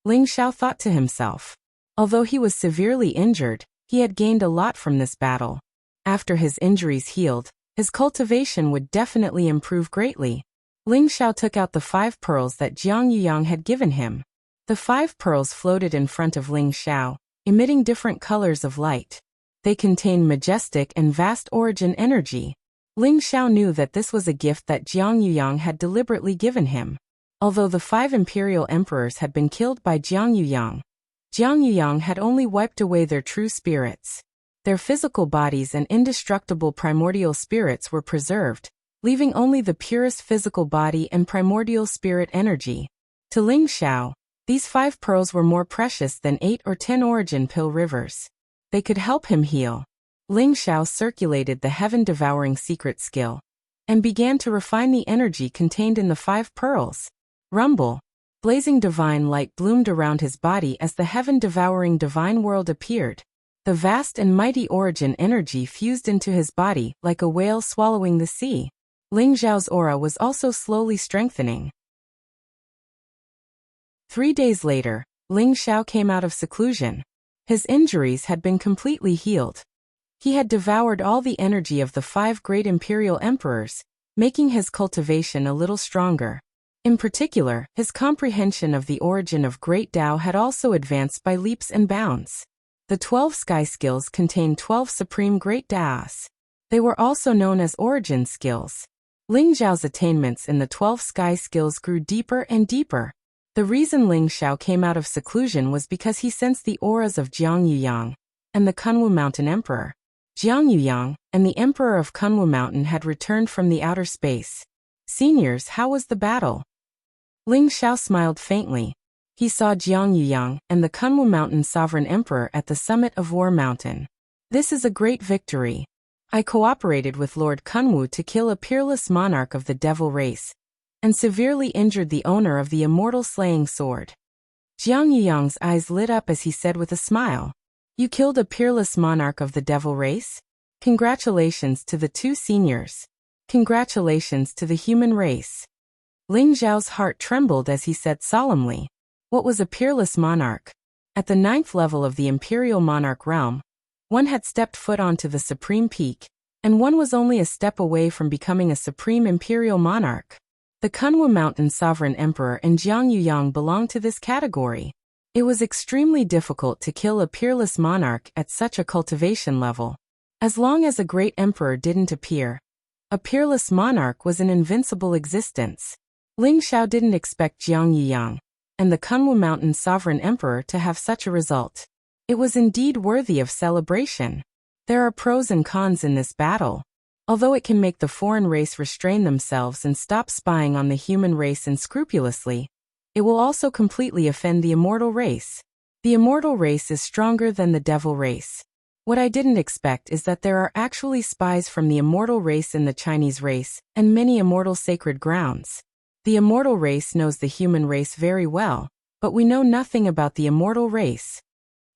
Ling Xiao thought to himself. Although he was severely injured, he had gained a lot from this battle. After his injuries healed, his cultivation would definitely improve greatly. Ling Xiao took out the 5 pearls that Jiang Yuyang had given him. The 5 pearls floated in front of Ling Xiao, emitting different colors of light. They contained majestic and vast origin energy. Ling Xiao knew that this was a gift that Jiang Yuyang had deliberately given him. Although the 5 imperial emperors had been killed by Jiang Yuyang had only wiped away their true spirits. Their physical bodies and indestructible primordial spirits were preserved, leaving only the purest physical body and primordial spirit energy. To Ling Xiao, these 5 pearls were more precious than 8 or 10 origin pill rivers. They could help him heal. Ling Xiao circulated the heaven-devouring secret skill, and began to refine the energy contained in the 5 pearls. Rumble. Blazing divine light bloomed around his body as the heaven-devouring divine world appeared. The vast and mighty origin energy fused into his body like a whale swallowing the sea. Ling Xiao's aura was also slowly strengthening. 3 days later, Ling Xiao came out of seclusion. His injuries had been completely healed. He had devoured all the energy of the 5 great imperial emperors, making his cultivation a little stronger. In particular, his comprehension of the origin of Great Tao had also advanced by leaps and bounds. The 12 sky skills contained 12 supreme Great Taos. They were also known as origin skills. Ling Xiao's attainments in the 12 sky skills grew deeper and deeper. The reason Ling Xiao came out of seclusion was because he sensed the auras of Jiang Yuyang and the Kunwu Mountain Emperor. Jiang Yuyang and the Emperor of Kunwu Mountain had returned from the outer space. Seniors, how was the battle? Ling Xiao smiled faintly. He saw Jiang Yuyang and the Kunwu Mountain Sovereign Emperor at the summit of War Mountain. This is a great victory. I cooperated with Lord Kunwu to kill a peerless monarch of the devil race, and severely injured the owner of the immortal slaying sword. Jiang Yuyang's eyes lit up as he said with a smile, "You killed a peerless monarch of the devil race? Congratulations to the 2 seniors. Congratulations to the human race." Ling Xiao's heart trembled as he said solemnly, What was a peerless monarch? At the 9th level of the imperial monarch realm, one had stepped foot onto the supreme peak, and one was only a step away from becoming a supreme imperial monarch. The Kunwu Mountain Sovereign Emperor and Jiang Yuyang belonged to this category. It was extremely difficult to kill a peerless monarch at such a cultivation level. As long as a great emperor didn't appear, a peerless monarch was an invincible existence. Ling Xiao didn't expect Jiang Yuyang and the Kunwu Mountain Sovereign Emperor to have such a result. It was indeed worthy of celebration. There are pros and cons in this battle. Although it can make the foreign race restrain themselves and stop spying on the human race unscrupulously, it will also completely offend the immortal race. The immortal race is stronger than the devil race. What I didn't expect is that there are actually spies from the immortal race in the Chinese race, and many immortal sacred grounds. The immortal race knows the human race very well, but we know nothing about the immortal race.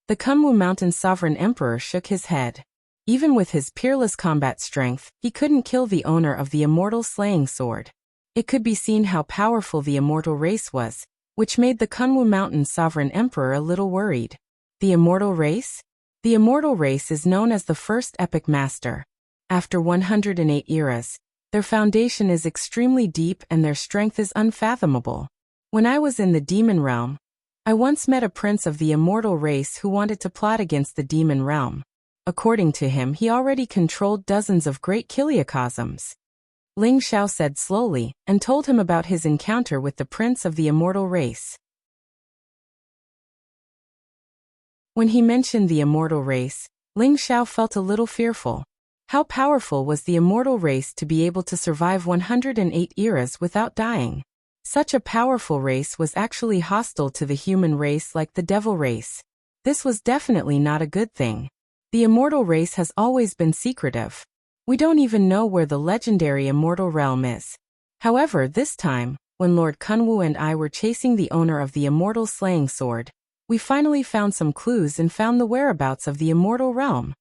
The Kunwu Mountain Sovereign Emperor shook his head. Even with his peerless combat strength, he couldn't kill the owner of the immortal slaying sword. It could be seen how powerful the immortal race was, which made the Kunwu Mountain Sovereign Emperor a little worried. The immortal race? The immortal race is known as the first epic master. After 108 eras, their foundation is extremely deep and their strength is unfathomable. When I was in the demon realm, I once met a prince of the immortal race who wanted to plot against the demon realm. According to him, he already controlled dozens of great kiliacosms. Ling Xiao said slowly, and told him about his encounter with the prince of the immortal race. When he mentioned the immortal race, Ling Xiao felt a little fearful. How powerful was the immortal race to be able to survive 108 eras without dying? Such a powerful race was actually hostile to the human race like the devil race. This was definitely not a good thing. The immortal race has always been secretive. We don't even know where the legendary immortal realm is. However, this time, when Lord Kunwu and I were chasing the owner of the immortal slaying sword, we finally found some clues and found the whereabouts of the immortal realm.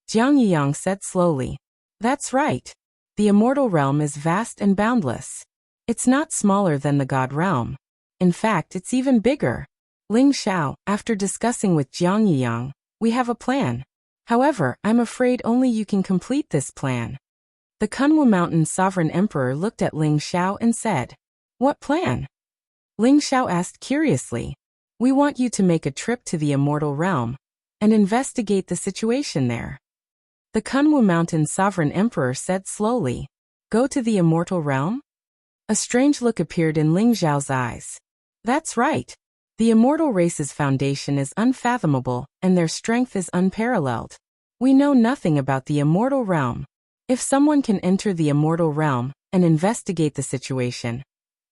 Jiang Yuyang said slowly. That's right. The immortal realm is vast and boundless. It's not smaller than the God realm. In fact, it's even bigger. Ling Xiao, after discussing with Jiang Yuyang, we have a plan. However, I'm afraid only you can complete this plan. The Kunwu Mountain Sovereign Emperor looked at Ling Xiao and said, What plan? Ling Xiao asked curiously. We want you to make a trip to the immortal realm and investigate the situation there. The Kunwu Mountain Sovereign Emperor said slowly, Go to the immortal realm? A strange look appeared in Ling Xiao's eyes. That's right. The immortal race's foundation is unfathomable, and their strength is unparalleled. We know nothing about the immortal realm. If someone can enter the immortal realm and investigate the situation,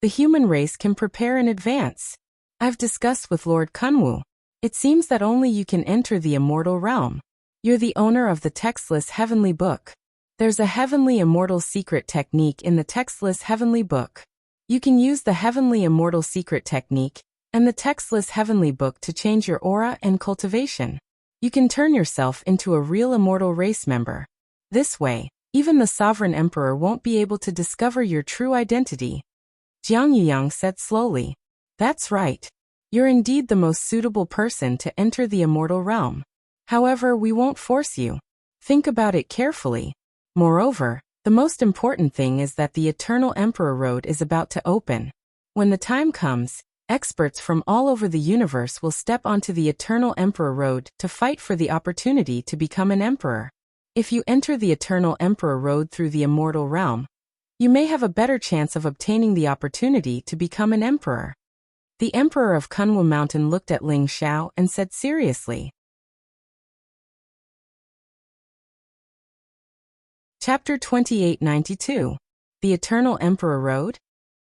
the human race can prepare in advance. I've discussed with Lord Kunwu. It seems that only you can enter the immortal realm. You're the owner of the textless heavenly book. There's a heavenly immortal secret technique in the textless heavenly book. You can use the heavenly immortal secret technique and the textless heavenly book to change your aura and cultivation. You can turn yourself into a real immortal race member. This way, even the sovereign emperor won't be able to discover your true identity. Jiang Yuyang said slowly. That's right. You're indeed the most suitable person to enter the immortal realm. However, we won't force you. Think about it carefully. Moreover, the most important thing is that the Eternal Emperor Road is about to open. When the time comes, experts from all over the universe will step onto the Eternal Emperor Road to fight for the opportunity to become an emperor. If you enter the Eternal Emperor Road through the immortal realm, you may have a better chance of obtaining the opportunity to become an emperor. The Emperor of Kunwu Mountain looked at Ling Xiao and said seriously. Chapter 2892. The Eternal Emperor Road?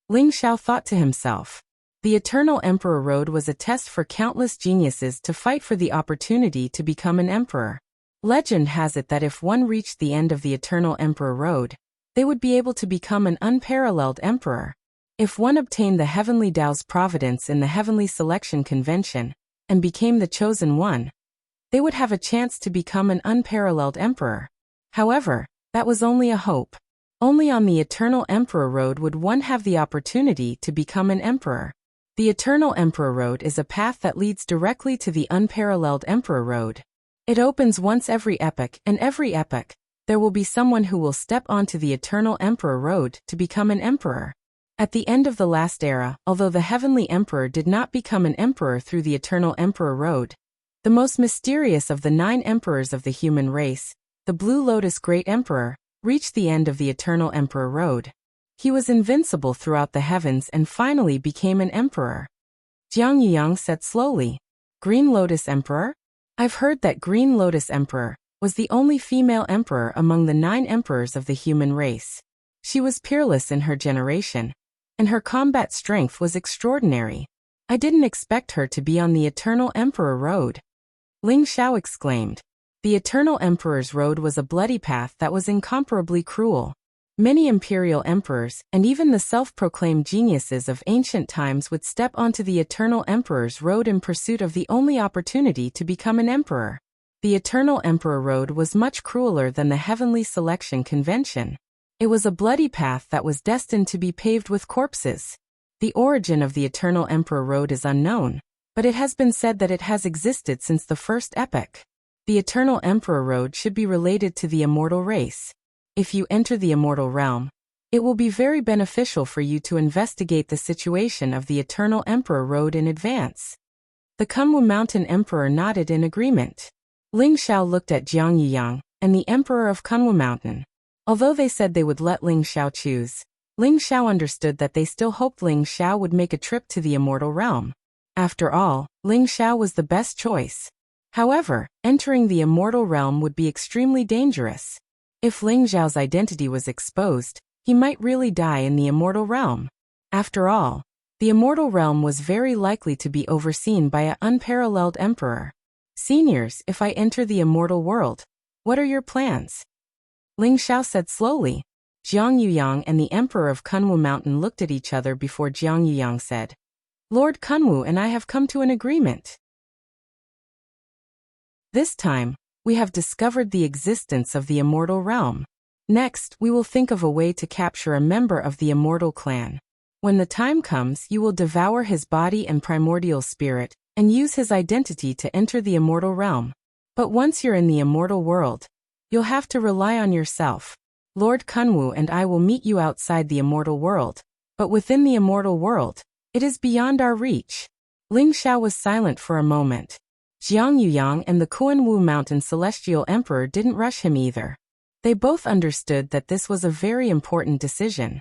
Ling Xiao thought to himself. The Eternal Emperor Road was a test for countless geniuses to fight for the opportunity to become an emperor. Legend has it that if one reached the end of the Eternal Emperor Road, they would be able to become an unparalleled emperor. If one obtained the Heavenly Tao's providence in the Heavenly Selection Convention and became the chosen one, they would have a chance to become an unparalleled emperor. However, that was only a hope. Only on the Eternal Emperor Road would one have the opportunity to become an emperor. The Eternal Emperor Road is a path that leads directly to the Unparalleled Emperor Road. It opens once every epoch, and every epoch, there will be someone who will step onto the Eternal Emperor Road to become an emperor. At the end of the last era, although the Heavenly Emperor did not become an emperor through the Eternal Emperor Road, the most mysterious of the 9 emperors of the human race, the Blue Lotus Great Emperor, reached the end of the Eternal Emperor Road. He was invincible throughout the heavens and finally became an emperor. Jiang Yuyang said slowly, Green Lotus Emperor? I've heard that Green Lotus Emperor was the only female emperor among the 9 emperors of the human race. She was peerless in her generation, and her combat strength was extraordinary. I didn't expect her to be on the Eternal Emperor Road. Ling Xiao exclaimed. The Eternal Emperor's Road was a bloody path that was incomparably cruel. Many imperial emperors, and even the self-proclaimed geniuses of ancient times would step onto the Eternal Emperor's Road in pursuit of the only opportunity to become an emperor. The Eternal Emperor Road was much crueler than the Heavenly Selection Convention. It was a bloody path that was destined to be paved with corpses. The origin of the Eternal Emperor Road is unknown, but it has been said that it has existed since the first epoch. The Eternal Emperor Road should be related to the immortal race. If you enter the immortal realm, it will be very beneficial for you to investigate the situation of the Eternal Emperor Road in advance. The Kunwu Mountain Emperor nodded in agreement. Ling Xiao looked at Jiang Yuyang and the Emperor of Kunwu Mountain. Although they said they would let Ling Xiao choose, Ling Xiao understood that they still hoped Ling Xiao would make a trip to the immortal realm. After all, Ling Xiao was the best choice. However, entering the immortal realm would be extremely dangerous. If Ling Xiao's identity was exposed, he might really die in the immortal realm. After all, the immortal realm was very likely to be overseen by an unparalleled emperor. Seniors, if I enter the immortal world, what are your plans? Ling Xiao said slowly. Jiang Yuyang and the Emperor of Kunwu Mountain looked at each other before Jiang Yuyang said, Lord Kunwu and I have come to an agreement. This time, we have discovered the existence of the immortal realm. Next, we will think of a way to capture a member of the immortal clan. When the time comes, you will devour his body and primordial spirit, and use his identity to enter the immortal realm. But once you're in the immortal world, you'll have to rely on yourself. Lord Kunwu and I will meet you outside the immortal world, but within the immortal world, it is beyond our reach. Ling Xiao was silent for a moment. Jiang Yuyang and the Kunwu Mountain Celestial Emperor didn't rush him either. They both understood that this was a very important decision.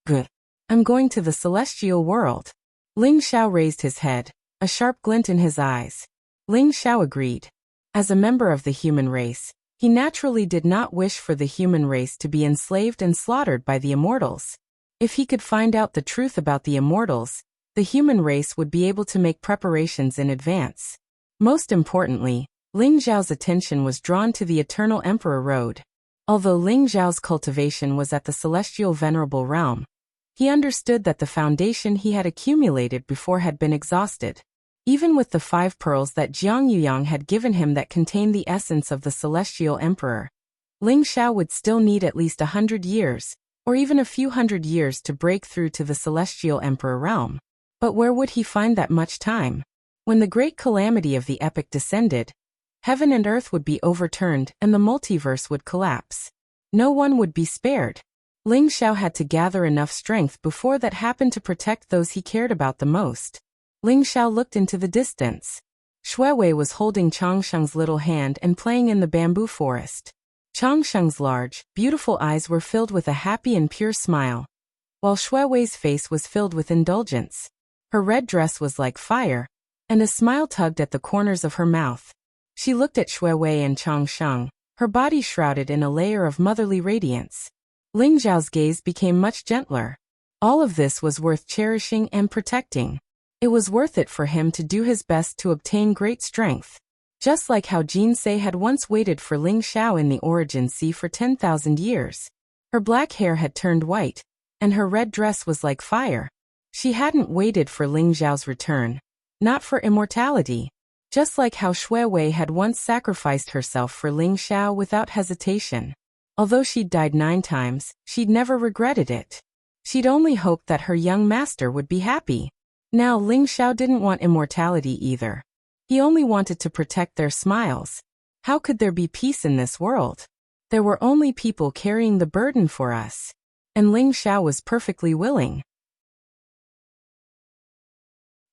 Good. I'm going to the celestial world. Ling Xiao raised his head, a sharp glint in his eyes. Ling Xiao agreed. As a member of the human race, he naturally did not wish for the human race to be enslaved and slaughtered by the immortals. If he could find out the truth about the immortals, the human race would be able to make preparations in advance. Most importantly, Ling Xiao's attention was drawn to the Eternal Emperor Road. Although Ling Xiao's cultivation was at the celestial venerable realm, he understood that the foundation he had accumulated before had been exhausted. Even with the 5 pearls that Jiang Yuyang had given him that contained the essence of the celestial emperor, Ling Xiao would still need at least 100 years, or even a few hundred years to break through to the celestial emperor realm. But where would he find that much time? When the great calamity of the epoch descended, heaven and earth would be overturned and the multiverse would collapse. No one would be spared. Ling Xiao had to gather enough strength before that happened to protect those he cared about the most. Ling Xiao looked into the distance. Shui Wei was holding Changsheng's little hand and playing in the bamboo forest. Changsheng's large, beautiful eyes were filled with a happy and pure smile, while Shui Wei's face was filled with indulgence. Her red dress was like fire, and a smile tugged at the corners of her mouth. She looked at Shui Wei and Changsheng, her body shrouded in a layer of motherly radiance. Ling Xiao's gaze became much gentler. All of this was worth cherishing and protecting. It was worth it for him to do his best to obtain great strength. Just like how Jin Sei had once waited for Ling Xiao in the Origin Sea for 10,000 years. Her black hair had turned white, and her red dress was like fire. She hadn't waited for Ling Xiao's return. Not for immortality. Just like how Shui Wei had once sacrificed herself for Ling Xiao without hesitation. Although she'd died 9 times, she'd never regretted it. She'd only hoped that her young master would be happy. Now Ling Xiao didn't want immortality either. He only wanted to protect their smiles. How could there be peace in this world? There were only people carrying the burden for us. And Ling Xiao was perfectly willing.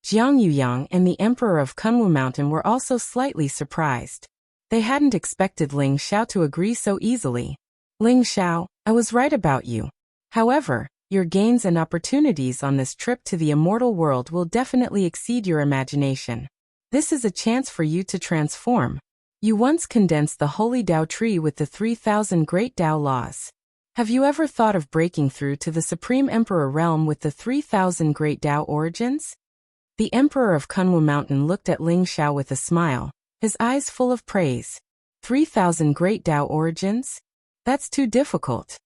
Jiang Yuyang and the Emperor of Kunwu Mountain were also slightly surprised. They hadn't expected Ling Xiao to agree so easily. Ling Xiao, I was right about you. However, your gains and opportunities on this trip to the immortal world will definitely exceed your imagination. This is a chance for you to transform. You once condensed the holy Dao tree with the 3,000 great Dao laws. Have you ever thought of breaking through to the Supreme Emperor realm with the 3,000 great Dao origins? The Emperor of Kunwu Mountain looked at Ling Xiao with a smile, his eyes full of praise. 3,000 great Dao origins? That's too difficult.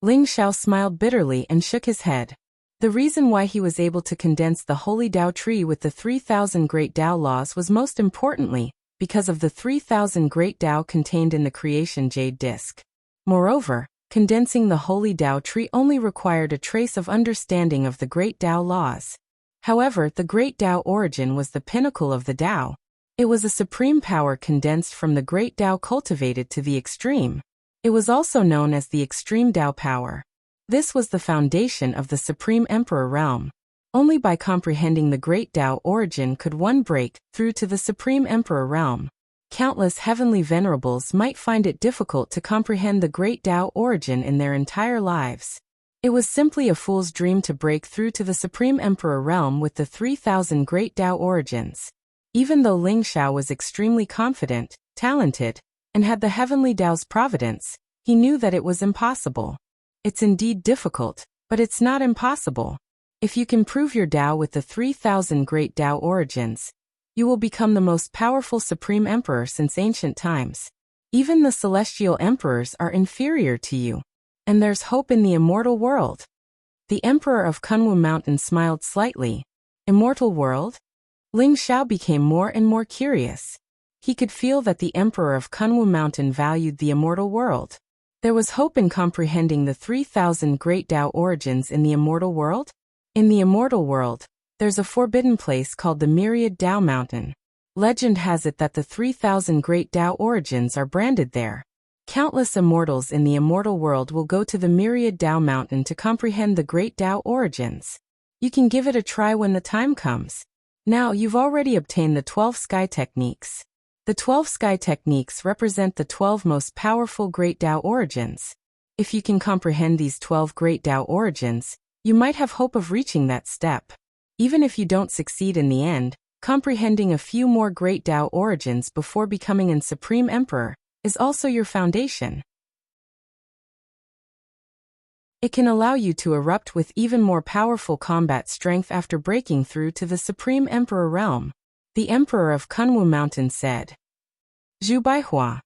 Ling Xiao smiled bitterly and shook his head. The reason why he was able to condense the holy Dao tree with the 3,000 great Dao laws was most importantly because of the 3,000 great Dao contained in the creation jade disc. Moreover, condensing the holy Dao tree only required a trace of understanding of the great Dao laws. However, the great Dao origin was the pinnacle of the Dao. It was a supreme power condensed from the great Dao cultivated to the extreme. It was also known as the extreme Dao power. This was the foundation of the Supreme Emperor realm. Only by comprehending the great Dao origin could one break through to the Supreme Emperor realm. Countless heavenly venerables might find it difficult to comprehend the great Dao origin in their entire lives. It was simply a fool's dream to break through to the Supreme Emperor realm with the 3,000 great Dao origins. Even though Ling Xiao was extremely confident, talented, and had the heavenly Dao's providence, he knew that it was impossible. It's indeed difficult, but it's not impossible. If you can prove your Dao with the 3,000 great Dao origins, you will become the most powerful Supreme Emperor since ancient times. Even the celestial emperors are inferior to you. And there's hope in the immortal world. The Emperor of Kunwu Mountain smiled slightly. Immortal world? Ling Xiao became more and more curious. He could feel that the Emperor of Kunwu Mountain valued the immortal world. There was hope in comprehending the 3,000 great Dao origins in the immortal world. In the immortal world, there's a forbidden place called the Myriad Dao Mountain. Legend has it that the 3,000 great Dao origins are branded there. Countless immortals in the immortal world will go to the Myriad Dao Mountain to comprehend the great Dao origins. You can give it a try when the time comes. Now you've already obtained the 12 sky techniques. The 12 sky techniques represent the 12 most powerful great Dao origins. If you can comprehend these 12 great Dao origins, you might have hope of reaching that step. Even if you don't succeed in the end, comprehending a few more great Dao origins before becoming a Supreme Emperor is also your foundation. It can allow you to erupt with even more powerful combat strength after breaking through to the Supreme Emperor realm. The Emperor of Kunwu Mountain said. Zhu Baihua.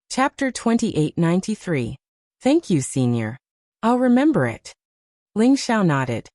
Chapter 2893. Thank you, Senior. I'll remember it. Ling Xiao nodded.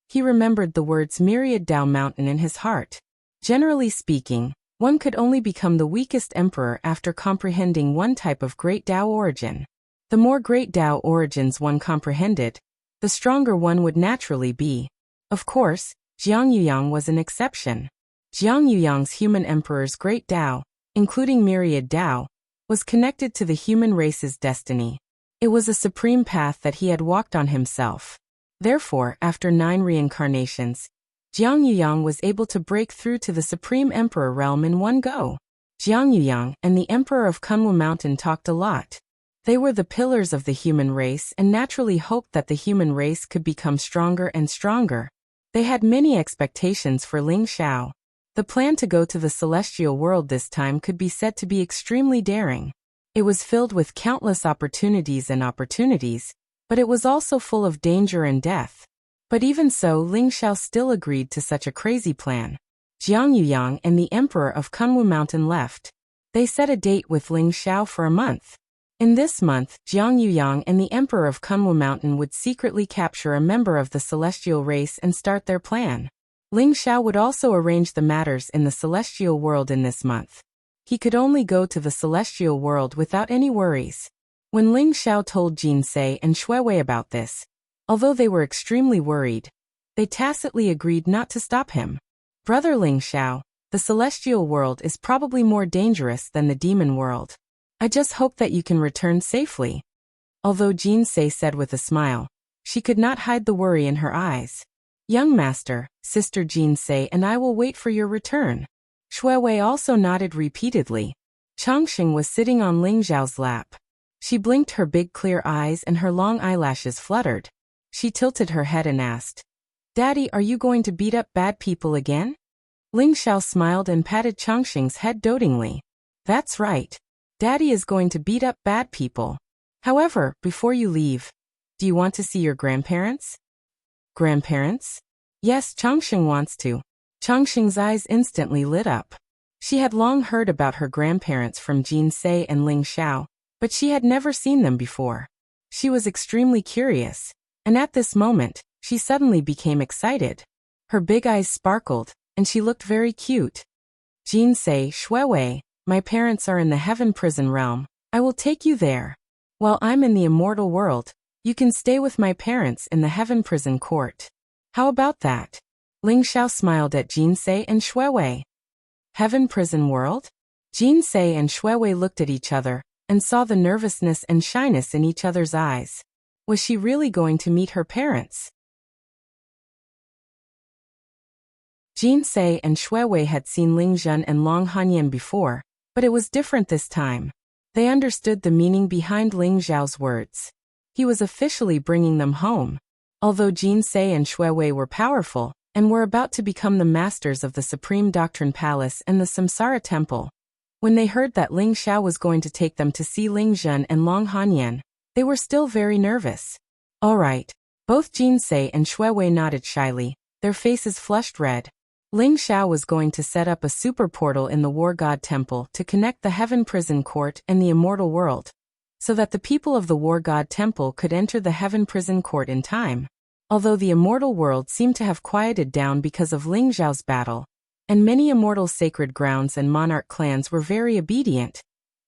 He remembered the words Myriad Dao Mountain in his heart. Generally speaking, one could only become the weakest emperor after comprehending one type of great Dao origin. The more great Dao origins one comprehended, the stronger one would naturally be. Of course, Jiang Yuyang was an exception. Jiang Yuyang's human emperor's great Dao, including Myriad Dao, was connected to the human race's destiny. It was a supreme path that he had walked on himself. Therefore, after 9 reincarnations, Jiang Yuyang was able to break through to the Supreme Emperor realm in one go. Jiang Yuyang and the Emperor of Kunwu Mountain talked a lot. They were the pillars of the human race and naturally hoped that the human race could become stronger and stronger. They had many expectations for Ling Xiao. The plan to go to the celestial world this time could be said to be extremely daring. It was filled with countless opportunities, but it was also full of danger and death. But even so, Ling Xiao still agreed to such a crazy plan. Jiang Yuyang and the Emperor of Kunwu Mountain left. They set a date with Ling Xiao for a month. In this month, Jiang Yuyang and the Emperor of Kunwu Mountain would secretly capture a member of the celestial race and start their plan. Ling Xiao would also arrange the matters in the celestial world in this month. He could only go to the celestial world without any worries. When Ling Xiao told Jinsei and Shuiwei about this, although they were extremely worried, they tacitly agreed not to stop him. Brother Ling Xiao, the celestial world is probably more dangerous than the demon world. I just hope that you can return safely. Although Jinsei said with a smile, she could not hide the worry in her eyes. Young master, Sister Jinsei and I will wait for your return. Shuiwei also nodded repeatedly. Chongqing was sitting on Ling Xiao's lap. She blinked her big clear eyes and her long eyelashes fluttered. She tilted her head and asked, Daddy, are you going to beat up bad people again? Ling Xiao smiled and patted Chongqing's head dotingly. That's right. Daddy is going to beat up bad people. However, before you leave, do you want to see your grandparents? Grandparents? Yes, Chongqing wants to. Chongqing's eyes instantly lit up. She had long heard about her grandparents from Jinsei and Ling Xiao, but she had never seen them before. She was extremely curious, and at this moment, she suddenly became excited. Her big eyes sparkled, and she looked very cute. Jinsei, Shuiwei, my parents are in the heaven prison realm. I will take you there. While I'm in the immortal world, you can stay with my parents in the heaven prison court. How about that? Ling Xiao smiled at Jinsei and Shuiwei. Heaven prison world? Jinsei and Shuiwei looked at each other and saw the nervousness and shyness in each other's eyes. Was she really going to meet her parents? Jinsei and Shuiwei had seen Ling Zhen and Long Hanyan before, but it was different this time. They understood the meaning behind Ling Zhao's words. He was officially bringing them home. Although Jinsei and Shuiwei were powerful, and were about to become the masters of the Supreme Doctrine Palace and the Samsara Temple, when they heard that Ling Xiao was going to take them to see Ling Zhen and Long Hanyan, they were still very nervous. All right. Both Jinsei and Shuiwei nodded shyly, their faces flushed red. Ling Xiao was going to set up a super portal in the War God Temple to connect the Heaven Prison Court and the Immortal World, so that the people of the War God Temple could enter the Heaven Prison Court in time. Although the Immortal World seemed to have quieted down because of Ling Zhao's battle, and many immortal sacred grounds and monarch clans were very obedient,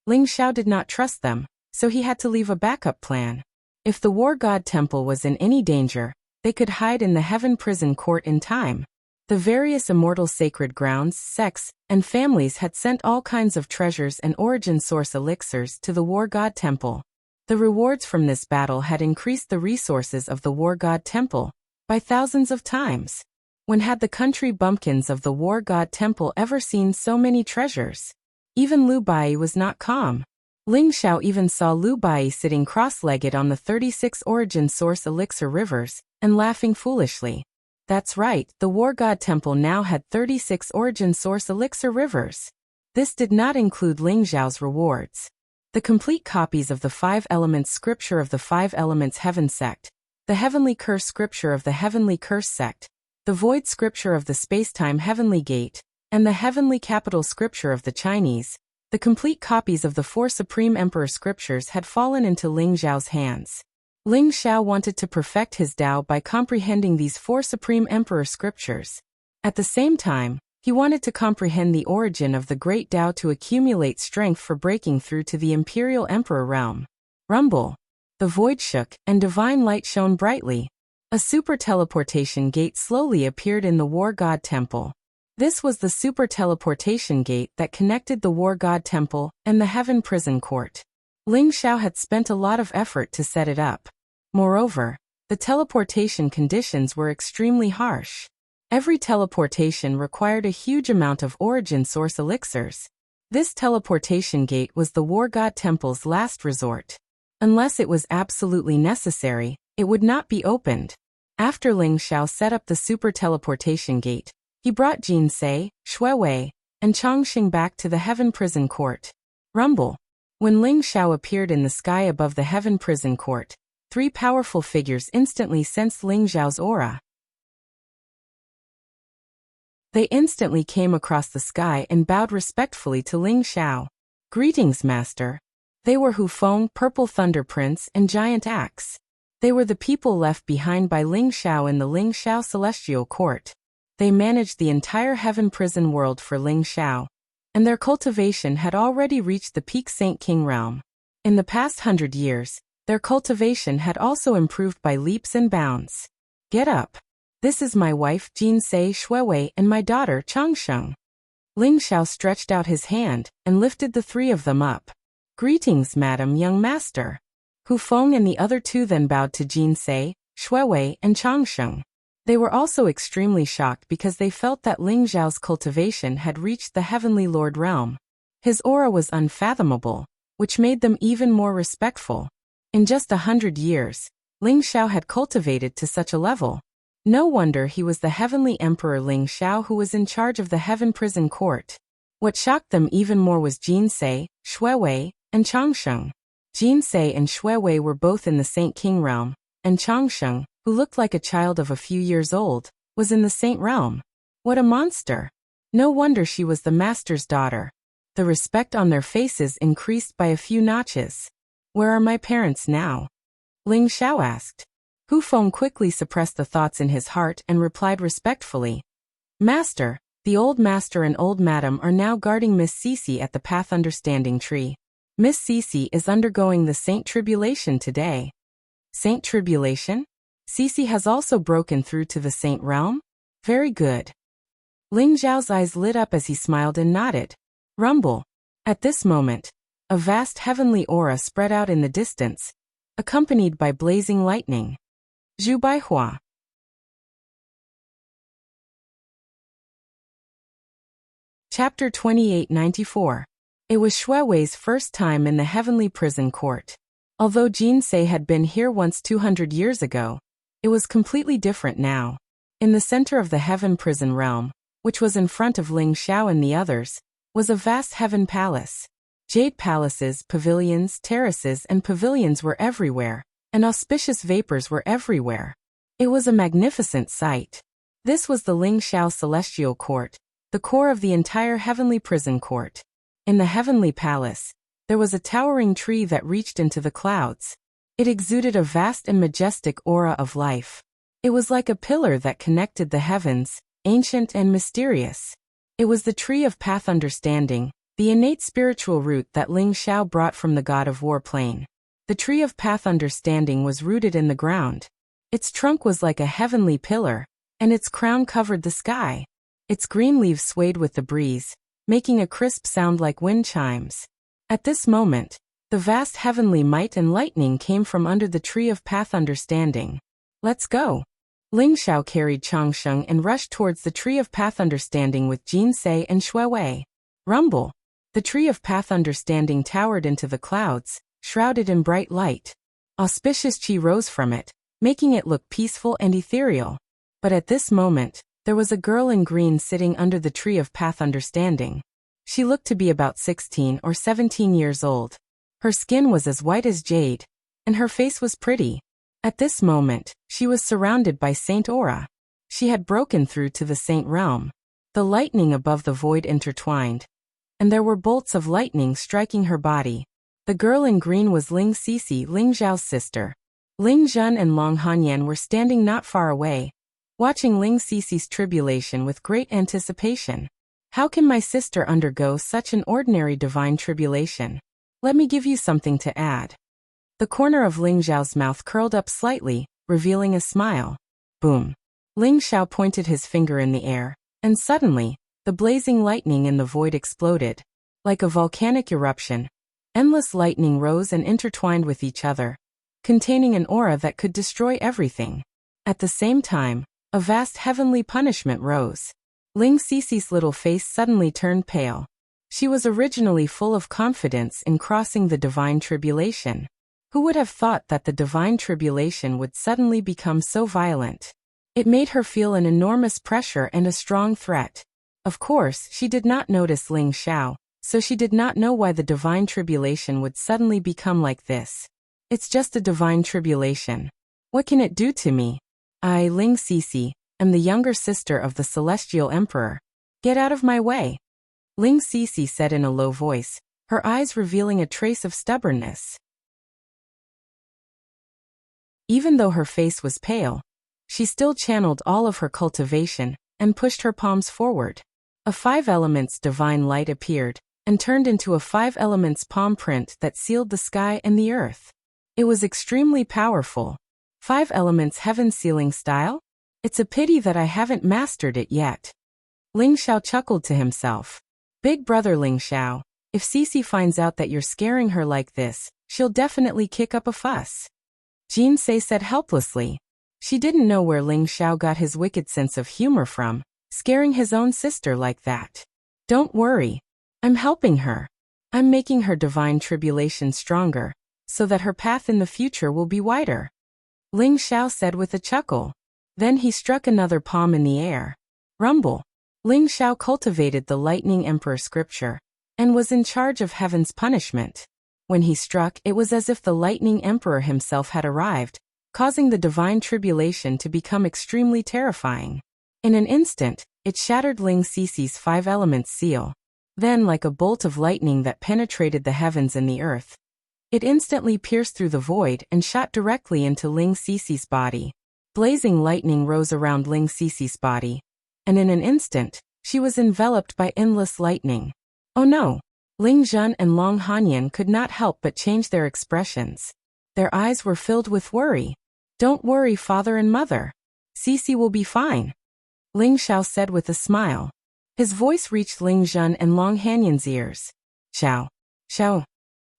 Ling Xiao did not trust them, so he had to leave a backup plan. If the War God Temple was in any danger, they could hide in the Heaven Prison Court in time. The various immortal sacred grounds, sects, and families had sent all kinds of treasures and origin source elixirs to the War God Temple. The rewards from this battle had increased the resources of the War God Temple by thousands of times. When had the country bumpkins of the War God Temple ever seen so many treasures? Even Lu Bai was not calm. Ling Xiao even saw Lu Bai sitting cross-legged on the 36 origin source elixir rivers, and laughing foolishly. That's right, the War God Temple now had 36 origin source elixir rivers. This did not include Ling Zhao's rewards. The complete copies of the 5 Elements Scripture of the 5 Elements Heaven Sect, the Heavenly Curse Scripture of the Heavenly Curse Sect, the Void Scripture of the Spacetime Heavenly Gate, and the Heavenly Capital Scripture of the Chinese, the complete copies of the 4 Supreme Emperor Scriptures had fallen into Ling Zhao's hands. Ling Xiao wanted to perfect his Tao by comprehending these 4 Supreme Emperor Scriptures. At the same time, he wanted to comprehend the origin of the Great Tao to accumulate strength for breaking through to the Imperial Emperor realm. Rumble. The void shook, and divine light shone brightly. A super teleportation gate slowly appeared in the War God Temple. This was the super teleportation gate that connected the War God Temple and the Heaven Prison Court. Ling Xiao had spent a lot of effort to set it up. Moreover, the teleportation conditions were extremely harsh. Every teleportation required a huge amount of origin source elixirs. This teleportation gate was the War God Temple's last resort. Unless it was absolutely necessary, it would not be opened. After Ling Xiao set up the super teleportation gate, he brought Jinsei, Shuiwei, and Chongqing back to the Heaven Prison Court. Rumble. When Ling Xiao appeared in the sky above the Heaven Prison Court, 3 powerful figures instantly sensed Ling Xiao's aura. They instantly came across the sky and bowed respectfully to Ling Xiao. Greetings, Master. They were Hu Feng, Purple Thunder Prince, and Giant Axe. They were the people left behind by Ling Xiao in the Ling Xiao Celestial Court. They managed the entire Heaven Prison world for Ling Xiao, and their cultivation had already reached the peak Saint King realm. In the past 100 years, their cultivation had also improved by leaps and bounds. Get up. This is my wife Jinsei Shuiwei and my daughter Changsheng. Ling Xiao stretched out his hand and lifted the three of them up. Greetings, madam, young master. Hu Feng and the other two then bowed to Jinsei, Shuiwei, and Changsheng. They were also extremely shocked because they felt that Ling Xiao's cultivation had reached the Heavenly Lord realm. His aura was unfathomable, which made them even more respectful. In just 100 years, Ling Xiao had cultivated to such a level. No wonder he was the Heavenly Emperor Ling Xiao who was in charge of the Heaven Prison Court. What shocked them even more was Jinsei, Shuiwei, and Changsheng. Jinsei and Shuiwei were both in the Saint King realm, and Changsheng, who looked like a child of a few years old, was in the Saint realm. What a monster! No wonder she was the master's daughter. The respect on their faces increased by a few notches. Where are my parents now? Ling Xiao asked. Hu Feng quickly suppressed the thoughts in his heart and replied respectfully. Master, the old master and old madam are now guarding Miss Cece at the Path Understanding Tree. Miss Cece is undergoing the Saint Tribulation today. Saint Tribulation? Cece has also broken through to the Saint realm? Very good. Ling Xiao's eyes lit up as he smiled and nodded. Rumble. At this moment, a vast heavenly aura spread out in the distance, accompanied by blazing lightning. Zhu Baihua. Chapter 2894. It was Shuiwei's first time in the Heavenly Prison Court. Although Jinsei had been here once 200 years ago, it was completely different now. In the center of the Heaven Prison realm, which was in front of Ling Xiao and the others, was a vast heaven palace. Jade palaces, pavilions, terraces, and pavilions were everywhere, and auspicious vapors were everywhere. It was a magnificent sight. This was the Ling Xiao Celestial Court, the core of the entire Heavenly Prison Court. In the Heavenly Palace, there was a towering tree that reached into the clouds. It exuded a vast and majestic aura of life. It was like a pillar that connected the heavens, ancient and mysterious. It was the tree of path understanding, the innate spiritual root that Ling Xiao brought from the god of war plane. The tree of path understanding was rooted in the ground. Its trunk was like a heavenly pillar, and its crown covered the sky. Its green leaves swayed with the breeze, making a crisp sound like wind chimes. At this moment, the vast heavenly might and lightning came from under the tree of path understanding. Let's go. Ling Xiao carried Changsheng and rushed towards the tree of path understanding with Jinsei and Shuiwei. Rumble. The tree of path understanding towered into the clouds, shrouded in bright light. Auspicious chi rose from it, making it look peaceful and ethereal. But at this moment, there was a girl in green sitting under the tree of path understanding. She looked to be about 16 or 17 years old. Her skin was as white as jade, and her face was pretty. At this moment, she was surrounded by Saint Aura. She had broken through to the Saint realm. The lightning above the void intertwined, and there were bolts of lightning striking her body. The girl in green was Ling Cece, Ling Zhao's sister. Ling Zhen and Long Hanyan were standing not far away, watching Ling Cece's tribulation with great anticipation. How can my sister undergo such an ordinary divine tribulation? Let me give you something to add. The corner of Ling Zhao's mouth curled up slightly, revealing a smile. Boom. Ling Xiao pointed his finger in the air, and suddenly, the blazing lightning in the void exploded. Like a volcanic eruption, endless lightning rose and intertwined with each other, containing an aura that could destroy everything. At the same time, a vast heavenly punishment rose. Ling Cece's little face suddenly turned pale. She was originally full of confidence in crossing the divine tribulation. Who would have thought that the divine tribulation would suddenly become so violent? It made her feel an enormous pressure and a strong threat. Of course, she did not notice Ling Xiao, so she did not know why the divine tribulation would suddenly become like this. It's just a divine tribulation. What can it do to me? I, Ling Cece, am the younger sister of the Celestial Emperor. Get out of my way. Ling Cece said in a low voice, her eyes revealing a trace of stubbornness. Even though her face was pale, she still channeled all of her cultivation and pushed her palms forward. A 5 elements divine light appeared, and turned into a 5 elements palm print that sealed the sky and the earth. It was extremely powerful. 5 elements heaven sealing style? It's a pity that I haven't mastered it yet. Ling Xiao chuckled to himself. Big brother Ling Xiao, if Cici finds out that you're scaring her like this, she'll definitely kick up a fuss. Jinsei said helplessly. She didn't know where Ling Xiao got his wicked sense of humor from, scaring his own sister like that. Don't worry. I'm helping her. I'm making her divine tribulation stronger, so that her path in the future will be wider. Ling Xiao said with a chuckle. Then he struck another palm in the air. Rumble. Ling Xiao cultivated the Lightning Emperor scripture, and was in charge of heaven's punishment. When he struck, it was as if the Lightning Emperor himself had arrived, causing the divine tribulation to become extremely terrifying. In an instant, it shattered Ling Cici's 5 elements seal. Then, like a bolt of lightning that penetrated the heavens and the earth, it instantly pierced through the void and shot directly into Ling Cici's body. Blazing lightning rose around Ling Cici's body, and in an instant, she was enveloped by endless lightning. Oh no! Ling Zhen and Long Hanyan could not help but change their expressions. Their eyes were filled with worry. Don't worry, father and mother. Cici will be fine. Ling Xiao said with a smile. His voice reached Ling Zhen and Long Hanyan's ears. Xiao. Xiao.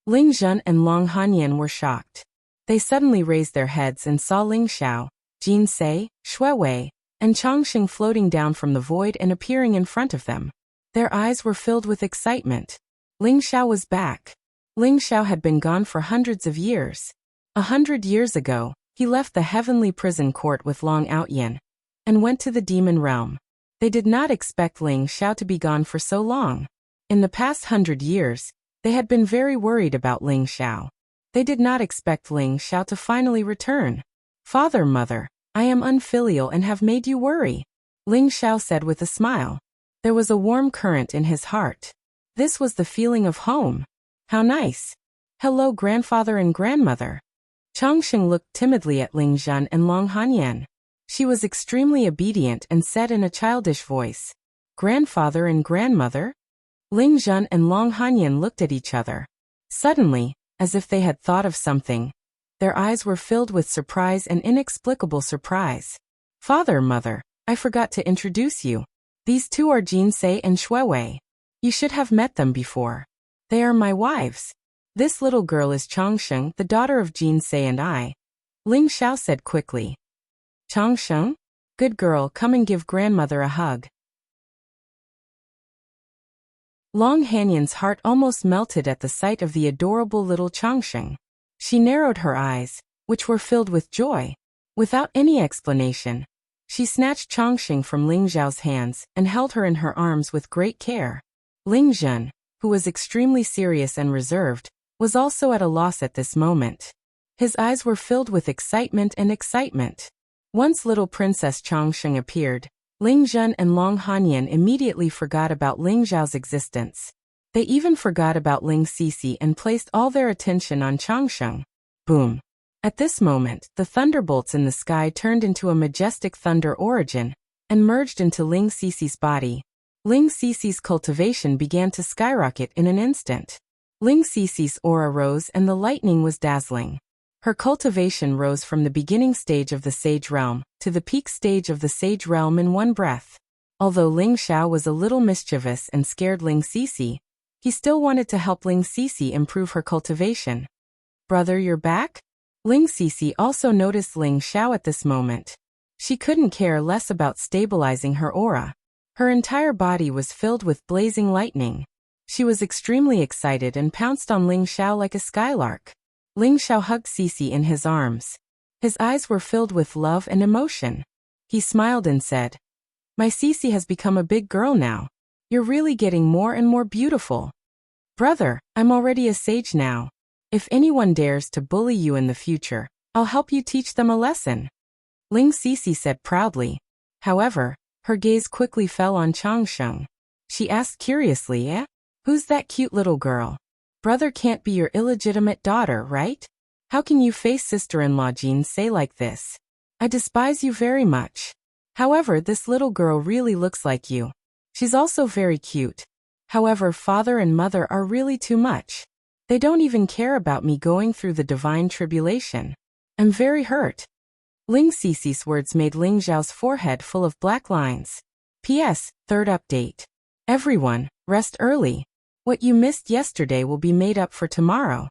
Ling Zhen and Long Hanyan were shocked. They suddenly raised their heads and saw Ling Xiao, Jinsei, Shuiwei, and Changxing floating down from the void and appearing in front of them. Their eyes were filled with excitement. Ling Xiao was back. Ling Xiao had been gone for hundreds of years. 100 years ago, he left the heavenly prison court with Long Outyin and went to the demon realm. They did not expect Ling Xiao to be gone for so long. In the past 100 years, they had been very worried about Ling Xiao. They did not expect Ling Xiao to finally return. Father, mother, I am unfilial and have made you worry, Ling Xiao said with a smile. There was a warm current in his heart. This was the feeling of home. How nice. Hello, grandfather and grandmother. Changxing looked timidly at Ling Zhen and Long Hanyan. She was extremely obedient and said in a childish voice, Grandfather and grandmother? Ling Zhen and Long Hanyan looked at each other. Suddenly, as if they had thought of something, their eyes were filled with surprise and inexplicable surprise. Father, mother, I forgot to introduce you. These two are Jinsei and Shuiwei. You should have met them before. They are my wives. This little girl is Changsheng, the daughter of Jinsei and I. Ling Xiao said quickly. Changsheng? Good girl, come and give grandmother a hug. Long Hanyan's heart almost melted at the sight of the adorable little Changsheng. She narrowed her eyes, which were filled with joy. Without any explanation, she snatched Changsheng from Ling Zhao's hands and held her in her arms with great care. Ling Zhen, who was extremely serious and reserved, was also at a loss at this moment. His eyes were filled with excitement and excitement. Once little Princess Changsheng appeared, Ling Zhen and Long Hanyan immediately forgot about Ling Zhao's existence. They even forgot about Ling Cici and placed all their attention on Changsheng. Boom! At this moment, the thunderbolts in the sky turned into a majestic thunder origin and merged into Ling Cici's body. Ling Cici's cultivation began to skyrocket in an instant. Ling Cici's aura rose and the lightning was dazzling. Her cultivation rose from the beginning stage of the Sage Realm to the peak stage of the Sage Realm in one breath. Although Ling Xiao was a little mischievous and scared Ling Cici, he still wanted to help Ling Cici improve her cultivation. Brother, you're back? Ling Cici also noticed Ling Xiao at this moment. She couldn't care less about stabilizing her aura. Her entire body was filled with blazing lightning. She was extremely excited and pounced on Ling Xiao like a skylark. Ling Xiao hugged Cici in his arms. His eyes were filled with love and emotion. He smiled and said, My Cici has become a big girl now. You're really getting more and more beautiful. Brother, I'm already a sage now. If anyone dares to bully you in the future, I'll help you teach them a lesson. Ling Cici said proudly. However, her gaze quickly fell on Changsheng. She asked curiously, Who's that cute little girl? Brother can't be your illegitimate daughter, right? How can you face sister-in-law Jinsei like this? I despise you very much. However, this little girl really looks like you. She's also very cute. However, father and mother are really too much. They don't even care about me going through the divine tribulation. I'm very hurt. Ling Cici's words made Ling Zhao's forehead full of black lines. P.S. Third update. Everyone, rest early. What you missed yesterday will be made up for tomorrow.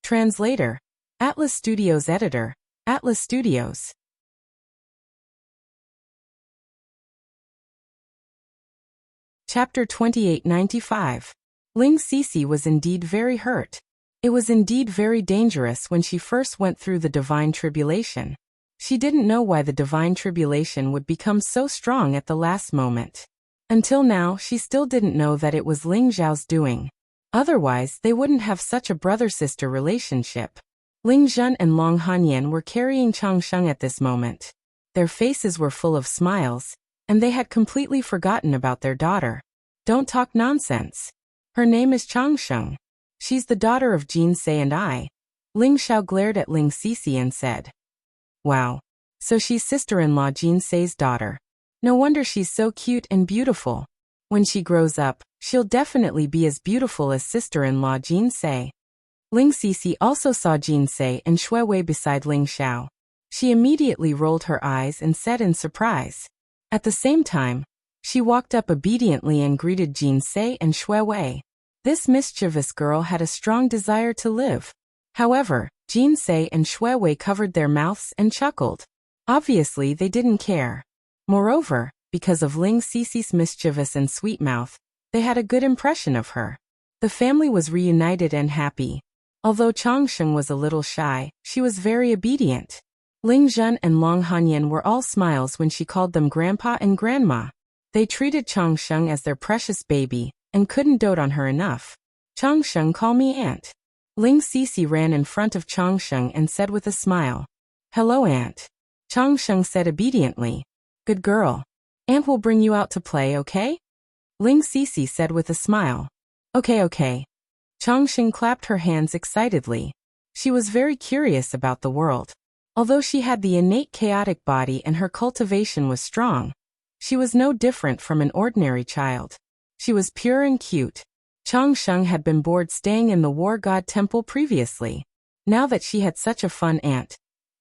Translator. Atlas Studios Editor. Atlas Studios. Chapter 2895. Ling Cici was indeed very hurt. It was indeed very dangerous when she first went through the divine tribulation. She didn't know why the divine tribulation would become so strong at the last moment. Until now, she still didn't know that it was Ling Zhao's doing. Otherwise, they wouldn't have such a brother-sister relationship. Ling Zhen and Long Hanyan were carrying Changsheng at this moment. Their faces were full of smiles, and they had completely forgotten about their daughter. Don't talk nonsense. Her name is Changsheng. She's the daughter of Jin Se and I. Ling Xiao glared at Ling Cici and said, "Wow. So she's sister-in-law Jin Se's daughter. No wonder she's so cute and beautiful. When she grows up, she'll definitely be as beautiful as sister-in-law Jin Se." Ling Cici also saw Jin Se and Shui Wei beside Ling Xiao. She immediately rolled her eyes and said in surprise. At the same time, she walked up obediently and greeted Jin Se and Shui Wei. This mischievous girl had a strong desire to live. However, Jin Se and Shui Wei covered their mouths and chuckled. Obviously, they didn't care. Moreover, because of Ling Cici's mischievous and sweet mouth, they had a good impression of her. The family was reunited and happy. Although Changsheng was a little shy, she was very obedient. Ling Zhen and Long Hanyan were all smiles when she called them grandpa and grandma. They treated Changsheng as their precious baby, and couldn't dote on her enough. "Changsheng, call me aunt." Ling Cici ran in front of Changsheng and said with a smile, "Hello, aunt." Changsheng said obediently, "Good girl. Aunt will bring you out to play, okay?" Ling Cici said with a smile, Okay. Changsheng clapped her hands excitedly. She was very curious about the world. Although she had the innate chaotic body and her cultivation was strong, she was no different from an ordinary child. She was pure and cute. Changsheng had been bored staying in the war god temple previously. Now that she had such a fun aunt,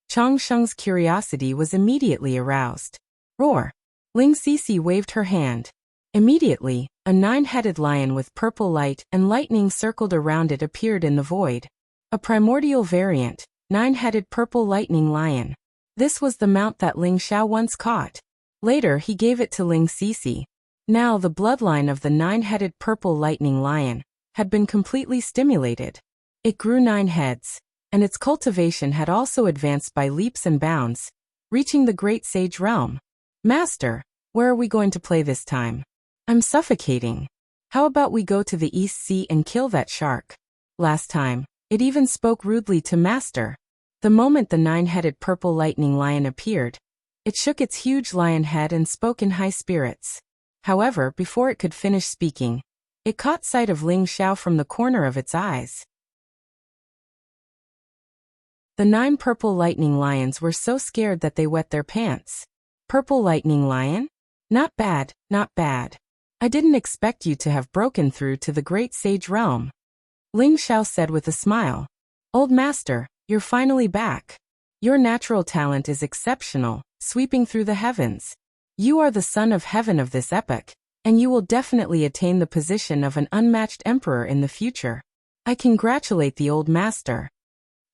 Changsheng's curiosity was immediately aroused. Roar! Ling Cici waved her hand. Immediately, a 9-headed lion with purple light and lightning circled around it appeared in the void. A primordial variant, 9-headed purple lightning lion. This was the mount that Ling Xiao once caught. Later he gave it to Ling Cici. Now the bloodline of the 9-headed purple lightning lion had been completely stimulated. It grew 9 heads, and its cultivation had also advanced by leaps and bounds, reaching the great sage realm. "Master, where are we going to play this time? I'm suffocating. How about we go to the East Sea and kill that shark?" Last time, it even spoke rudely to Master. The moment the 9-headed purple lightning lion appeared, it shook its huge lion head and spoke in high spirits. However, before it could finish speaking, it caught sight of Ling Xiao from the corner of its eyes. The 9 purple lightning lions were so scared that they wet their pants. "Purple lightning lion? Not bad, not bad. I didn't expect you to have broken through to the great sage realm," Ling Xiao said with a smile. "Old master, you're finally back. Your natural talent is exceptional, sweeping through the heavens. You are the son of heaven of this epoch, and you will definitely attain the position of an unmatched emperor in the future. I congratulate the old master."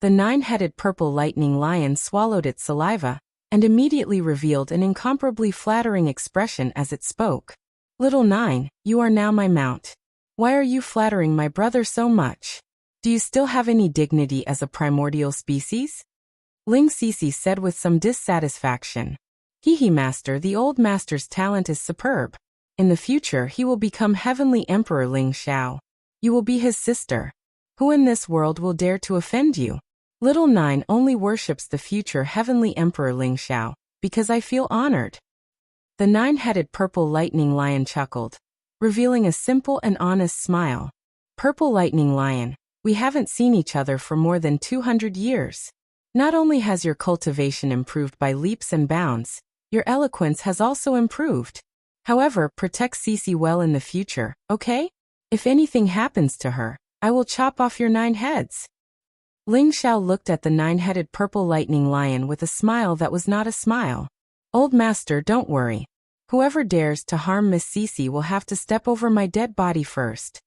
The 9-headed purple lightning lion swallowed its saliva, and immediately revealed an incomparably flattering expression as it spoke. "Little 9, you are now my mount. Why are you flattering my brother so much? Do you still have any dignity as a primordial species?" Ling Cici said with some dissatisfaction. "Hehe, master, the old master's talent is superb. In the future he will become heavenly emperor Ling Xiao. You will be his sister. Who in this world will dare to offend you? Little 9 only worships the future heavenly emperor Ling Xiao, because I feel honored." The 9-headed purple lightning lion chuckled, revealing a simple and honest smile. "Purple lightning lion, we haven't seen each other for more than 200 years. Not only has your cultivation improved by leaps and bounds, your eloquence has also improved. However, protect Cici well in the future, okay? If anything happens to her, I will chop off your 9 heads." Ling Xiao looked at the 9-headed purple lightning lion with a smile that was not a smile. "Old master, don't worry. Whoever dares to harm Miss Cece will have to step over my dead body first."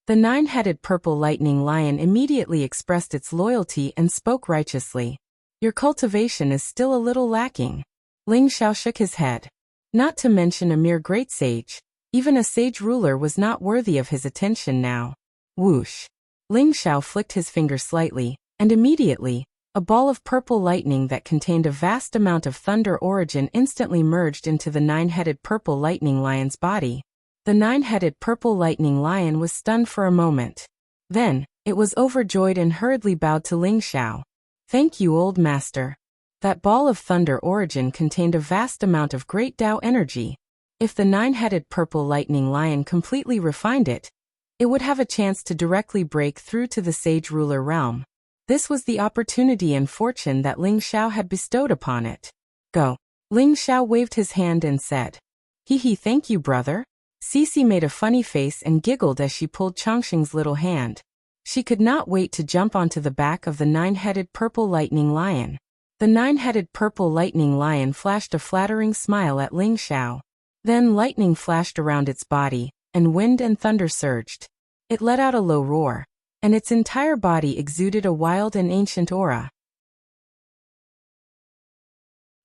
The 9-headed purple lightning lion immediately expressed its loyalty and spoke righteously. "Your cultivation is still a little lacking." Ling Xiao shook his head. Not to mention a mere great sage, even a sage ruler was not worthy of his attention now. Whoosh! Ling Xiao flicked his finger slightly, and immediately, a ball of purple lightning that contained a vast amount of thunder origin instantly merged into the 9-headed purple lightning lion's body. The 9-headed purple lightning lion was stunned for a moment. Then, it was overjoyed and hurriedly bowed to Ling Xiao. "Thank you, old master." That ball of thunder origin contained a vast amount of great Tao energy. If the 9-headed purple lightning lion completely refined it, it would have a chance to directly break through to the sage ruler realm. This was the opportunity and fortune that Ling Xiao had bestowed upon it. "Go." Ling Xiao waved his hand and said. "Hee, thank you, brother." Cece made a funny face and giggled as she pulled Chongqing's little hand. She could not wait to jump onto the back of the 9-headed purple lightning lion. The 9-headed purple lightning lion flashed a flattering smile at Ling Xiao. Then lightning flashed around its body, and wind and thunder surged. It let out a low roar, and its entire body exuded a wild and ancient aura.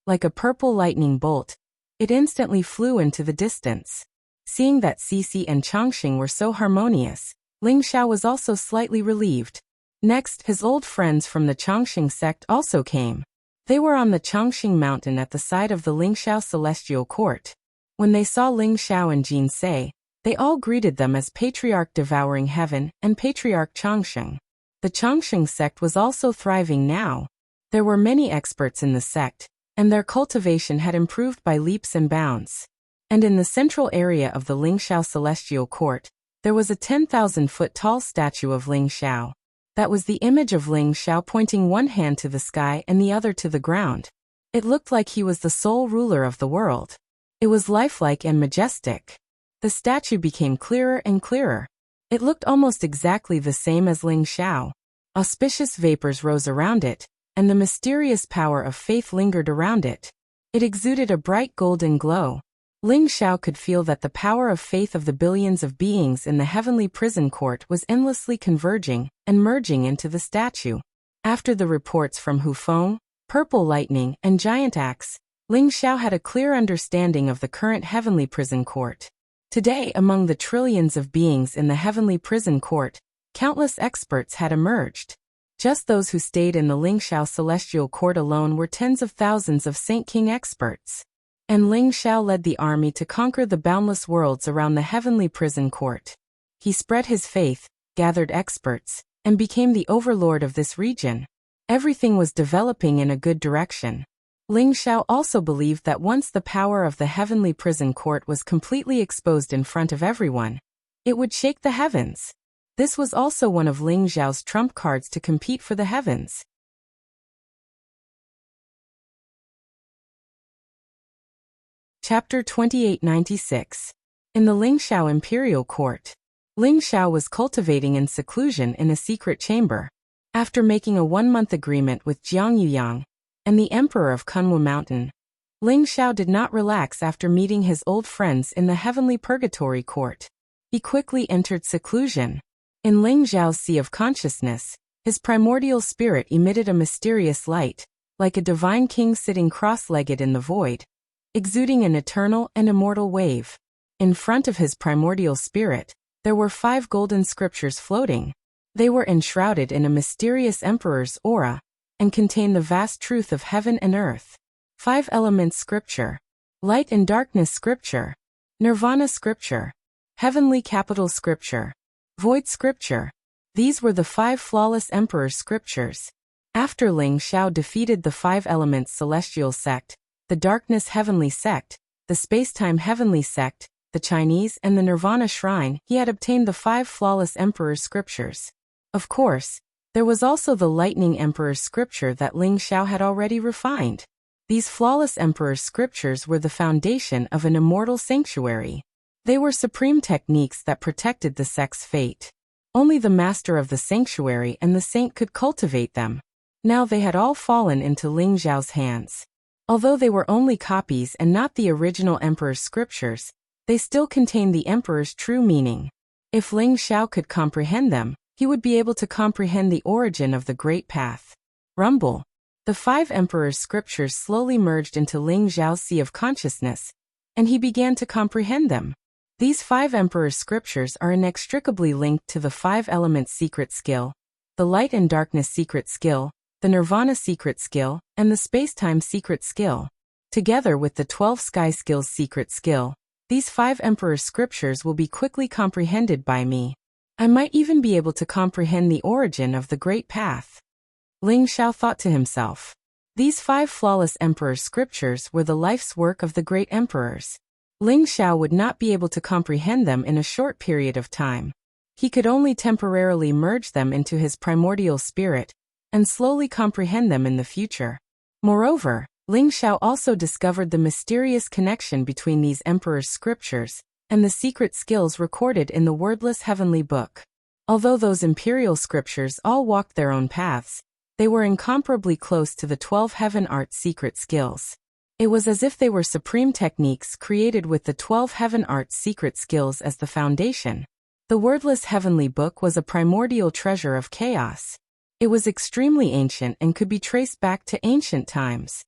Like a purple lightning bolt, it instantly flew into the distance. Seeing that Cece and Chongqing were so harmonious, Ling Xiao was also slightly relieved. Next, his old friends from the Chongqing sect also came. They were on the Chongqing mountain at the side of the Ling Xiao celestial court. When they saw Ling Xiao and Jin Sei, they all greeted them as Patriarch Devouring Heaven and Patriarch Chongqing. The Chongqing sect was also thriving now. There were many experts in the sect, and their cultivation had improved by leaps and bounds. And in the central area of the Ling Xiao celestial court, there was a 10,000-foot tall statue of Ling Xiao. That was the image of Ling Xiao pointing one hand to the sky and the other to the ground. It looked like he was the sole ruler of the world. It was lifelike and majestic. The statue became clearer and clearer. It looked almost exactly the same as Ling Xiao. Auspicious vapors rose around it, and the mysterious power of faith lingered around it. It exuded a bright golden glow. Ling Xiao could feel that the power of faith of the billions of beings in the heavenly prison court was endlessly converging and merging into the statue. After the reports from Hu Feng, Purple Lightning, and Giant Axe, Ling Xiao had a clear understanding of the current heavenly prison court. Today, among the trillions of beings in the heavenly prison court, countless experts had emerged. Just those who stayed in the Ling Xiao celestial court alone were tens of thousands of Saint King experts. And Ling Xiao led the army to conquer the boundless worlds around the heavenly prison court. He spread his faith, gathered experts, and became the overlord of this region. Everything was developing in a good direction. Ling Xiao also believed that once the power of the heavenly prison court was completely exposed in front of everyone, it would shake the heavens. This was also one of Ling Xiao's trump cards to compete for the heavens. Chapter 2896. In the Ling Xiao Imperial Court. Ling Xiao was cultivating in seclusion in a secret chamber. After making a 1-month agreement with Jiang Yuyang and the Emperor of Kunwu Mountain, Ling Xiao did not relax after meeting his old friends in the heavenly purgatory court. He quickly entered seclusion. In Ling Xiao's sea of consciousness, his primordial spirit emitted a mysterious light, like a divine king sitting cross-legged in the void, exuding an eternal and immortal wave. In front of his primordial spirit, there were 5 golden scriptures floating. They were enshrouded in a mysterious emperor's aura, and contain the vast truth of heaven and earth. 5 elements scripture, light and darkness scripture, nirvana scripture, heavenly capital scripture, void scripture. These were the 5 flawless emperor's scriptures. After Ling Xiao defeated the 5 elements celestial sect, the darkness heavenly sect, the space-time heavenly sect, the Chinese, and the Nirvana shrine, he had obtained the 5 flawless emperor's scriptures. Of course, there was also the lightning emperor's scripture that Ling Xiao had already refined. These flawless emperor's scriptures were the foundation of an immortal sanctuary. They were supreme techniques that protected the sect's fate. Only the master of the sanctuary and the saint could cultivate them. Now they had all fallen into Ling Xiao's hands. Although they were only copies and not the original emperor's scriptures, they still contained the emperor's true meaning. If Ling Xiao could comprehend them, he would be able to comprehend the origin of the Great Path. Rumble. The 5 emperor's scriptures slowly merged into Ling Xiao's sea of consciousness, and he began to comprehend them. These 5 emperor's scriptures are inextricably linked to the 5 elements secret skill, the light and darkness secret skill, the nirvana secret skill, and the spacetime secret skill. Together with the 12 sky skills secret skill, these 5 emperor's scriptures will be quickly comprehended by me. I might even be able to comprehend the origin of the Great Path. Ling Xiao thought to himself. These 5 flawless emperor's scriptures were the life's work of the great emperors. Ling Xiao would not be able to comprehend them in a short period of time. He could only temporarily merge them into his primordial spirit, and slowly comprehend them in the future. Moreover, Ling Xiao also discovered the mysterious connection between these emperor's scriptures and the secret skills recorded in the wordless heavenly book. Although those imperial scriptures all walked their own paths, they were incomparably close to the 12 heaven art secret skills. It was as if they were supreme techniques created with the 12 heaven arts secret skills as the foundation. The wordless heavenly book was a primordial treasure of chaos. It was extremely ancient and could be traced back to ancient times.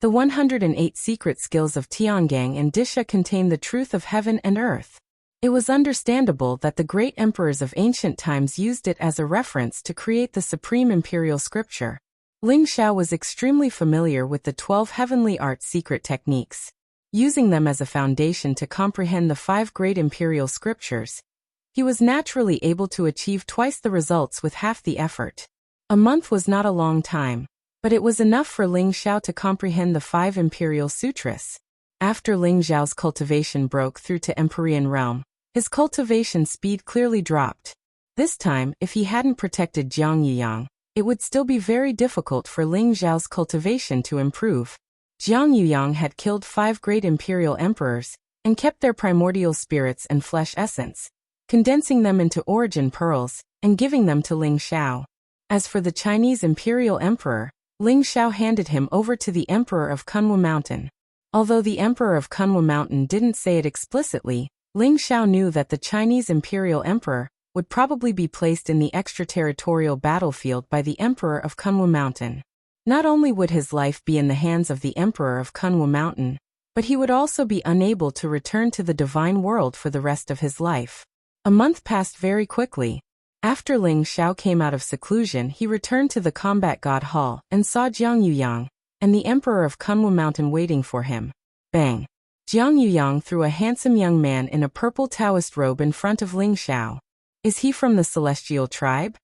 The 108 secret skills of Tiangang and Disha contain the truth of heaven and earth. It was understandable that the great emperors of ancient times used it as a reference to create the supreme imperial scripture. Ling Xiao was extremely familiar with the 12 heavenly arts secret techniques. Using them as a foundation to comprehend the 5 great imperial scriptures, he was naturally able to achieve twice the results with half the effort. A month was not a long time, but it was enough for Ling Xiao to comprehend the 5 imperial sutras. After Ling Xiao's cultivation broke through to Empyrean realm, his cultivation speed clearly dropped. This time, if he hadn't protected Jiang Yuyang, it would still be very difficult for Ling Xiao's cultivation to improve. Jiang Yuyang had killed 5 great imperial emperors, and kept their primordial spirits and flesh essence, condensing them into origin pearls, and giving them to Ling Xiao. As for the Chinese imperial emperor, Ling Xiao handed him over to the emperor of Kunwu Mountain. Although the emperor of Kunwu Mountain didn't say it explicitly, Ling Xiao knew that the Chinese imperial emperor would probably be placed in the extraterritorial battlefield by the emperor of Kunwu Mountain. Not only would his life be in the hands of the emperor of Kunwu Mountain, but he would also be unable to return to the divine world for the rest of his life. A month passed very quickly. After Ling Xiao came out of seclusion, he returned to the combat god hall and saw Jiang Yuyang and the emperor of Kunwu Mountain waiting for him. Bang! Jiang Yuyang threw a handsome young man in a purple Taoist robe in front of Ling Xiao. Is he from the celestial tribe?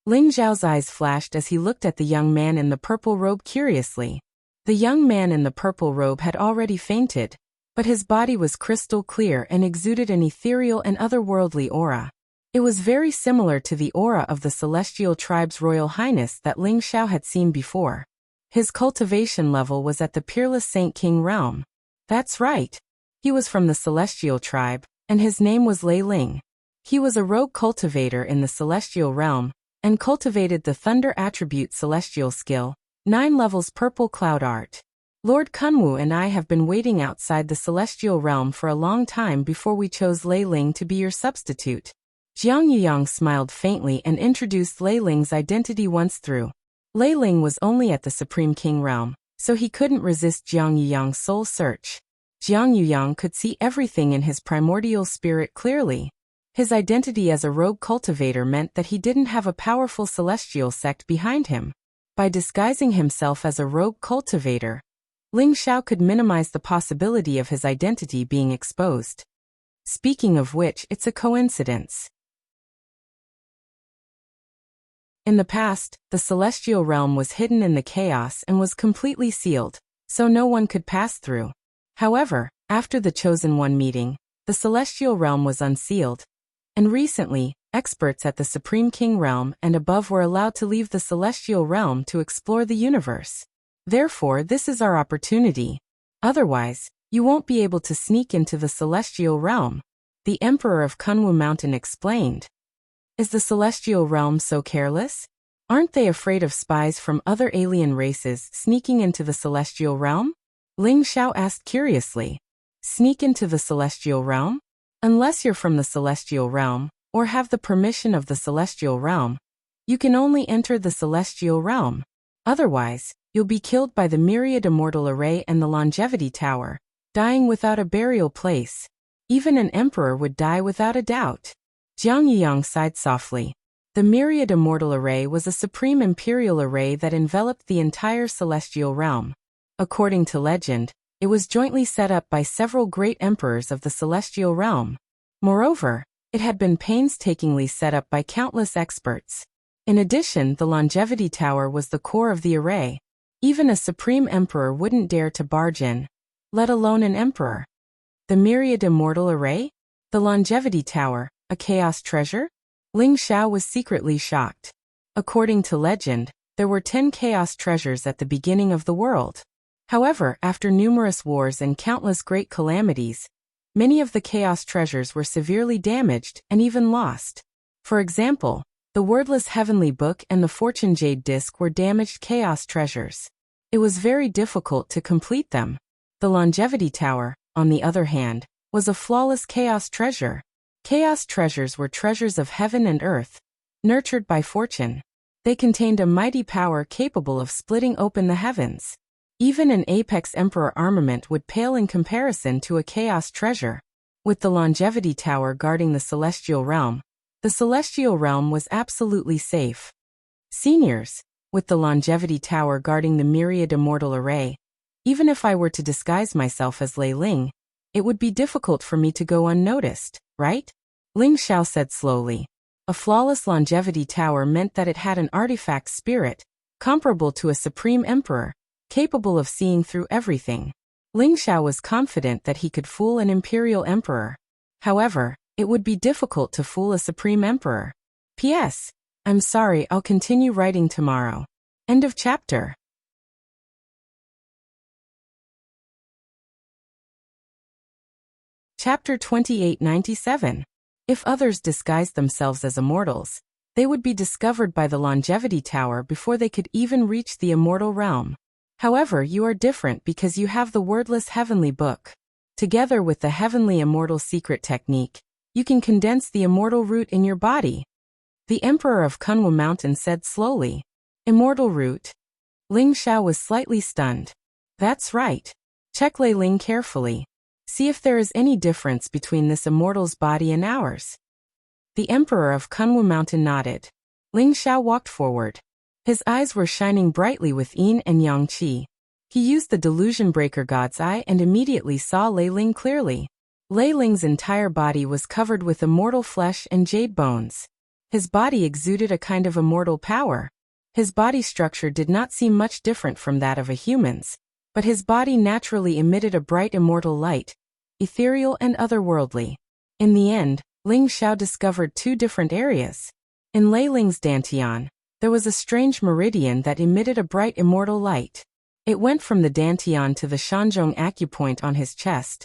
Ling Xiao's eyes flashed as he looked at the young man in the purple robe curiously. The young man in the purple robe had already fainted, but his body was crystal clear and exuded an ethereal and otherworldly aura. It was very similar to the aura of the celestial tribe's royal highness that Ling Xiao had seen before. His cultivation level was at the peerless Saint King realm. That's right. He was from the celestial tribe, and his name was Lei Ling. He was a rogue cultivator in the celestial realm, and cultivated the thunder attribute celestial skill, 9 levels purple cloud art. Lord Kunwu and I have been waiting outside the celestial realm for a long time before we chose Lei Ling to be your substitute. Jiang Yuyang smiled faintly and introduced Lei Ling's identity once through. Lei Ling was only at the Supreme King realm, so he couldn't resist Jiang Yuyang's soul search. Jiang Yuyang could see everything in his primordial spirit clearly. His identity as a rogue cultivator meant that he didn't have a powerful celestial sect behind him. By disguising himself as a rogue cultivator, Ling Xiao could minimize the possibility of his identity being exposed. Speaking of which, it's a coincidence. In the past, the celestial realm was hidden in the chaos and was completely sealed, so no one could pass through. However, after the Chosen One meeting, the celestial realm was unsealed, and recently, experts at the Supreme King realm and above were allowed to leave the celestial realm to explore the universe. Therefore, this is our opportunity. Otherwise, You won't be able to sneak into the celestial realm, the Emperor of Kunwu Mountain explained. Is the celestial realm so careless? Aren't they afraid of spies from other alien races sneaking into the celestial realm? Ling Xiao asked curiously. Sneak into the celestial realm? Unless you're from the celestial realm, or have the permission of the celestial realm, you can only enter the celestial realm. Otherwise, you'll be killed by the Myriad Immortal Array and the Longevity Tower, dying without a burial place. Even an emperor would die without a doubt. Jiang Yiyang sighed softly. The Myriad Immortal Array was a supreme imperial array that enveloped the entire celestial realm. According to legend, it was jointly set up by several great emperors of the celestial realm. Moreover, it had been painstakingly set up by countless experts. In addition, the Longevity Tower was the core of the array. Even a supreme emperor wouldn't dare to barge in, let alone an emperor. The Myriad Immortal Array? The Longevity Tower, a chaos treasure? Ling Xiao was secretly shocked. According to legend, there were 10 chaos treasures at the beginning of the world. However, after numerous wars and countless great calamities, many of the chaos treasures were severely damaged and even lost. For example, the wordless heavenly book and the fortune jade disc were damaged chaos treasures. It was very difficult to complete them. The Longevity Tower, on the other hand, was a flawless chaos treasure. Chaos treasures were treasures of heaven and earth, nurtured by fortune. They contained a mighty power capable of splitting open the heavens. Even an apex emperor armament would pale in comparison to a chaos treasure. With the Longevity Tower guarding the celestial realm, the celestial realm was absolutely safe. Seniors, with the Longevity Tower guarding the Myriad Immortal Array, even if I were to disguise myself as Lei Ling, it would be difficult for me to go unnoticed, right? Ling Xiao said slowly. A flawless Longevity Tower meant that it had an artifact spirit, comparable to a supreme emperor, capable of seeing through everything. Ling Xiao was confident that he could fool an imperial emperor. However, it would be difficult to fool a supreme emperor. P.S. I'm sorry, I'll continue writing tomorrow. End of chapter. Chapter 2897. If others disguised themselves as immortals, they would be discovered by the Longevity Tower before they could even reach the immortal realm. However, you are different because you have the wordless heavenly book. Together with the heavenly immortal secret technique, you can condense the immortal root in your body. The Emperor of Kunwu Mountain said slowly. Immortal root? Ling Xiao was slightly stunned. That's right. Check Lei Ling carefully. See if there is any difference between this immortal's body and ours. The Emperor of Kunwu Mountain nodded. Ling Xiao walked forward. His eyes were shining brightly with yin and yang qi. He used the delusion breaker God's eye and immediately saw Lei Ling clearly. Lei Ling's entire body was covered with immortal flesh and jade bones. His body exuded a kind of immortal power. His body structure did not seem much different from that of a human's, but his body naturally emitted a bright immortal light, ethereal and otherworldly. In the end, Ling Xiao discovered two different areas. In Lei Ling's dantian, there was a strange meridian that emitted a bright immortal light. It went from the dantian to the Shanzhong acupoint on his chest,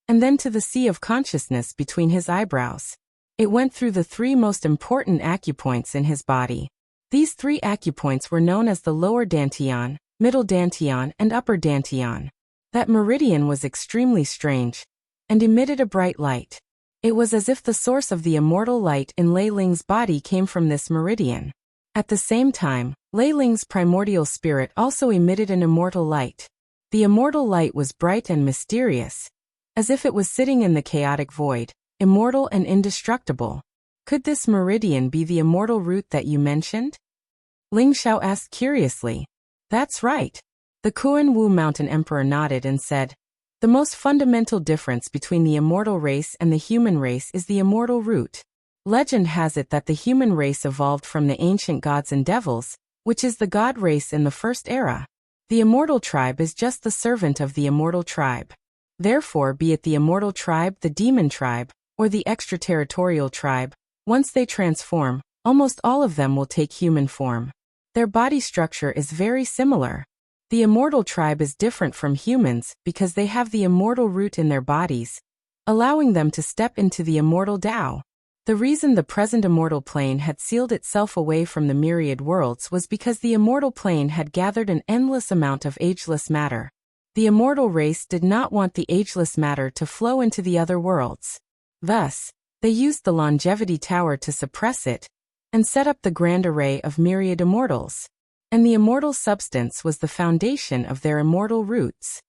and then to the sea of consciousness between his eyebrows. It went through the three most important acupoints in his body. These three acupoints were known as the lower dantian, middle dantian, and upper dantian. That meridian was extremely strange, and emitted a bright light. It was as if the source of the immortal light in Lei Ling's body came from this meridian. At the same time, Lei Ling's primordial spirit also emitted an immortal light. The immortal light was bright and mysterious, as if it was sitting in the chaotic void, immortal and indestructible. Could this meridian be the immortal root that you mentioned? Ling Xiao asked curiously. That's right. The Kunwu Mountain Emperor nodded and said, the most fundamental difference between the immortal race and the human race is the immortal root. Legend has it that the human race evolved from the ancient gods and devils, which is the god race in the first era. The immortal tribe is just the servant of the immortal tribe. Therefore, be it the immortal tribe, the demon tribe, or the extraterritorial tribe, once they transform, almost all of them will take human form. Their body structure is very similar. The immortal tribe is different from humans because they have the immortal root in their bodies, allowing them to step into the immortal Tao. The reason the present immortal plane had sealed itself away from the myriad worlds was because the immortal plane had gathered an endless amount of ageless matter. The immortal race did not want the ageless matter to flow into the other worlds. Thus, they used the longevity tower to suppress it, and set up the grand array of myriad immortals. And the immortal substance was the foundation of their immortal roots.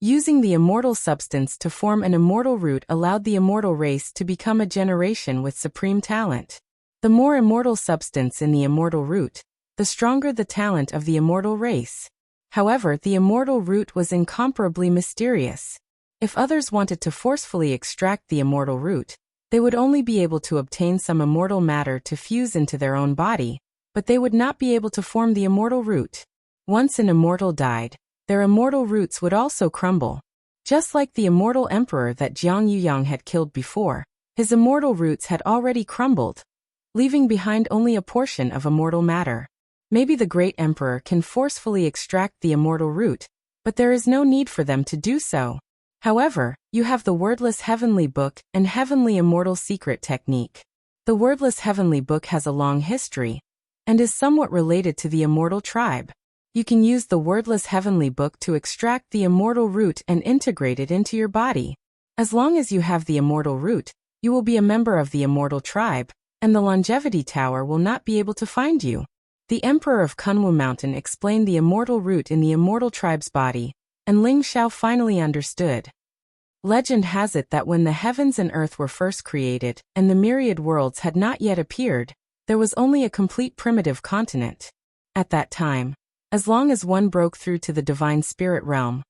Using the immortal substance to form an immortal root allowed the immortal race to become a generation with supreme talent. The more immortal substance in the immortal root, the stronger the talent of the immortal race. However, the immortal root was incomparably mysterious. If others wanted to forcefully extract the immortal root, they would only be able to obtain some immortal matter to fuse into their own body, but they would not be able to form the immortal root. Once an immortal died, their immortal roots would also crumble. Just like the immortal emperor that Jiang Yuyang had killed before, his immortal roots had already crumbled, leaving behind only a portion of immortal matter. Maybe the great emperor can forcefully extract the immortal root, but there is no need for them to do so. However, you have the wordless heavenly book and heavenly immortal secret technique. The wordless heavenly book has a long history, and is somewhat related to the immortal tribe. You can use the wordless heavenly book to extract the immortal root and integrate it into your body. As long as you have the immortal root, you will be a member of the immortal tribe, and the longevity tower will not be able to find you. The emperor of Kunwu Mountain explained the immortal root in the immortal tribe's body, and Ling Xiao finally understood. Legend has it that when the heavens and earth were first created, and the myriad worlds had not yet appeared, there was only a complete primitive continent. At that time, as long as one broke through to the divine spirit realm,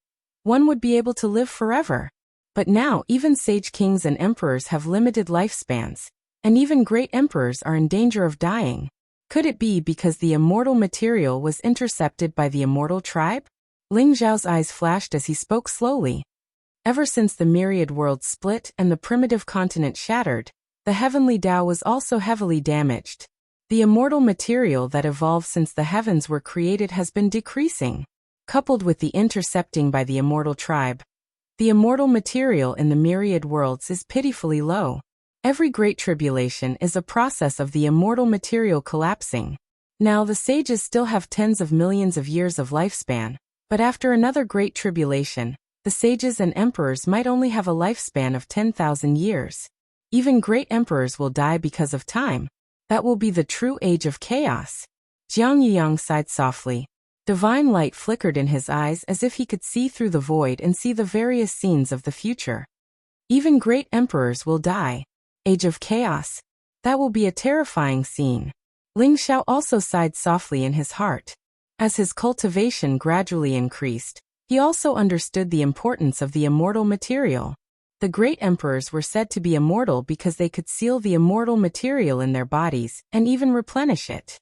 one would be able to live forever. But now even sage kings and emperors have limited lifespans, and even great emperors are in danger of dying. Could it be because the immortal material was intercepted by the immortal tribe? Ling Zhao's eyes flashed as he spoke slowly. Ever since the myriad worlds split and the primitive continent shattered, the heavenly Tao was also heavily damaged. The immortal material that evolved since the heavens were created has been decreasing. Coupled with the intercepting by the immortal tribe, the immortal material in the myriad worlds is pitifully low. Every great tribulation is a process of the immortal material collapsing. Now the sages still have tens of millions of years of lifespan, but after another great tribulation, the sages and emperors might only have a lifespan of 10,000 years. Even great emperors will die because of time. That will be the true age of chaos. Jiang Yuyang sighed softly. Divine light flickered in his eyes as if he could see through the void and see the various scenes of the future. Even great emperors will die. Age of chaos. That will be a terrifying scene. Ling Xiao also sighed softly in his heart. As his cultivation gradually increased, he also understood the importance of the immortal material. The great emperors were said to be immortal because they could seal the immortal material in their bodies and even replenish it.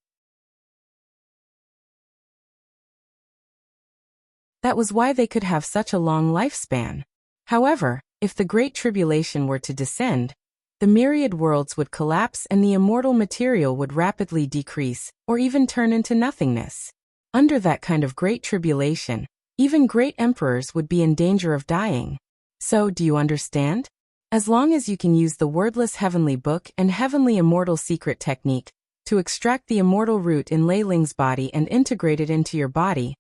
That was why they could have such a long lifespan. However, if the Great Tribulation were to descend, the myriad worlds would collapse and the immortal material would rapidly decrease, or even turn into nothingness. Under that kind of Great Tribulation, even great emperors would be in danger of dying. So, do you understand? As long as you can use the wordless heavenly book and heavenly immortal secret technique to extract the immortal root in Lei Ling's body and integrate it into your body,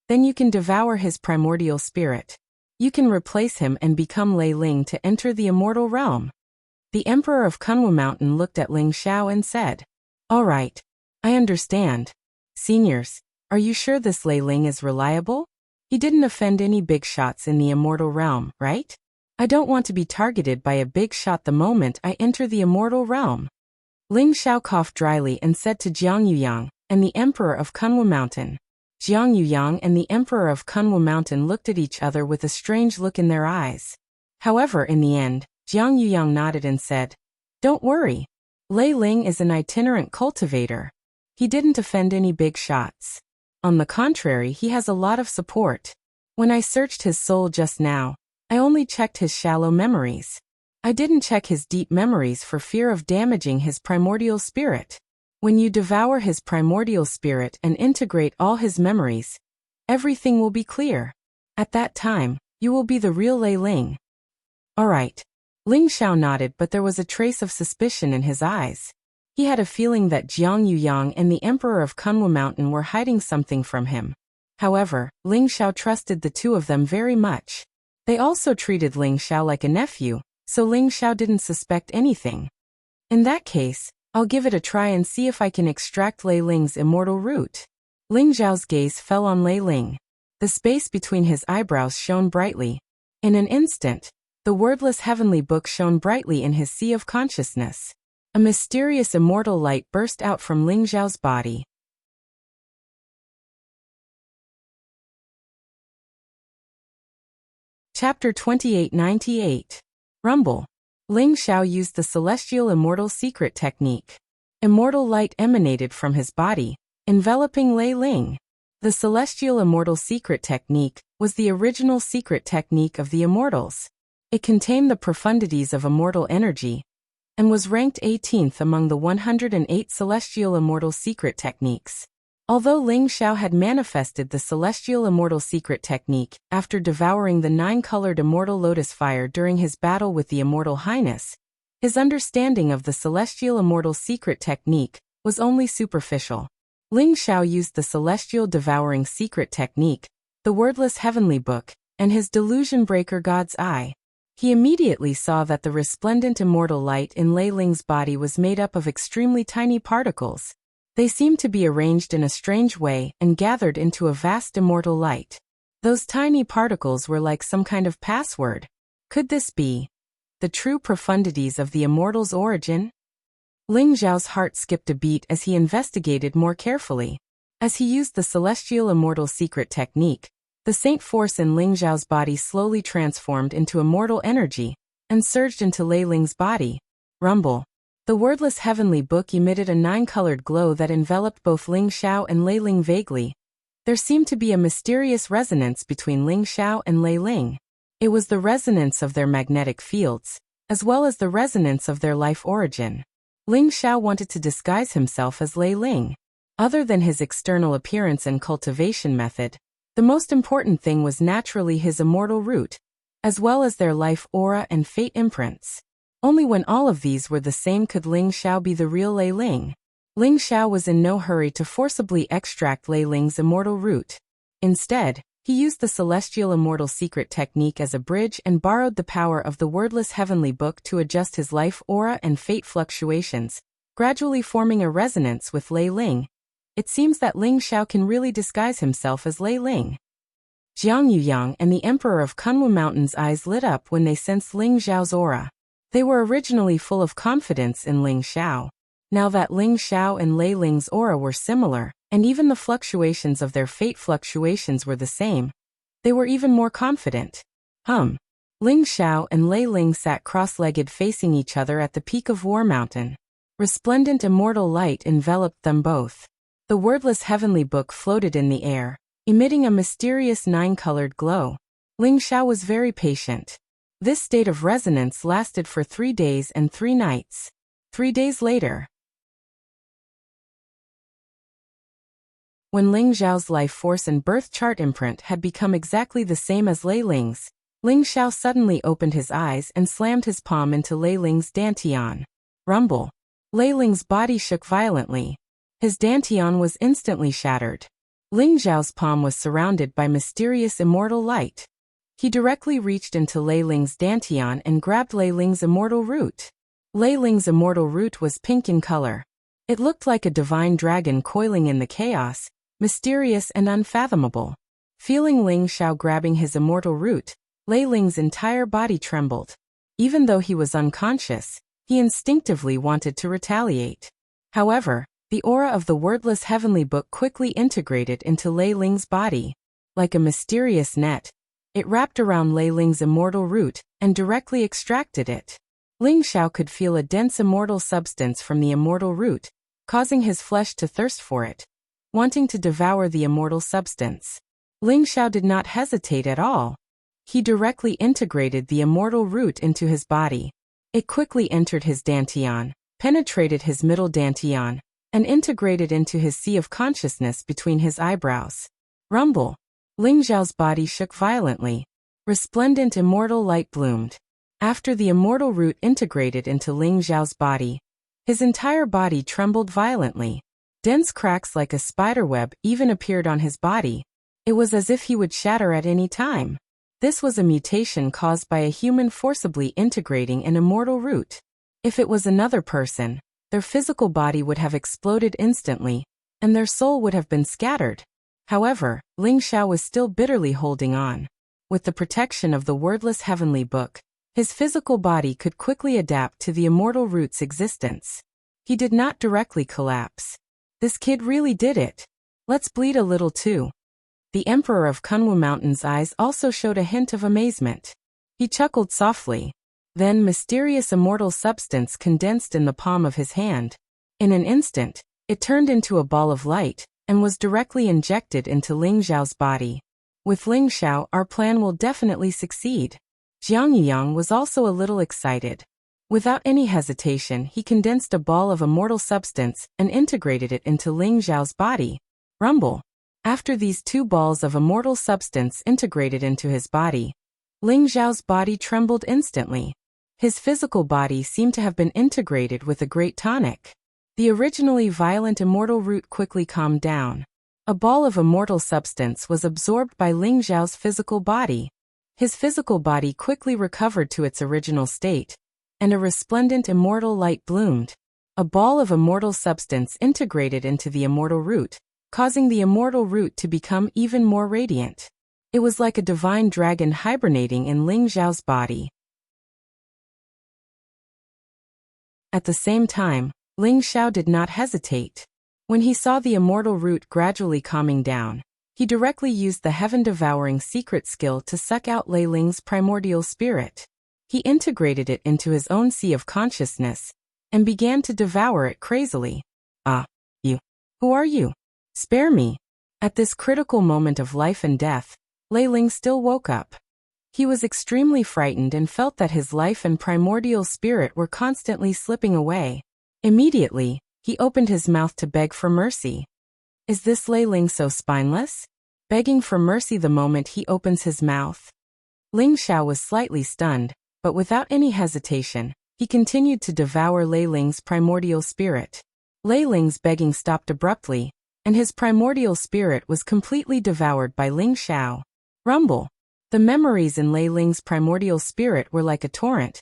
then you can devour his primordial spirit. You can replace him and become Lei Ling to enter the immortal realm. The emperor of Kunwu Mountain looked at Ling Xiao and said, "All right, I understand. Seniors, are you sure this Lei Ling is reliable? He didn't offend any big shots in the immortal realm, right? I don't want to be targeted by a big shot the moment I enter the immortal realm." Ling Xiao coughed dryly and said to Jiang Yuyang and the emperor of Kunwu Mountain. Jiang Yuyang and the emperor of Kunwu Mountain looked at each other with a strange look in their eyes. However, in the end, Jiang Yuyang nodded and said, "Don't worry. Lei Ling is an itinerant cultivator. He didn't offend any big shots. On the contrary, he has a lot of support. When I searched his soul just now, I only checked his shallow memories. I didn't check his deep memories for fear of damaging his primordial spirit. When you devour his primordial spirit and integrate all his memories, everything will be clear. At that time, you will be the real Lei Ling. Alright. Ling Xiao nodded, but there was a trace of suspicion in his eyes. He had a feeling that Jiang Yuyang and the Emperor of Kunwu Mountain were hiding something from him. However, Ling Xiao trusted the two of them very much. They also treated Ling Xiao like a nephew, so Ling Xiao didn't suspect anything. In that case, I'll give it a try and see if I can extract Lei Ling's immortal root. Ling Xiao's gaze fell on Lei Ling. The space between his eyebrows shone brightly. In an instant, the wordless heavenly book shone brightly in his sea of consciousness. A mysterious immortal light burst out from Ling Xiao's body. Chapter 2898. Rumble. Ling Xiao used the celestial immortal secret technique. Immortal light emanated from his body, enveloping Lei Ling. The celestial immortal secret technique was the original secret technique of the immortals. It contained the profundities of immortal energy, and was ranked 18th among the 108 celestial immortal secret techniques. Although Ling Xiao had manifested the celestial immortal secret technique after devouring the 9-colored immortal lotus fire during his battle with the Immortal Highness, his understanding of the celestial immortal secret technique was only superficial. Ling Xiao used the celestial devouring secret technique, the wordless heavenly book, and his delusion breaker God's eye. He immediately saw that the resplendent immortal light in Lei Ling's body was made up of extremely tiny particles. They seemed to be arranged in a strange way and gathered into a vast immortal light. Those tiny particles were like some kind of password. Could this be the true profundities of the immortal's origin? Ling Xiao's heart skipped a beat as he investigated more carefully. As he used the celestial immortal secret technique, the saint force in Ling Xiao's body slowly transformed into immortal energy and surged into Lei Ling's body. Rumble. The wordless heavenly book emitted a 9-colored glow that enveloped both Ling Xiao and Lei Ling vaguely. There seemed to be a mysterious resonance between Ling Xiao and Lei Ling. It was the resonance of their magnetic fields, as well as the resonance of their life origin. Ling Xiao wanted to disguise himself as Lei Ling. Other than his external appearance and cultivation method, the most important thing was naturally his immortal root, as well as their life aura and fate imprints. Only when all of these were the same could Ling Xiao be the real Lei Ling. Ling Xiao was in no hurry to forcibly extract Lei Ling's immortal root. Instead, he used the celestial immortal secret technique as a bridge and borrowed the power of the wordless heavenly book to adjust his life aura and fate fluctuations, gradually forming a resonance with Lei Ling. It seems that Ling Xiao can really disguise himself as Lei Ling. Jiang Yuyang and the Emperor of Kunwu Mountain's eyes lit up when they sensed Ling Xiao's aura. They were originally full of confidence in Ling Xiao. Now that Ling Xiao and Lei Ling's aura were similar, and even the fluctuations of their fate fluctuations were the same, they were even more confident. Ling Xiao and Lei Ling sat cross-legged facing each other at the peak of War Mountain. Resplendent immortal light enveloped them both. The wordless heavenly book floated in the air, emitting a mysterious 9-colored glow. Ling Xiao was very patient. This state of resonance lasted for 3 days and 3 nights. 3 days later, when Ling Xiao's life force and birth chart imprint had become exactly the same as Lei Ling's, Ling Xiao suddenly opened his eyes and slammed his palm into Lei Ling's dantian. Rumble. Lei Ling's body shook violently. His dantian was instantly shattered. Ling Xiao's palm was surrounded by mysterious immortal light. He directly reached into Lei Ling's dantian and grabbed Lei Ling's immortal root. Lei Ling's immortal root was pink in color. It looked like a divine dragon coiling in the chaos, mysterious and unfathomable. Feeling Ling Xiao grabbing his immortal root, Lei Ling's entire body trembled. Even though he was unconscious, he instinctively wanted to retaliate. However, the aura of the wordless heavenly book quickly integrated into Lei Ling's body. Like a mysterious net, it wrapped around Lei Ling's immortal root and directly extracted it. Ling Xiao could feel a dense immortal substance from the immortal root, causing his flesh to thirst for it, wanting to devour the immortal substance. Ling Xiao did not hesitate at all. He directly integrated the immortal root into his body. It quickly entered his dantian, penetrated his middle dantian, and integrated into his sea of consciousness between his eyebrows. Rumble. Ling Xiao's body shook violently. Resplendent immortal light bloomed. After the immortal root integrated into Ling Xiao's body, his entire body trembled violently. Dense cracks like a spiderweb even appeared on his body. It was as if he would shatter at any time. This was a mutation caused by a human forcibly integrating an immortal root. If it was another person, their physical body would have exploded instantly, and their soul would have been scattered. However, Ling Xiao was still bitterly holding on. With the protection of the wordless heavenly book, his physical body could quickly adapt to the immortal root's existence. He did not directly collapse. This kid really did it. Let's bleed a little too. The Emperor of Kunwu Mountain's eyes also showed a hint of amazement. He chuckled softly. Then mysterious immortal substance condensed in the palm of his hand. In an instant, it turned into a ball of light, and was directly injected into Ling Xiao's body. With Ling Xiao, our plan will definitely succeed. Jiang Yuyang was also a little excited. Without any hesitation, he condensed a ball of immortal substance and integrated it into Ling Xiao's body. Rumble. After these two balls of immortal substance integrated into his body, Ling Xiao's body trembled instantly. His physical body seemed to have been integrated with a great tonic. The originally violent immortal root quickly calmed down. A ball of immortal substance was absorbed by Ling Xiao's physical body. His physical body quickly recovered to its original state, and a resplendent immortal light bloomed. A ball of immortal substance integrated into the immortal root, causing the immortal root to become even more radiant. It was like a divine dragon hibernating in Ling Xiao's body. At the same time, Ling Xiao did not hesitate. When he saw the immortal root gradually calming down, he directly used the heaven-devouring secret skill to suck out Lei Ling's primordial spirit. He integrated it into his own sea of consciousness, and began to devour it crazily. "Ah, you. Who are you? Spare me." At this critical moment of life and death, Lei Ling still woke up. He was extremely frightened and felt that his life and primordial spirit were constantly slipping away. Immediately, he opened his mouth to beg for mercy. Is this Lei Ling so spineless? Begging for mercy the moment he opens his mouth? Ling Xiao was slightly stunned, but without any hesitation, he continued to devour Lei Ling's primordial spirit. Lei Ling's begging stopped abruptly, and his primordial spirit was completely devoured by Ling Xiao. Rumble. The memories in Lei Ling's primordial spirit were like a torrent,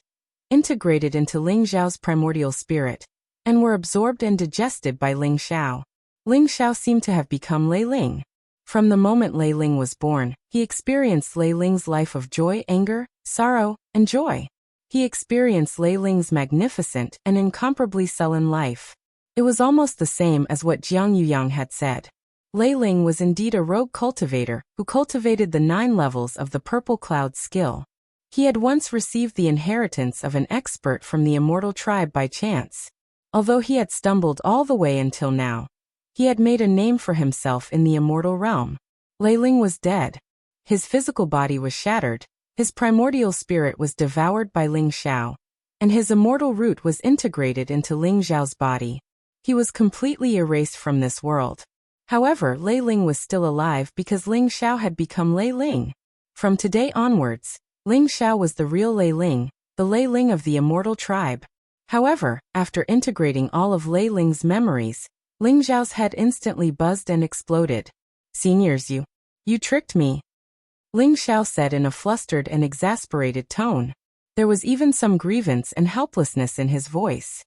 integrated into Ling Xiao's primordial spirit, and were absorbed and digested by Ling Xiao. Ling Xiao seemed to have become Lei Ling. From the moment Lei Ling was born, he experienced Lei Ling's life of joy, anger, sorrow, and joy. He experienced Lei Ling's magnificent and incomparably sullen life. It was almost the same as what Jiang Yuyang had said. Lei Ling was indeed a rogue cultivator who cultivated the 9 levels of the Purple Cloud skill. He had once received the inheritance of an expert from the immortal tribe by chance. Although he had stumbled all the way until now, he had made a name for himself in the immortal realm. Lei Ling was dead. His physical body was shattered, his primordial spirit was devoured by Ling Xiao, and his immortal root was integrated into Ling Xiao's body. He was completely erased from this world. However, Lei Ling was still alive because Ling Xiao had become Lei Ling. From today onwards, Ling Xiao was the real Lei Ling, the Lei Ling of the immortal tribe. However, after integrating all of Lei Ling's memories, Ling Xiao's head instantly buzzed and exploded. "Seniors, you tricked me," Ling Xiao said in a flustered and exasperated tone. There was even some grievance and helplessness in his voice.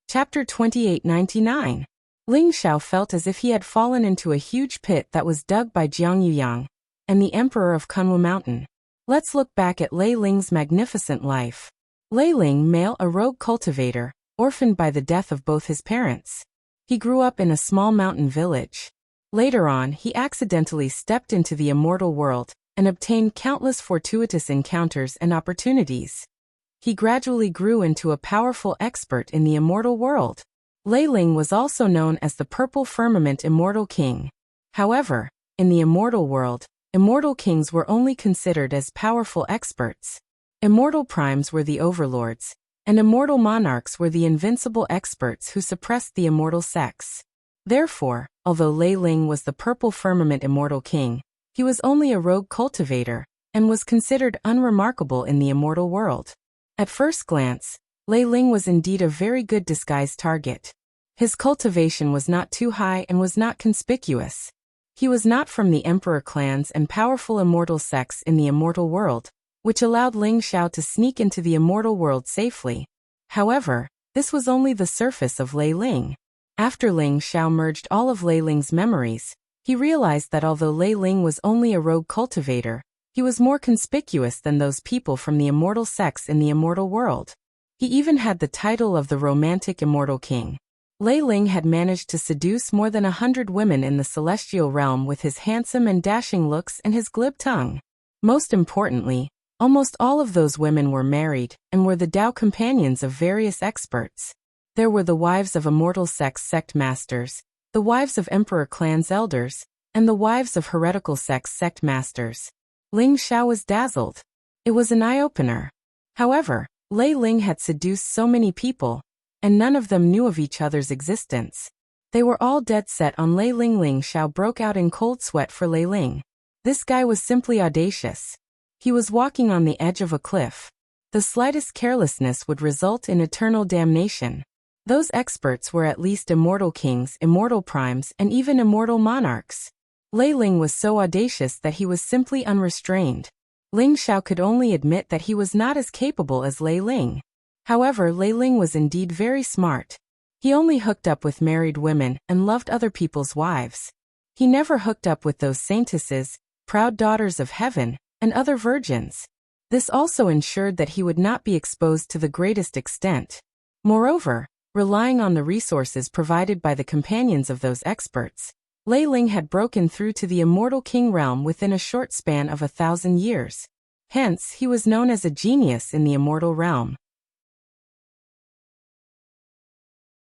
Chapter 2899. Ling Xiao felt as if he had fallen into a huge pit that was dug by Jiang Yuyang and the Emperor of Kunwu Mountain. Let's look back at Lei Ling's magnificent life. Lei Ling, male, a rogue cultivator, orphaned by the death of both his parents. He grew up in a small mountain village. Later on, he accidentally stepped into the immortal world and obtained countless fortuitous encounters and opportunities. He gradually grew into a powerful expert in the immortal world. Lei Ling was also known as the Purple Firmament Immortal King. However, in the immortal world, immortal kings were only considered as powerful experts. Immortal primes were the overlords, and immortal monarchs were the invincible experts who suppressed the immortal sex. Therefore, although Lei Ling was the purple firmament immortal king, he was only a rogue cultivator, and was considered unremarkable in the immortal world. At first glance, Lei Ling was indeed a very good disguised target. His cultivation was not too high and was not conspicuous. He was not from the emperor clans and powerful immortal sects in the immortal world, which allowed Ling Xiao to sneak into the immortal world safely. However, this was only the surface of Lei Ling. After Ling Xiao merged all of Lei Ling's memories, he realized that although Lei Ling was only a rogue cultivator, he was more conspicuous than those people from the immortal sects in the immortal world. He even had the title of the romantic immortal king. Lei Ling had managed to seduce more than 100 women in the celestial realm with his handsome and dashing looks and his glib tongue. Most importantly, almost all of those women were married and were the Tao companions of various experts. There were the wives of immortal sex sect masters, the wives of emperor clans elders, and the wives of heretical sex sect masters. Ling Xiao was dazzled. It was an eye-opener. However, Lei Ling had seduced so many people, and none of them knew of each other's existence. They were all dead set on Lei Ling. Ling Xiao broke out in cold sweat for Lei Ling. This guy was simply audacious. He was walking on the edge of a cliff. The slightest carelessness would result in eternal damnation. Those experts were at least immortal kings, immortal primes, and even immortal monarchs. Lei Ling was so audacious that he was simply unrestrained. Ling Xiao could only admit that he was not as capable as Lei Ling. However, Lei Ling was indeed very smart. He only hooked up with married women and loved other people's wives. He never hooked up with those saintesses, proud daughters of heaven, and other virgins. This also ensured that he would not be exposed to the greatest extent. Moreover, relying on the resources provided by the companions of those experts, Lei Ling had broken through to the immortal king realm within a short span of 1,000 years. Hence, he was known as a genius in the immortal realm.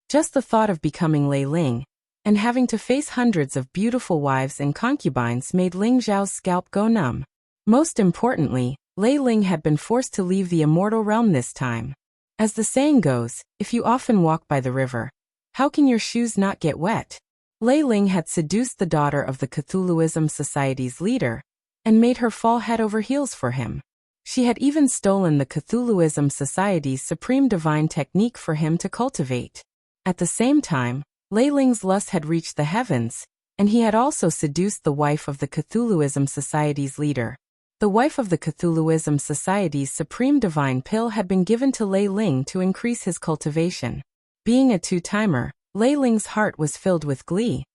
Just the thought of becoming Lei Ling, and having to face hundreds of beautiful wives and concubines made Ling Xiao's scalp go numb. Most importantly, Lei Ling had been forced to leave the immortal realm this time. As the saying goes, if you often walk by the river, how can your shoes not get wet? Lei Ling had seduced the daughter of the Cthulhuism Society's leader, and made her fall head over heels for him. She had even stolen the Cthulhuism Society's supreme divine technique for him to cultivate. At the same time, Lei Ling's lust had reached the heavens, and he had also seduced the wife of the Cthulhuism Society's leader. The wife of the Cthulhuism Society's supreme divine pill had been given to Lei Ling to increase his cultivation. Being a two-timer, Lei Ling's heart was filled with glee.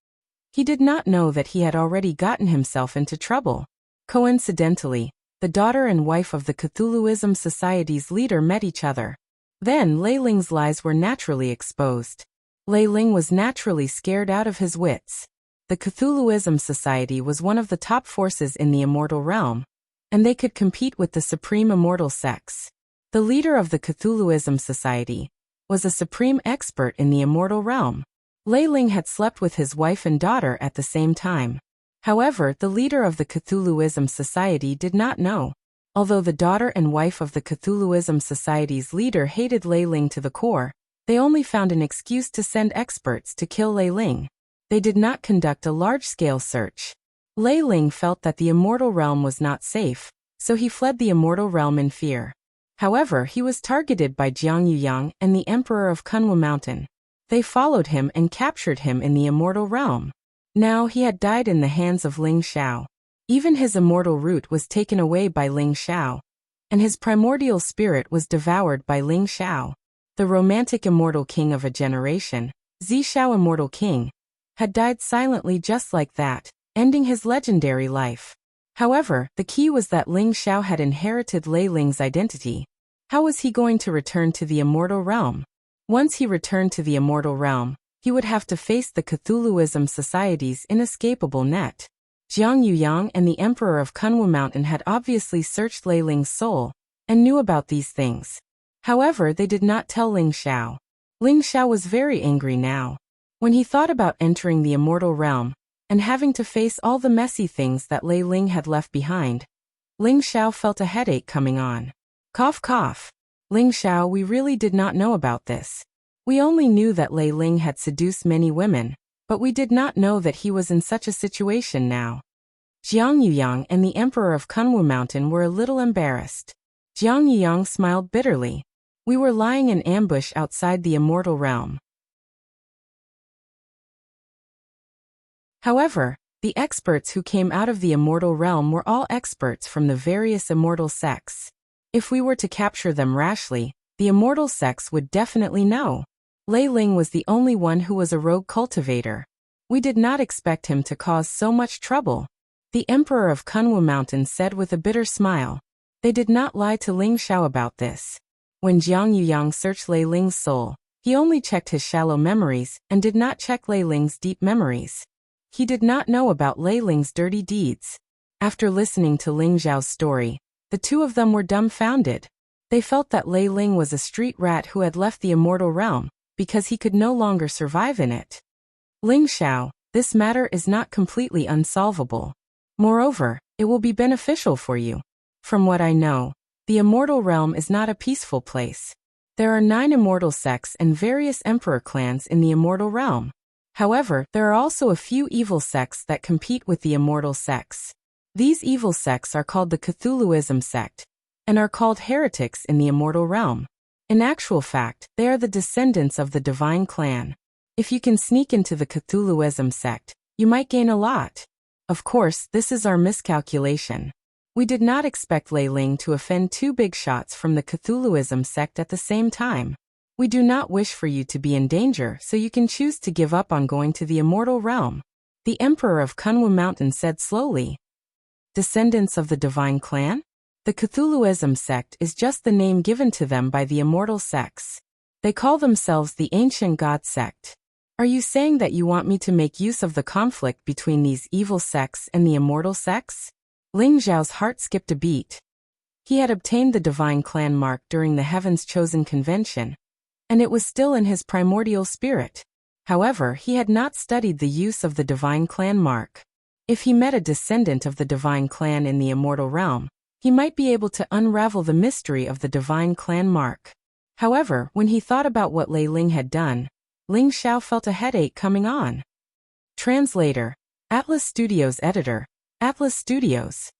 He did not know that he had already gotten himself into trouble. Coincidentally, the daughter and wife of the Cthulhuism Society's leader met each other. Then Lei Ling's lies were naturally exposed. Lei Ling was naturally scared out of his wits. The Cthulhuism Society was one of the top forces in the immortal realm, and they could compete with the supreme immortal sex. The leader of the Cthulhuism Society was a supreme expert in the immortal realm. Lei Ling had slept with his wife and daughter at the same time. However, the leader of the Cthulhuism Society did not know. Although the daughter and wife of the Cthulhuism Society's leader hated Lei Ling to the core, they only found an excuse to send experts to kill Lei Ling. They did not conduct a large-scale search. Lei Ling felt that the immortal realm was not safe, so he fled the immortal realm in fear. However, he was targeted by Jiang Yuyang and the Emperor of Kunwu Mountain. They followed him and captured him in the immortal realm. Now he had died in the hands of Ling Xiao. Even his immortal root was taken away by Ling Xiao, and his primordial spirit was devoured by Ling Xiao. The romantic immortal king of a generation, Zhixiao Immortal King, had died silently just like that, ending his legendary life. However, the key was that Ling Xiao had inherited Lei Ling's identity. How was he going to return to the immortal realm? Once he returned to the immortal realm, he would have to face the Cthulhuism Society's inescapable net. Jiang Yuyang and the Emperor of Kunwu Mountain had obviously searched Lei Ling's soul, and knew about these things. However, they did not tell Ling Xiao. Ling Xiao was very angry now. When he thought about entering the immortal realm, and having to face all the messy things that Lei Ling had left behind, Ling Xiao felt a headache coming on. Cough cough. Ling Xiao, we really did not know about this. We only knew that Lei Ling had seduced many women, but we did not know that he was in such a situation now. Jiang Yuyang and the Emperor of Kunwu Mountain were a little embarrassed. Jiang Yuyang smiled bitterly. We were lying in ambush outside the immortal realm. However, the experts who came out of the immortal realm were all experts from the various immortal sects. If we were to capture them rashly, the immortal sects would definitely know. Lei Ling was the only one who was a rogue cultivator. We did not expect him to cause so much trouble. The Emperor of Kunwu Mountain said with a bitter smile. They did not lie to Ling Xiao about this. When Jiang Yuyang searched Lei Ling's soul, he only checked his shallow memories and did not check Lei Ling's deep memories. He did not know about Lei Ling's dirty deeds. After listening to Ling Xiao's story, the two of them were dumbfounded. They felt that Lei Ling was a street rat who had left the immortal realm, because he could no longer survive in it. Ling Xiao, this matter is not completely unsolvable. Moreover, it will be beneficial for you. From what I know, the immortal realm is not a peaceful place. There are 9 immortal sects and various emperor clans in the immortal realm. However, there are also a few evil sects that compete with the immortal sects. These evil sects are called the Cthulhuism sect, and are called heretics in the immortal realm. In actual fact, they are the descendants of the divine clan. If you can sneak into the Cthulhuism sect, you might gain a lot. Of course, this is our miscalculation. We did not expect Lei Ling to offend 2 big shots from the Cthulhuism sect at the same time. We do not wish for you to be in danger, so you can choose to give up on going to the immortal realm. The Emperor of Kunwu Mountain said slowly. Descendants of the divine clan? The Cthulhuism sect is just the name given to them by the immortal sects. They call themselves the Ancient God sect. Are you saying that you want me to make use of the conflict between these evil sects and the immortal sects? Ling Xiao's heart skipped a beat. He had obtained the divine clan mark during the Heaven's Chosen Convention, and it was still in his primordial spirit. However, he had not studied the use of the divine clan mark. If he met a descendant of the divine clan in the immortal realm, he might be able to unravel the mystery of the divine clan mark. However, when he thought about what Lei Ling had done, Ling Xiao felt a headache coming on. Translator, Atlas Studios Editor, Atlas Studios.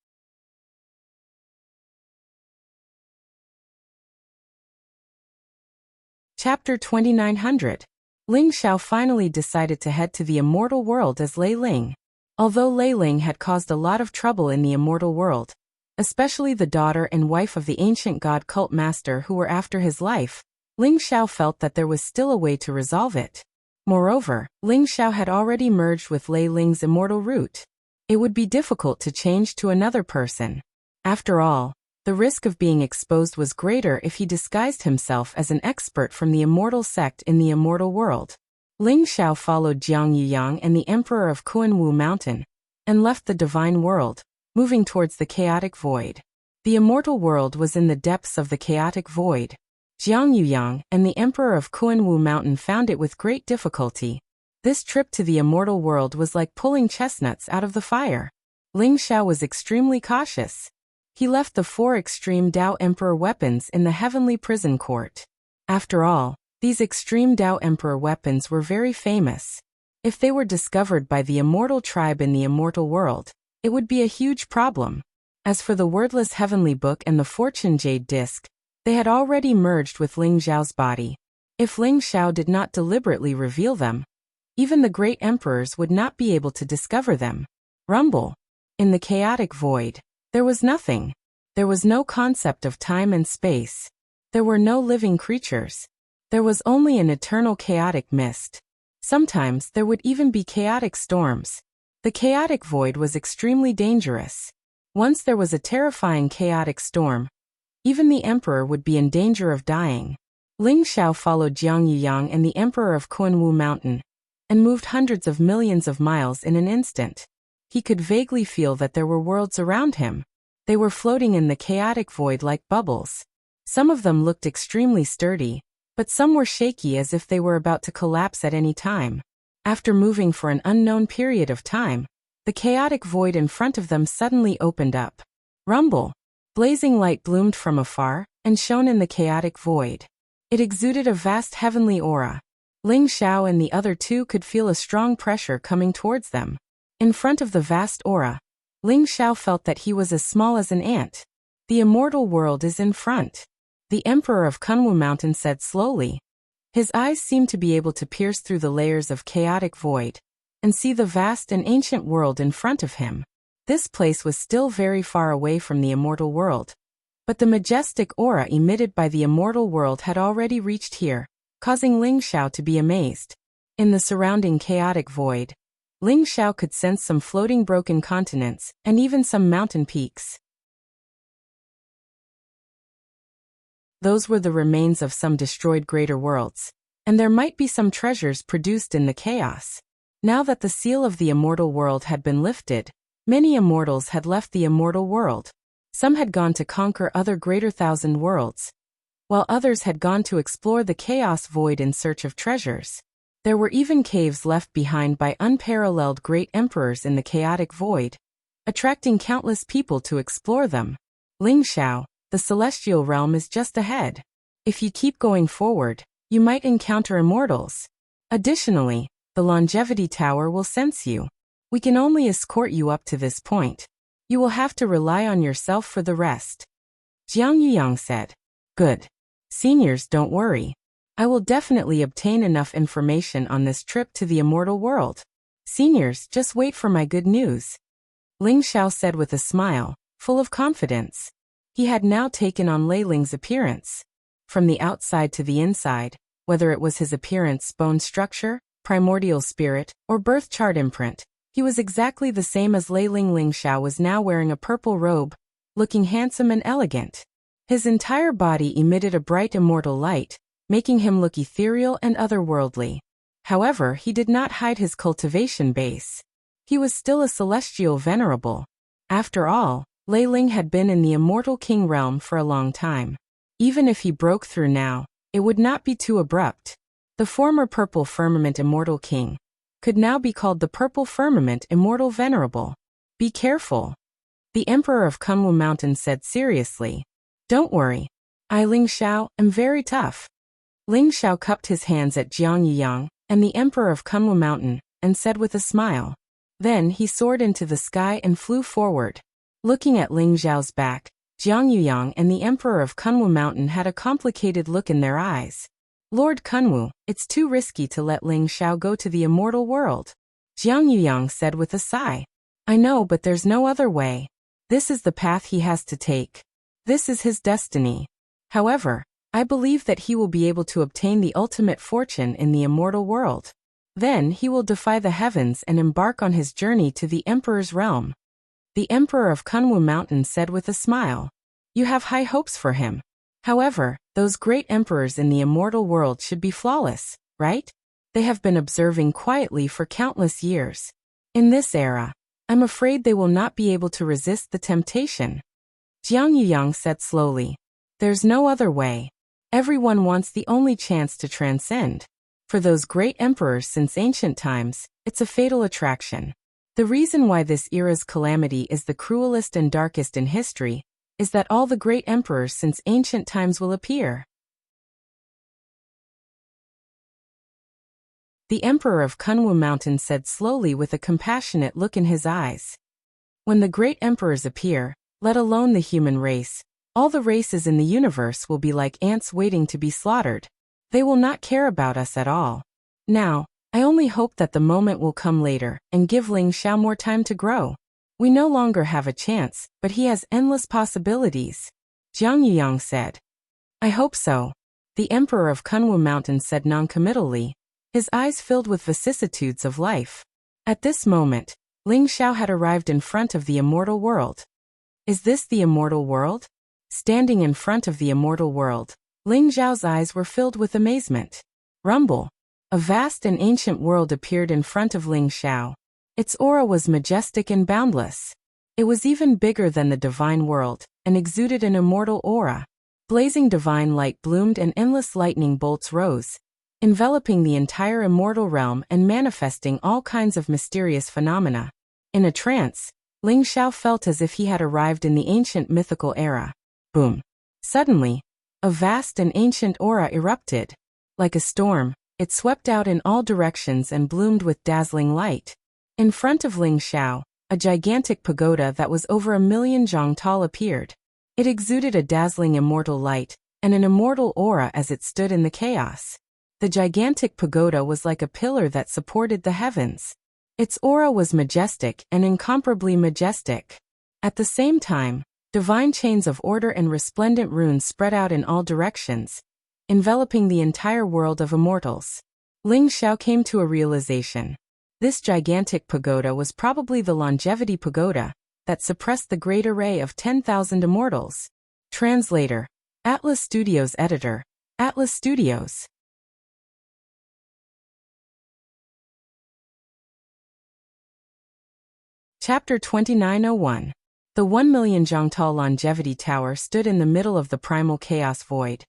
Chapter 2900. Ling Xiao finally decided to head to the immortal world as Lei Ling. Although Lei Ling had caused a lot of trouble in the immortal world, especially the daughter and wife of the ancient god cult master who were after his life, Ling Xiao felt that there was still a way to resolve it. Moreover, Ling Xiao had already merged with Lei Ling's immortal root. It would be difficult to change to another person. After all, the risk of being exposed was greater if he disguised himself as an expert from the immortal sect in the immortal world. Ling Xiao followed Jiang Yuyang and the Emperor of Kunwu Mountain, and left the divine world, moving towards the chaotic void. The immortal world was in the depths of the chaotic void. Jiang Yuyang and the Emperor of Kunwu Mountain found it with great difficulty. This trip to the immortal world was like pulling chestnuts out of the fire. Ling Xiao was extremely cautious. He left the 4 extreme Dao Emperor weapons in the heavenly prison court. After all, these extreme Dao Emperor weapons were very famous. If they were discovered by the immortal tribe in the immortal world, it would be a huge problem. As for the wordless heavenly book and the fortune jade disc, they had already merged with Ling Xiao's body. If Ling Xiao did not deliberately reveal them, even the great emperors would not be able to discover them. Rumble. In the chaotic void, there was nothing. There was no concept of time and space. There were no living creatures. There was only an eternal chaotic mist. Sometimes there would even be chaotic storms. The chaotic void was extremely dangerous. Once there was a terrifying chaotic storm, even the emperor would be in danger of dying. Ling Xiao followed Jiang Yuyang and the Emperor of Kunwu Mountain, and moved hundreds of millions of miles in an instant. He could vaguely feel that there were worlds around him. They were floating in the chaotic void like bubbles. Some of them looked extremely sturdy, but some were shaky as if they were about to collapse at any time. After moving for an unknown period of time, the chaotic void in front of them suddenly opened up. Rumble. Blazing light bloomed from afar and shone in the chaotic void. It exuded a vast heavenly aura. Ling Xiao and the other two could feel a strong pressure coming towards them. In front of the vast aura, Ling Xiao felt that he was as small as an ant. The immortal world is in front. The Emperor of Kunwu Mountain said slowly. His eyes seemed to be able to pierce through the layers of chaotic void and see the vast and ancient world in front of him. This place was still very far away from the immortal world, but the majestic aura emitted by the immortal world had already reached here, causing Ling Xiao to be amazed. In the surrounding chaotic void, Ling Xiao could sense some floating broken continents and even some mountain peaks. Those were the remains of some destroyed greater worlds, and there might be some treasures produced in the chaos. Now that the seal of the immortal world had been lifted, many immortals had left the immortal world. Some had gone to conquer other greater thousand worlds, while others had gone to explore the chaos void in search of treasures. There were even caves left behind by unparalleled great emperors in the chaotic void, attracting countless people to explore them. Ling Xiao, the celestial realm is just ahead. If you keep going forward, you might encounter immortals. Additionally, the longevity tower will sense you. We can only escort you up to this point. You will have to rely on yourself for the rest. Jiang Yuyang said. Good. Seniors, don't worry. I will definitely obtain enough information on this trip to the immortal world. Seniors, just wait for my good news. Ling Xiao said with a smile, full of confidence. He had now taken on Lei Ling's appearance. From the outside to the inside, whether it was his appearance, bone structure, primordial spirit, or birth chart imprint, he was exactly the same as Lei Ling. Ling Xiao was now wearing a purple robe, looking handsome and elegant. His entire body emitted a bright immortal light, making him look ethereal and otherworldly. However, he did not hide his cultivation base. He was still a celestial venerable. After all, Lei Ling had been in the immortal king realm for a long time. Even if he broke through now, it would not be too abrupt. The former purple firmament immortal king could now be called the purple firmament immortal venerable. Be careful. The Emperor of Kunwu Mountain said seriously. Don't worry. I, Ling Xiao, am very tough. Ling Xiao cupped his hands at Jiang Yuyang and the Emperor of Kunwu Mountain and said with a smile. Then he soared into the sky and flew forward. Looking at Ling Xiao's back, Jiang Yuyang and the Emperor of Kunwu Mountain had a complicated look in their eyes. Lord Kunwu, it's too risky to let Ling Xiao go to the immortal world. Jiang Yuyang said with a sigh. I know, but there's no other way. This is the path he has to take. This is his destiny. However, I believe that he will be able to obtain the ultimate fortune in the immortal world. Then he will defy the heavens and embark on his journey to the Emperor's realm. The Emperor of Kunwu Mountain said with a smile. You have high hopes for him. However, those great emperors in the immortal world should be flawless, right? They have been observing quietly for countless years. In this era, I'm afraid they will not be able to resist the temptation. Jiang Yuyang said slowly. There's no other way. Everyone wants the only chance to transcend. For those great emperors since ancient times, it's a fatal attraction. The reason why this era's calamity is the cruelest and darkest in history is that all the great emperors since ancient times will appear. The Emperor of Kunwu Mountain said slowly with a compassionate look in his eyes. When the great emperors appear, let alone the human race, all the races in the universe will be like ants waiting to be slaughtered. They will not care about us at all. Now, I only hope that the moment will come later and give Ling Xiao more time to grow. We no longer have a chance, but he has endless possibilities. Jiang Yuyang said. I hope so. The Emperor of Kunwu Mountain said noncommittally, his eyes filled with vicissitudes of life. At this moment, Ling Xiao had arrived in front of the immortal world. Is this the immortal world? Standing in front of the immortal world, Ling Xiao's eyes were filled with amazement. Rumble. A vast and ancient world appeared in front of Ling Xiao. Its aura was majestic and boundless. It was even bigger than the divine world, and exuded an immortal aura. Blazing divine light bloomed and endless lightning bolts rose, enveloping the entire immortal realm and manifesting all kinds of mysterious phenomena. In a trance, Ling Xiao felt as if he had arrived in the ancient mythical era. Boom. Suddenly, a vast and ancient aura erupted. Like a storm, it swept out in all directions and bloomed with dazzling light. In front of Ling Xiao, a gigantic pagoda that was over 1,000,000 zhang tall appeared. It exuded a dazzling immortal light, and an immortal aura as it stood in the chaos. The gigantic pagoda was like a pillar that supported the heavens. Its aura was majestic and incomparably majestic. At the same time, divine chains of order and resplendent runes spread out in all directions, enveloping the entire world of immortals. Ling Xiao came to a realization. This gigantic pagoda was probably the longevity pagoda that suppressed the great array of 10,000 immortals. Translator. Atlas Studios Editor. Atlas Studios. Chapter 2901. The 1,000,000 zhangtal longevity tower stood in the middle of the primal chaos void,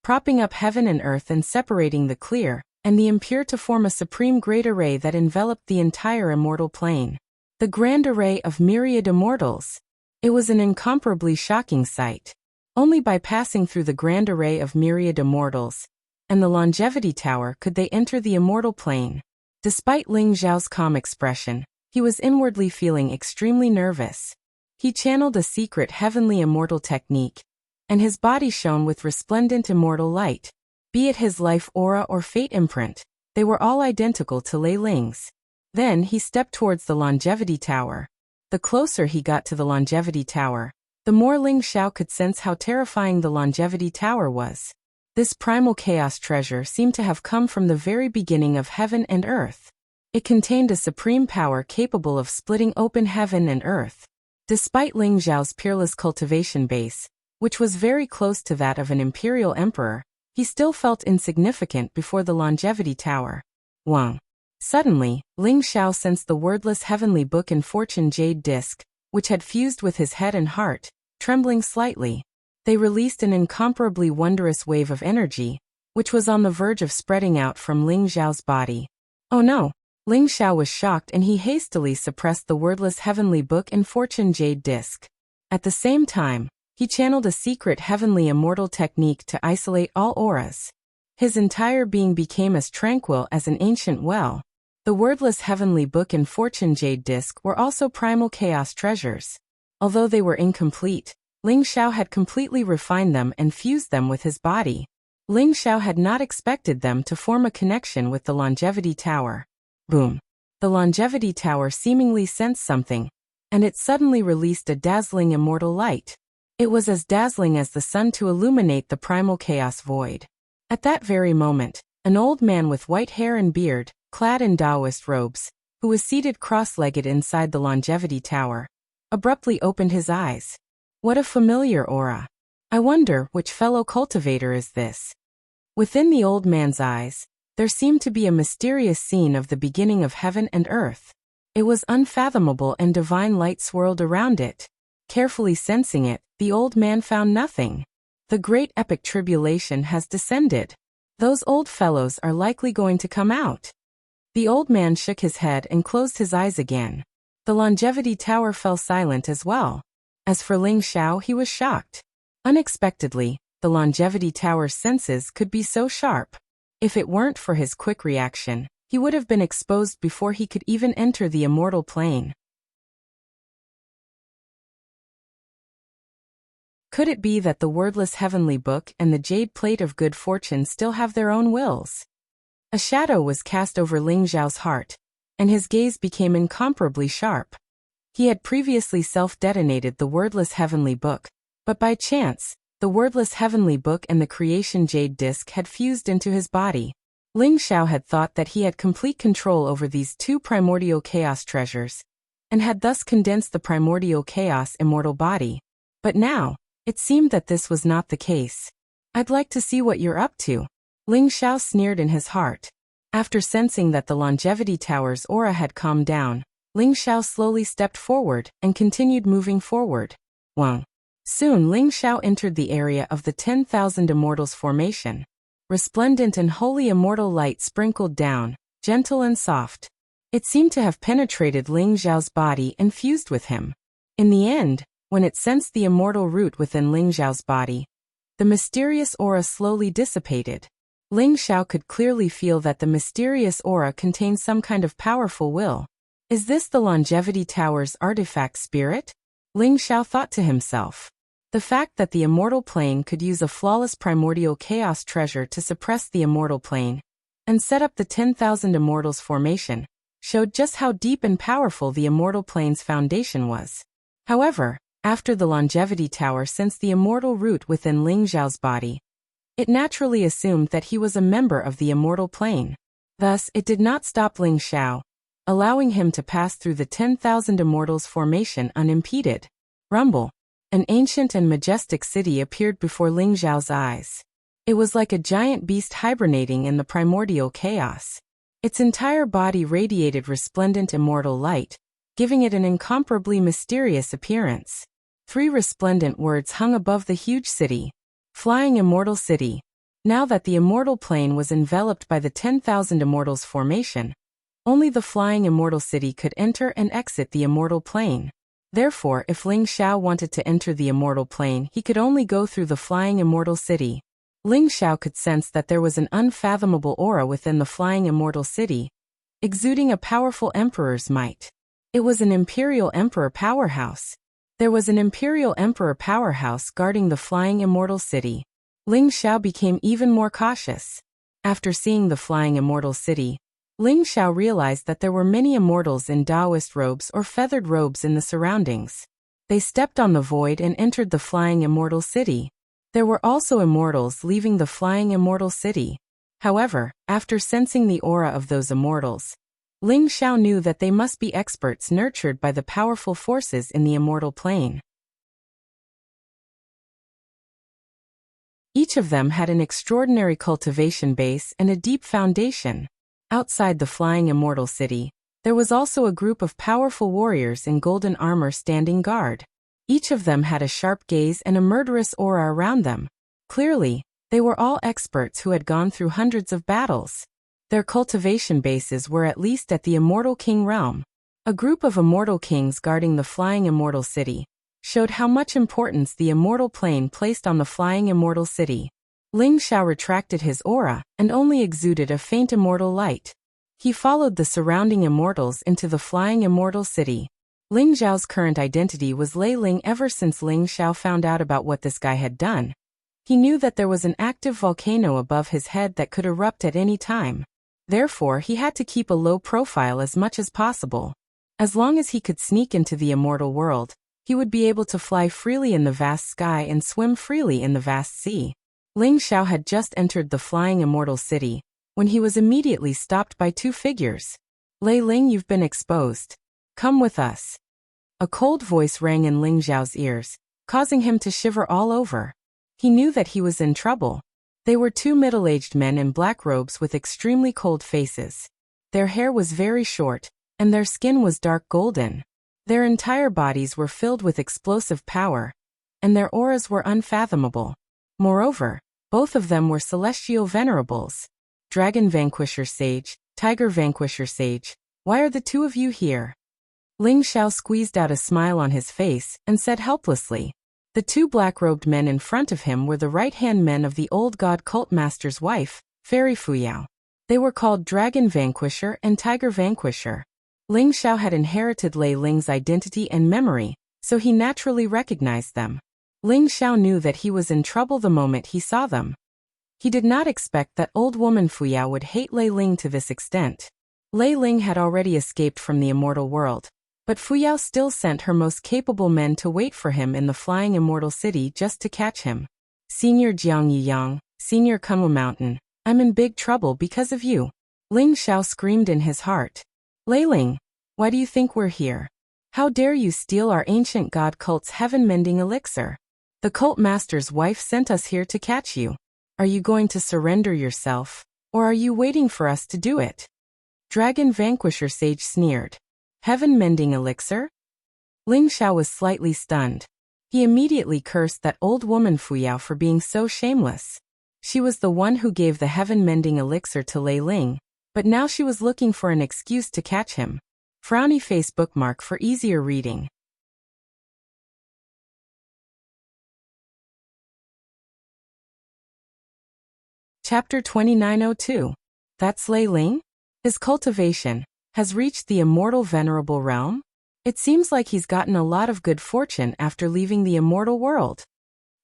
propping up heaven and earth and separating the clear and the impure to form a supreme great array that enveloped the entire immortal plane. The grand array of myriad immortals. It was an incomparably shocking sight. Only by passing through the grand array of myriad immortals and the longevity tower could they enter the immortal plane. Despite Ling Xiao's calm expression, he was inwardly feeling extremely nervous. He channeled a secret heavenly immortal technique, and his body shone with resplendent immortal light. Be it his life aura or fate imprint, they were all identical to Lei Ling's. Then he stepped towards the longevity tower. The closer he got to the longevity tower, the more Ling Xiao could sense how terrifying the longevity tower was. This primal chaos treasure seemed to have come from the very beginning of heaven and earth. It contained a supreme power capable of splitting open heaven and earth. Despite Ling Xiao's peerless cultivation base, which was very close to that of an imperial emperor, he still felt insignificant before the longevity tower. Wang. Suddenly, Ling Xiao sensed the wordless heavenly book and fortune jade disc, which had fused with his head and heart, trembling slightly. They released an incomparably wondrous wave of energy, which was on the verge of spreading out from Ling Xiao's body. Oh no! Ling Xiao was shocked and he hastily suppressed the wordless heavenly book and fortune jade disc. At the same time, he channeled a secret heavenly immortal technique to isolate all auras. His entire being became as tranquil as an ancient well. The wordless heavenly book and fortune jade disc were also primal chaos treasures. Although they were incomplete, Ling Xiao had completely refined them and fused them with his body. Ling Xiao had not expected them to form a connection with the longevity tower. Boom. The longevity tower seemingly sensed something, and it suddenly released a dazzling immortal light. It was as dazzling as the sun to illuminate the primal chaos void. At that very moment, an old man with white hair and beard, clad in Taoist robes, who was seated cross-legged inside the longevity tower, abruptly opened his eyes. What a familiar aura. I wonder which fellow cultivator is this? Within the old man's eyes, there seemed to be a mysterious scene of the beginning of heaven and earth. It was unfathomable and divine light swirled around it. Carefully sensing it, the old man found nothing. The great epic tribulation has descended. Those old fellows are likely going to come out. The old man shook his head and closed his eyes again. The longevity tower fell silent as well. As for Ling Xiao, he was shocked. Unexpectedly, the longevity tower's senses could be so sharp. If it weren't for his quick reaction, he would have been exposed before he could even enter the immortal plane. Could it be that the wordless heavenly book and the jade plate of good fortune still have their own wills? A shadow was cast over Ling Xiao's heart, and his gaze became incomparably sharp. He had previously self-detonated the wordless heavenly book, but by chance, the wordless heavenly book and the creation jade disc had fused into his body. Ling Xiao had thought that he had complete control over these two primordial chaos treasures, and had thus condensed the primordial chaos immortal body. But now, it seemed that this was not the case. I'd like to see what you're up to. Ling Xiao sneered in his heart. After sensing that the longevity tower's aura had calmed down, Ling Xiao slowly stepped forward and continued moving forward. Wang. Soon Ling Xiao entered the area of the 10,000 Immortals formation. Resplendent and holy immortal light sprinkled down, gentle and soft. It seemed to have penetrated Ling Xiao's body and fused with him. In the end, when it sensed the immortal root within Ling Xiao's body, the mysterious aura slowly dissipated. Ling Xiao could clearly feel that the mysterious aura contained some kind of powerful will. Is this the Longevity Tower's artifact spirit? Ling Xiao thought to himself. The fact that the immortal plane could use a flawless primordial chaos treasure to suppress the immortal plane and set up the 10,000 immortals formation showed just how deep and powerful the immortal plane's foundation was. However, after the Longevity Tower sensed the immortal root within Ling Xiao's body, it naturally assumed that he was a member of the immortal plane. Thus, it did not stop Ling Xiao, allowing him to pass through the 10,000 immortals formation unimpeded. Rumble. An ancient and majestic city appeared before Ling Xiao's eyes. It was like a giant beast hibernating in the primordial chaos. Its entire body radiated resplendent immortal light, giving it an incomparably mysterious appearance. 3 resplendent words hung above the huge city. Flying Immortal City. Now that the immortal plane was enveloped by the 10,000 immortals formation, only the Flying Immortal City could enter and exit the immortal plane. Therefore, if Ling Xiao wanted to enter the immortal plane, he could only go through the Flying Immortal City. Ling Xiao could sense that there was an unfathomable aura within the Flying Immortal City, exuding a powerful emperor's might. It was an Imperial Emperor powerhouse. There was an Imperial Emperor powerhouse guarding the Flying Immortal City. Ling Xiao became even more cautious. After seeing the Flying Immortal City, Ling Xiao realized that there were many immortals in Taoist robes or feathered robes in the surroundings. They stepped on the void and entered the Flying Immortal City. There were also immortals leaving the Flying Immortal City. However, after sensing the aura of those immortals, Ling Xiao knew that they must be experts nurtured by the powerful forces in the immortal plane. Each of them had an extraordinary cultivation base and a deep foundation. Outside the Flying Immortal City, there was also a group of powerful warriors in golden armor standing guard. Each of them had a sharp gaze and a murderous aura around them. Clearly, they were all experts who had gone through hundreds of battles. Their cultivation bases were at least at the Immortal King realm. A group of immortal kings guarding the Flying Immortal City showed how much importance the immortal plane placed on the Flying Immortal City. Ling Xiao retracted his aura and only exuded a faint immortal light. He followed the surrounding immortals into the Flying Immortal City. Ling Xiao's current identity was Lei Ling. Ever since Ling Xiao found out about what this guy had done, he knew that there was an active volcano above his head that could erupt at any time. Therefore, he had to keep a low profile as much as possible. As long as he could sneak into the immortal world, he would be able to fly freely in the vast sky and swim freely in the vast sea. Ling Xiao had just entered the Flying Immortal City when he was immediately stopped by 2 figures. Lei Ling, you've been exposed. Come with us. A cold voice rang in Ling Xiao's ears, causing him to shiver all over. He knew that he was in trouble. They were 2 middle-aged men in black robes with extremely cold faces. Their hair was very short, and their skin was dark golden. Their entire bodies were filled with explosive power, and their auras were unfathomable. Moreover, both of them were celestial venerables. Dragon Vanquisher Sage, Tiger Vanquisher Sage, why are the 2 of you here? Ling Xiao squeezed out a smile on his face and said helplessly. The 2 black-robed men in front of him were the right-hand men of the old god cult master's wife, Fairy Fuyao. They were called Dragon Vanquisher and Tiger Vanquisher. Ling Xiao had inherited Lei Ling's identity and memory, so he naturally recognized them. Ling Xiao knew that he was in trouble the moment he saw them. He did not expect that old woman Fuyao would hate Lei Ling to this extent. Lei Ling had already escaped from the immortal world, but Fuyao still sent her most capable men to wait for him in the Flying Immortal City just to catch him. Senior Jiang Yiyang, Senior Kunwu Mountain, I'm in big trouble because of you. Ling Xiao screamed in his heart. Lei Ling, why do you think we're here? How dare you steal our ancient god cult's heaven-mending elixir? The cult master's wife sent us here to catch you. Are you going to surrender yourself, or are you waiting for us to do it? Dragon Vanquisher Sage sneered. Heaven-mending elixir? Ling Xiao was slightly stunned. He immediately cursed that old woman Fuyao for being so shameless. She was the one who gave the heaven-mending elixir to Lei Ling, But now she was looking for an excuse to catch him. Frowny face bookmark for easier reading. Chapter 2902. That's Lei Ling? His cultivation has reached the immortal venerable realm? It seems like he's gotten a lot of good fortune after leaving the immortal world.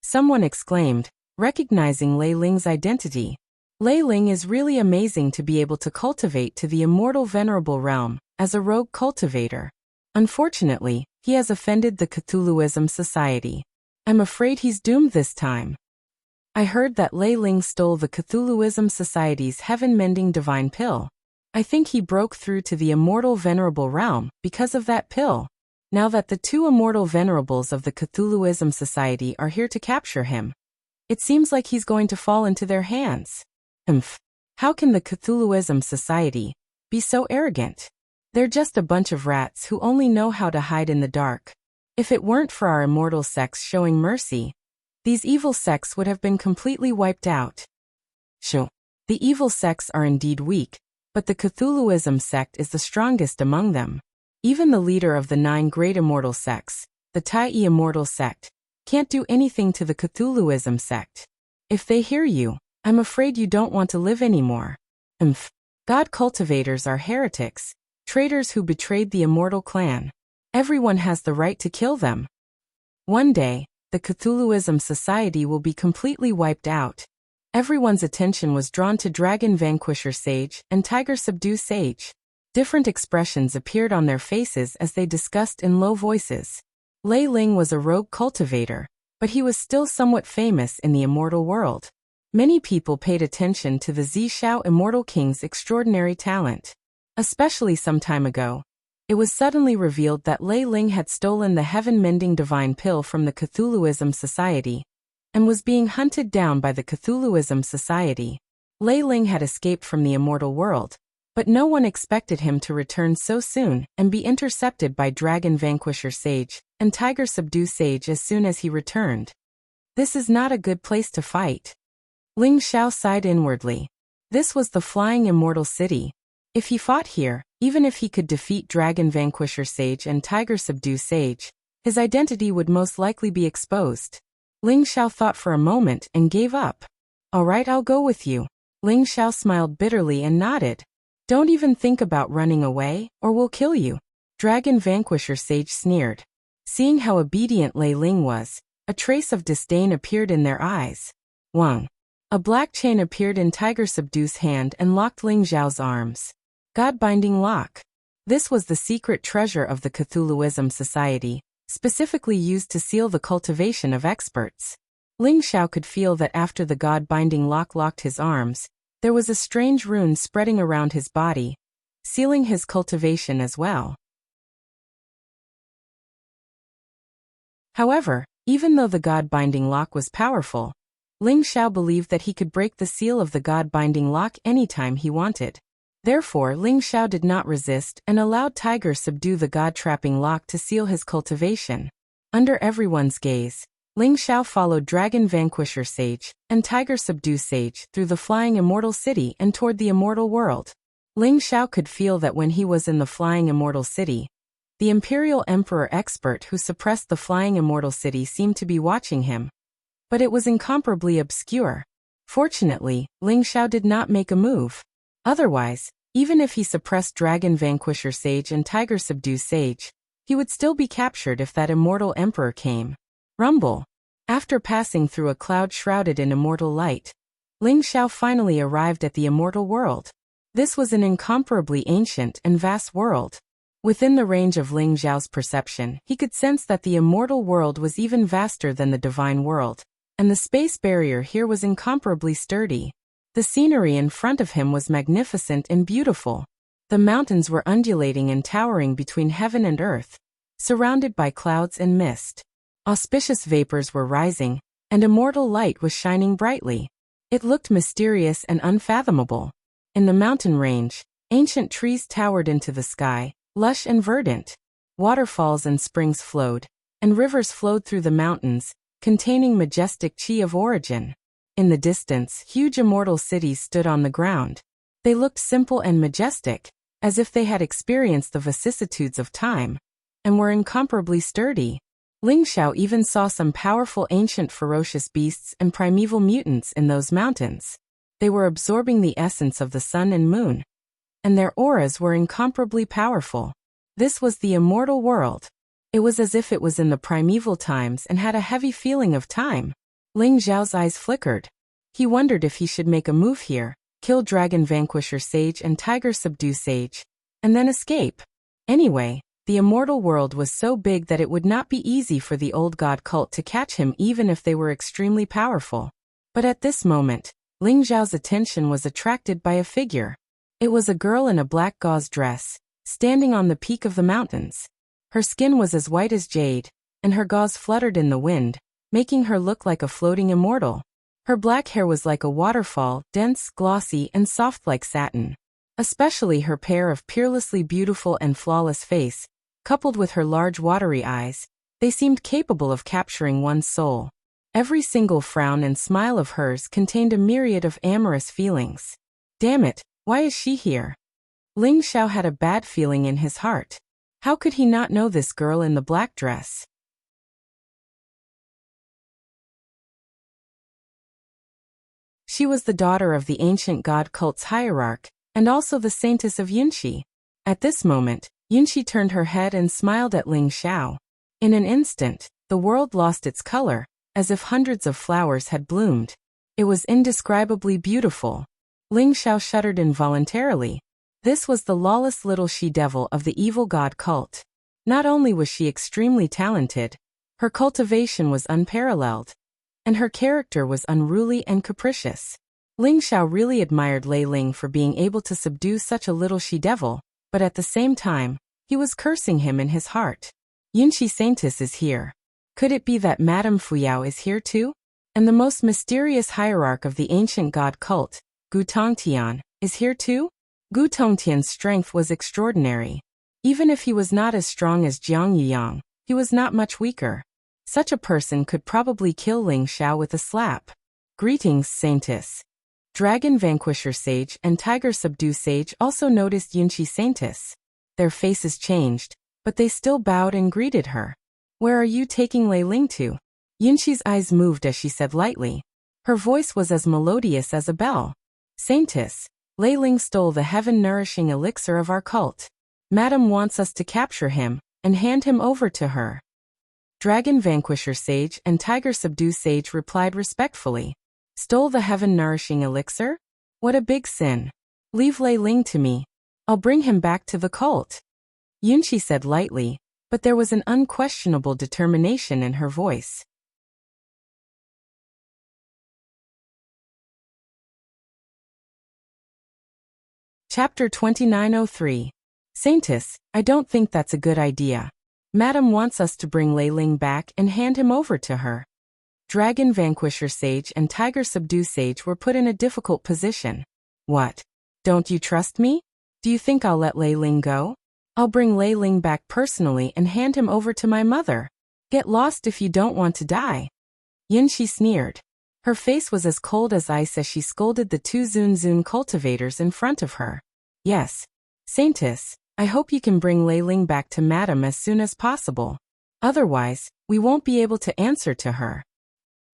Someone exclaimed, recognizing Lei Ling's identity. Lei Ling is really amazing to be able to cultivate to the immortal venerable realm as a rogue cultivator. Unfortunately, he has offended the Cthulhuism Society. I'm afraid he's doomed this time. I heard that Lei Ling stole the Cthulhuism Society's heaven-mending divine pill. I think he broke through to the immortal venerable realm because of that pill. Now that the two immortal venerables of the Cthulhuism Society are here to capture him, it seems like he's going to fall into their hands. How can the Cthulhuism Society be so arrogant? They're just a bunch of rats who only know how to hide in the dark. If it weren't for our immortal sects showing mercy, these evil sects would have been completely wiped out. Sure, the evil sects are indeed weak, but the Cthulhuism sect is the strongest among them. Even the leader of the 9 great immortal sects, the Tai Immortal sect, can't do anything to the Cthulhuism sect. If they hear you, I'm afraid you don't want to live anymore. God cultivators are heretics, traitors who betrayed the immortal clan. Everyone has the right to kill them. One day, the Cthulhuism Society will be completely wiped out. Everyone's attention was drawn to Dragon Vanquisher Sage and Tiger Subdue Sage. Different expressions appeared on their faces as they discussed in low voices. Lei Ling was a rogue cultivator, but he was still somewhat famous in the immortal world. Many people paid attention to the Zishao Immortal King's extraordinary talent. Especially some time ago, it was suddenly revealed that Lei Ling had stolen the heaven-mending divine pill from the Cthulhuism Society and was being hunted down by the Cthulhuism Society. Lei Ling had escaped from the immortal world, but no one expected him to return so soon and be intercepted by Dragon Vanquisher Sage and Tiger Subdue Sage as soon as he returned. This is not a good place to fight. Ling Xiao sighed inwardly. This was the flying immortal city. If he fought here, even if he could defeat Dragon Vanquisher Sage and Tiger Subdue Sage, his identity would most likely be exposed. Ling Xiao thought for a moment and gave up. All right, I'll go with you. Ling Xiao smiled bitterly and nodded. Don't even think about running away, or we'll kill you. Dragon Vanquisher Sage sneered. Seeing how obedient Lei Ling was, a trace of disdain appeared in their eyes. Wang. A black chain appeared in Tiger Subdue's hand and locked Ling Xiao's arms. God-binding lock. This was the secret treasure of the Cthulhuism Society, specifically used to seal the cultivation of experts. Ling Xiao could feel that after the God-binding lock locked his arms, there was a strange rune spreading around his body, sealing his cultivation as well. However, even though the God-binding lock was powerful, Ling Xiao believed that he could break the seal of the God-binding lock anytime he wanted. Therefore, Ling Xiao did not resist and allowed Tiger Subdue the God-trapping lock to seal his cultivation. Under everyone's gaze, Ling Xiao followed Dragon Vanquisher Sage and Tiger Subdue Sage through the flying immortal city and toward the immortal world. Ling Xiao could feel that when he was in the flying immortal city, the Imperial Emperor expert who suppressed the flying immortal city seemed to be watching him. But it was incomparably obscure. Fortunately, Ling Xiao did not make a move. Otherwise, even if he suppressed Dragon Vanquisher Sage and Tiger Subdue Sage, he would still be captured if that immortal emperor came. Rumble. After passing through a cloud shrouded in immortal light, Ling Xiao finally arrived at the immortal world. This was an incomparably ancient and vast world. Within the range of Ling Xiao's perception, he could sense that the immortal world was even vaster than the divine world, and the space barrier here was incomparably sturdy. The scenery in front of him was magnificent and beautiful. The mountains were undulating and towering between heaven and earth, surrounded by clouds and mist. Auspicious vapors were rising, and immortal light was shining brightly. It looked mysterious and unfathomable. In the mountain range, ancient trees towered into the sky, lush and verdant. Waterfalls and springs flowed, and rivers flowed through the mountains, containing majestic chi of origin. In the distance, huge immortal cities stood on the ground. They looked simple and majestic, as if they had experienced the vicissitudes of time, and were incomparably sturdy. Ling Xiao even saw some powerful ancient ferocious beasts and primeval mutants in those mountains. They were absorbing the essence of the sun and moon, and their auras were incomparably powerful. This was the immortal world. It was as if it was in the primeval times and had a heavy feeling of time. Ling Xiao's eyes flickered. He wondered if he should make a move here, kill Dragon Vanquisher Sage and Tiger Subdue Sage, and then escape. Anyway, the immortal world was so big that it would not be easy for the old god cult to catch him even if they were extremely powerful. But at this moment, Ling Xiao's attention was attracted by a figure. It was a girl in a black gauze dress, standing on the peak of the mountains. Her skin was as white as jade, and her gauze fluttered in the wind, making her look like a floating immortal. Her black hair was like a waterfall, dense, glossy, and soft like satin. Especially her pair of peerlessly beautiful and flawless face, coupled with her large watery eyes, they seemed capable of capturing one's soul. Every single frown and smile of hers contained a myriad of amorous feelings. Damn it, why is she here? Ling Xiao had a bad feeling in his heart. How could he not know this girl in the black dress? She was the daughter of the ancient god cult's hierarch, and also the saintess of Yunxi. At this moment, Yunxi turned her head and smiled at Ling Xiao. In an instant, the world lost its color, as if hundreds of flowers had bloomed. It was indescribably beautiful. Ling Xiao shuddered involuntarily. This was the lawless little she-devil of the evil god cult. Not only was she extremely talented, her cultivation was unparalleled, and her character was unruly and capricious. Ling Xiao really admired Lei Ling for being able to subdue such a little she-devil, but at the same time, he was cursing him in his heart. Yunxi Saintess is here. Could it be that Madame Fuyao is here too? And the most mysterious hierarch of the ancient god cult, Gu Tongtian, is here too? Gu Tongtian's strength was extraordinary. Even if he was not as strong as Jiang Yuyang, he was not much weaker. Such a person could probably kill Ling Xiao with a slap. Greetings, Saintess. Dragon Vanquisher Sage and Tiger Subdue Sage also noticed Yunxi Saintess. Their faces changed, but they still bowed and greeted her. Where are you taking Lei Ling to? Yunxi's eyes moved as she said lightly. Her voice was as melodious as a bell. Saintess, Lei Ling stole the heaven-nourishing elixir of our cult. Madam wants us to capture him and hand him over to her. Dragon Vanquisher Sage and Tiger Subdue Sage replied respectfully. Stole the heaven-nourishing elixir? What a big sin. Leave Lei Ling to me. I'll bring him back to the cult. Yunxi said lightly, but there was an unquestionable determination in her voice. Chapter 2903. Saintess, I don't think that's a good idea. Madam wants us to bring Lei Ling back and hand him over to her. Dragon Vanquisher Sage and Tiger Subdue Sage were put in a difficult position. What? Don't you trust me? Do you think I'll let Lei Ling go? I'll bring Lei Ling back personally and hand him over to my mother. Get lost if you don't want to die. Yunxi sneered. Her face was as cold as ice as she scolded the two Zun cultivators in front of her. Yes. Saintess, I hope you can bring Lei Ling back to Madam as soon as possible. Otherwise, we won't be able to answer to her.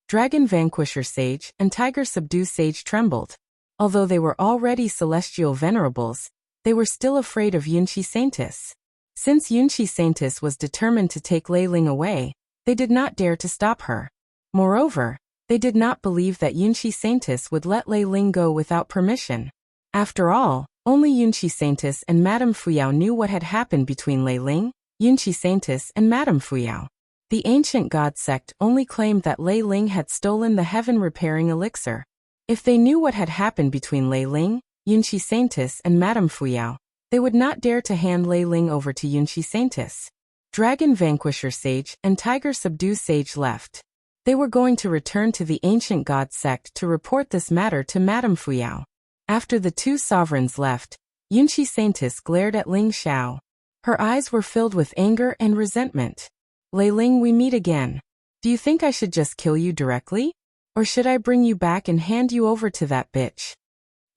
Dragon Vanquisher Sage and Tiger Subdue Sage trembled. Although they were already celestial venerables, they were still afraid of Yunxi Saintess. Since Yunxi Saintess was determined to take Lei Ling away, they did not dare to stop her. Moreover, they did not believe that Yunxi Saintess would let Lei Ling go without permission. After all, only Yunxi Saintess and Madame Fuyao knew what had happened between Lei Ling, Yunxi Saintess and Madame Fuyao. The ancient god sect only claimed that Lei Ling had stolen the heaven-repairing elixir. If they knew what had happened between Lei Ling, Yunxi Saintess and Madame Fuyao, they would not dare to hand Lei Ling over to Yunxi Saintess. Dragon Vanquisher Sage and Tiger Subdue Sage left. They were going to return to the ancient god sect to report this matter to Madame Fuyao. After the two sovereigns left, Yunxi Saintess glared at Ling Xiao. Her eyes were filled with anger and resentment. Lei Ling, we meet again. Do you think I should just kill you directly? Or should I bring you back and hand you over to that bitch?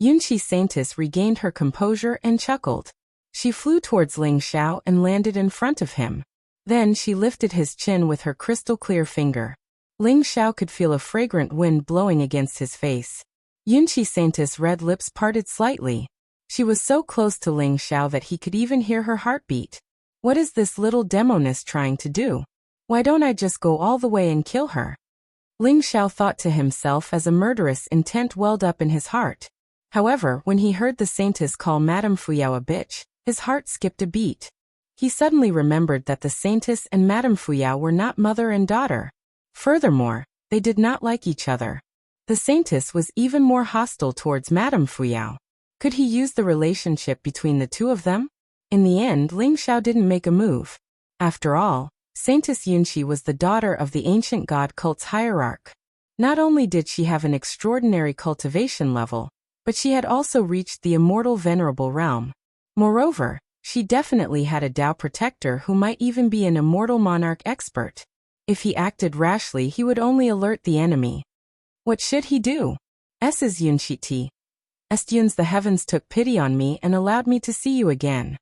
Yunqi Saintess regained her composure and chuckled. She flew towards Ling Xiao and landed in front of him. Then she lifted his chin with her crystal-clear finger. Ling Xiao could feel a fragrant wind blowing against his face. Yunqi Saintess' red lips parted slightly. She was so close to Ling Xiao that he could even hear her heartbeat. What is this little demoness trying to do? Why don't I just go all the way and kill her? Ling Xiao thought to himself as a murderous intent welled up in his heart. However, when he heard the Saintess call Madame Fuyao a bitch, his heart skipped a beat. He suddenly remembered that the Saintess and Madame Fuyao were not mother and daughter. Furthermore, they did not like each other. The Saintess was even more hostile towards Madame Fuyao. Could he use the relationship between the two of them? In the end, Ling Xiao didn't make a move. After all, Saintess Yunqi was the daughter of the ancient god cult's hierarch. Not only did she have an extraordinary cultivation level, but she had also reached the immortal venerable realm. Moreover, she definitely had a Dao protector who might even be an immortal monarch expert. If he acted rashly, he would only alert the enemy. What should he do? S's Yunqi T. Estunes, the heavens took pity on me and allowed me to see you again.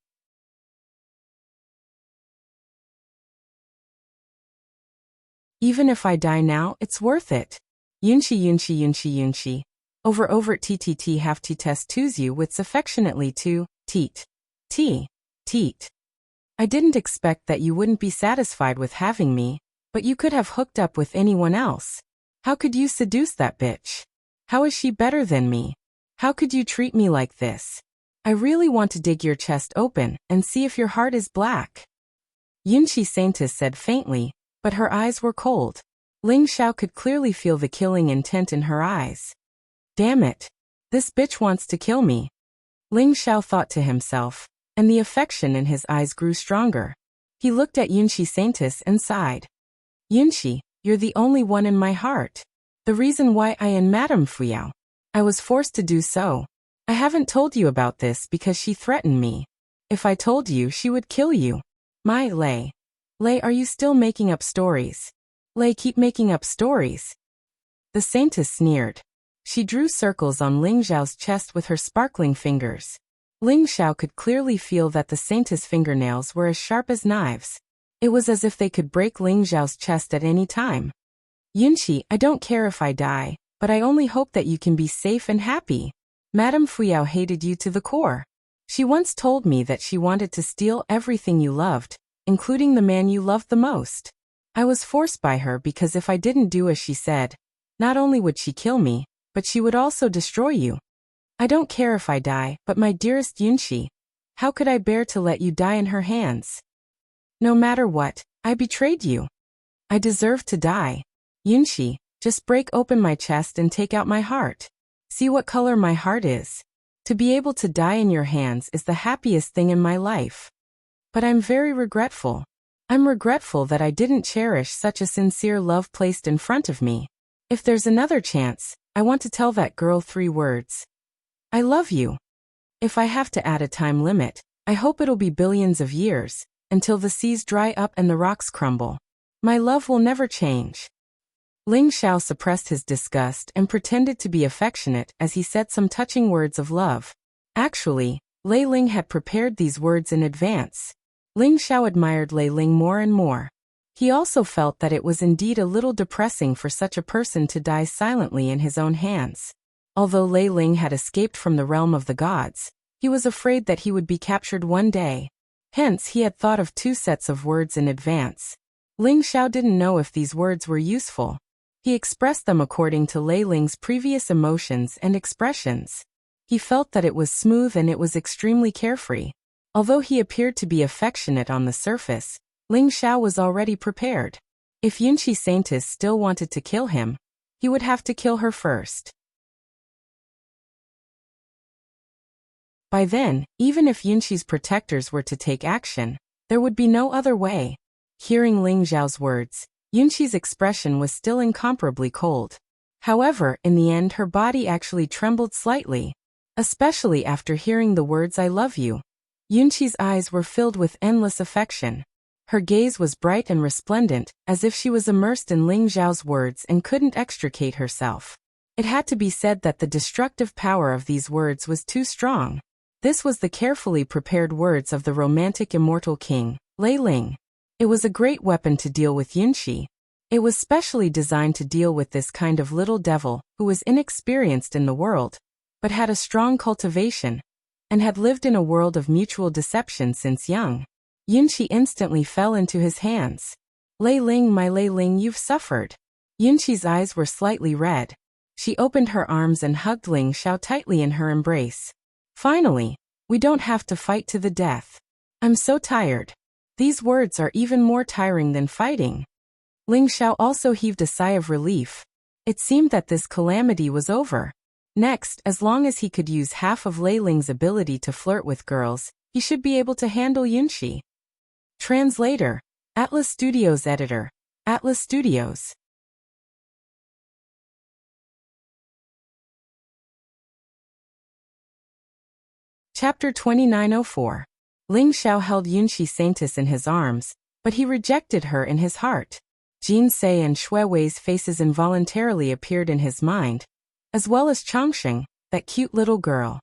Even if I die now, it's worth it. Yunqi. Over ttt have to test twos you with affectionately to, teat. Teat. I didn't expect that you wouldn't be satisfied with having me, but you could have hooked up with anyone else. How could you seduce that bitch? How is she better than me? How could you treat me like this? I really want to dig your chest open and see if your heart is black. Yunqi Saintess said faintly, but her eyes were cold. Ling Xiao could clearly feel the killing intent in her eyes. Damn it. This bitch wants to kill me. Ling Xiao thought to himself, and the affection in his eyes grew stronger. He looked at Yunqi Saintess and sighed. Yunqi, you're the only one in my heart. The reason why I am Madame Fuyao. I was forced to do so. I haven't told you about this because she threatened me. If I told you, she would kill you. My Lei. Lei, are you still making up stories? Lei, keep making up stories. The Saintess sneered. She drew circles on Ling Xiao's chest with her sparkling fingers. Ling Xiao could clearly feel that the Saintess' fingernails were as sharp as knives. It was as if they could break Ling Xiao's chest at any time. Yunqi, I don't care if I die, but I only hope that you can be safe and happy. Madame Fuyao hated you to the core. She once told me that she wanted to steal everything you loved, including the man you loved the most. I was forced by her because if I didn't do as she said, not only would she kill me, but she would also destroy you. I don't care if I die, but my dearest Yunqi, how could I bear to let you die in her hands? No matter what, I betrayed you. I deserve to die. Yunqi, just break open my chest and take out my heart. See what color my heart is. To be able to die in your hands is the happiest thing in my life. But I'm very regretful. I'm regretful that I didn't cherish such a sincere love placed in front of me. If there's another chance, I want to tell that girl 3 words. I love you. If I have to add a time limit, I hope it'll be billions of years, until the seas dry up and the rocks crumble. My love will never change. Ling Xiao suppressed his disgust and pretended to be affectionate as he said some touching words of love. Actually, Lei Ling had prepared these words in advance. Ling Xiao admired Lei Ling more and more. He also felt that it was indeed a little depressing for such a person to die silently in his own hands. Although Lei Ling had escaped from the realm of the gods, he was afraid that he would be captured one day. Hence, he had thought of 2 sets of words in advance. Ling Xiao didn't know if these words were useful. He expressed them according to Lei Ling's previous emotions and expressions. He felt that it was smooth and it was extremely carefree. Although he appeared to be affectionate on the surface, Ling Xiao was already prepared. If Yunqi Saintess still wanted to kill him, he would have to kill her first. By then, even if Yunqi's protectors were to take action, there would be no other way. Hearing Ling Xiao's words, Yunqi's expression was still incomparably cold. However, in the end her body actually trembled slightly. Especially after hearing the words I love you. Yunqi's eyes were filled with endless affection. Her gaze was bright and resplendent, as if she was immersed in Ling Xiao's words and couldn't extricate herself. It had to be said that the destructive power of these words was too strong. This was the carefully prepared words of the romantic immortal king, Lei Ling. It was a great weapon to deal with Yunxi. It was specially designed to deal with this kind of little devil who was inexperienced in the world, but had a strong cultivation, and had lived in a world of mutual deception since young. Yunxi instantly fell into his hands. Lei Ling, my Lei Ling, you've suffered. Yunxi's eyes were slightly red. She opened her arms and hugged Ling Xiao tightly in her embrace. Finally, we don't have to fight to the death. I'm so tired. These words are even more tiring than fighting. Ling Xiao also heaved a sigh of relief. It seemed that this calamity was over. Next, as long as he could use half of Lei Ling's ability to flirt with girls, he should be able to handle Yunxi. Translator, Atlas Studios Editor, Atlas Studios. Chapter 2904. Ling Xiao held Yunxi Saintis in his arms, but he rejected her in his heart. Jin Sei and Shui Wei's faces involuntarily appeared in his mind, as well as Changsheng, that cute little girl.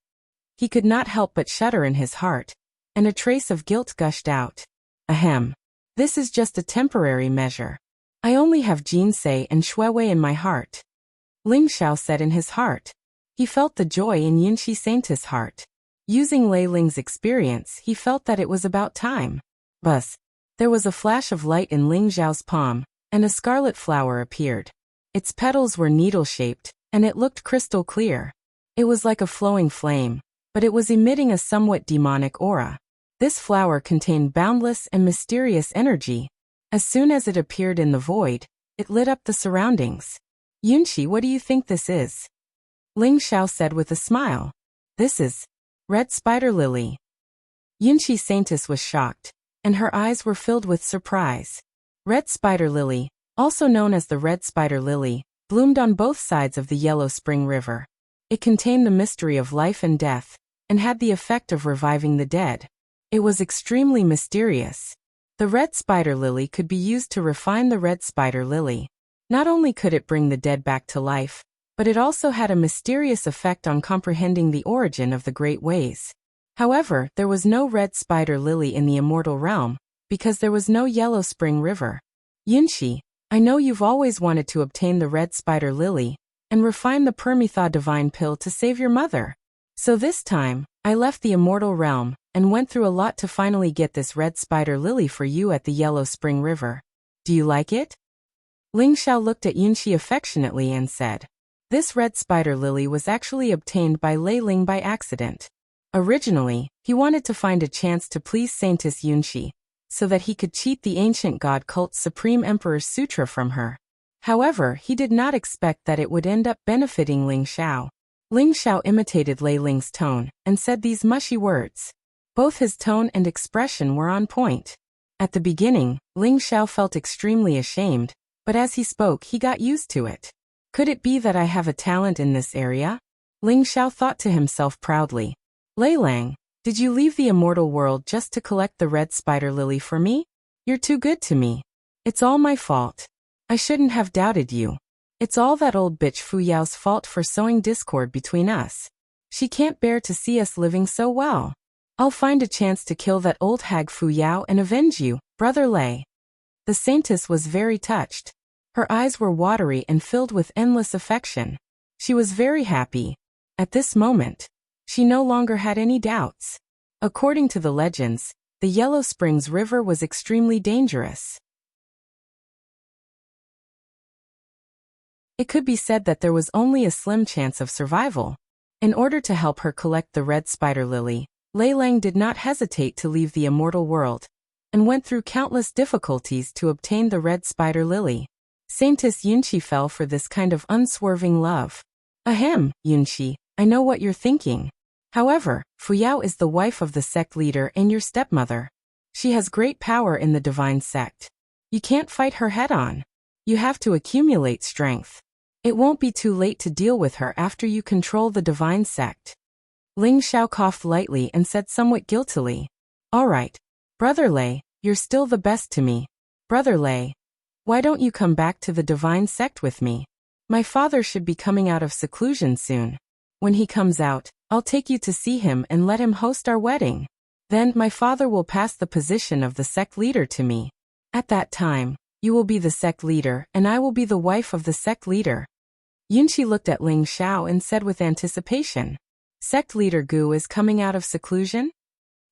He could not help but shudder in his heart, and a trace of guilt gushed out. Ahem. This is just a temporary measure. I only have Jin Sei and Shui Wei in my heart. Ling Xiao said in his heart. He felt the joy in Yunxi Saintis' heart. Using Lei Ling's experience, he felt that it was about time. Buzz. There was a flash of light in Ling Xiao's palm, and a scarlet flower appeared. Its petals were needle-shaped, and it looked crystal clear. It was like a flowing flame, but it was emitting a somewhat demonic aura. This flower contained boundless and mysterious energy. As soon as it appeared in the void, it lit up the surroundings. Yunxi, what do you think this is? Ling Xiao said with a smile. This is Red Spider Lily. Yunxi Saintis was shocked, and her eyes were filled with surprise. Red Spider Lily, also known as the Red Spider Lily, bloomed on both sides of the Yellow Spring River. It contained the mystery of life and death, and had the effect of reviving the dead. It was extremely mysterious. The Red Spider Lily could be used to refine the Red Spider Lily. Not only could it bring the dead back to life, but it also had a mysterious effect on comprehending the origin of the great ways. However, there was no Red Spider Lily in the immortal realm, because there was no Yellow Spring River. Yunxi, I know you've always wanted to obtain the Red Spider Lily, and refine the Permitha Divine Pill to save your mother. So this time, I left the immortal realm, and went through a lot to finally get this Red Spider Lily for you at the Yellow Spring River. Do you like it? Ling Xiao looked at Yunxi affectionately and said, this Red Spider Lily was actually obtained by Lei Ling by accident. Originally, he wanted to find a chance to please Saintess Yunxi, so that he could cheat the ancient god cult's Supreme Emperor's sutra from her. However, he did not expect that it would end up benefiting Ling Xiao. Ling Xiao imitated Lei Ling's tone, and said these mushy words. Both his tone and expression were on point. At the beginning, Ling Xiao felt extremely ashamed, but as he spoke he got used to it. Could it be that I have a talent in this area? Ling Xiao thought to himself proudly. Lei Lang, did you leave the immortal world just to collect the Red Spider Lily for me? You're too good to me. It's all my fault. I shouldn't have doubted you. It's all that old bitch Fu Yao's fault for sowing discord between us. She can't bear to see us living so well. I'll find a chance to kill that old hag Fu Yao and avenge you, Brother Lei. The Saintess was very touched. Her eyes were watery and filled with endless affection. She was very happy. At this moment, she no longer had any doubts. According to the legends, the Yellow Springs River was extremely dangerous. It could be said that there was only a slim chance of survival. In order to help her collect the Red Spider Lily, Lei Lang did not hesitate to leave the immortal world, and went through countless difficulties to obtain the Red Spider Lily. Saintess Yunxi fell for this kind of unswerving love. Ahem, Yunxi, I know what you're thinking. However, Fu Yao is the wife of the sect leader and your stepmother. She has great power in the divine sect. You can't fight her head-on. You have to accumulate strength. It won't be too late to deal with her after you control the divine sect. Ling Xiao coughed lightly and said somewhat guiltily. All right, Brother Lei, you're still the best to me. Brother Lei, why don't you come back to the divine sect with me? My father should be coming out of seclusion soon. When he comes out, I'll take you to see him and let him host our wedding. Then my father will pass the position of the sect leader to me. At that time, you will be the sect leader and I will be the wife of the sect leader. Yunqi looked at Ling Xiao and said with anticipation, Sect leader Gu is coming out of seclusion?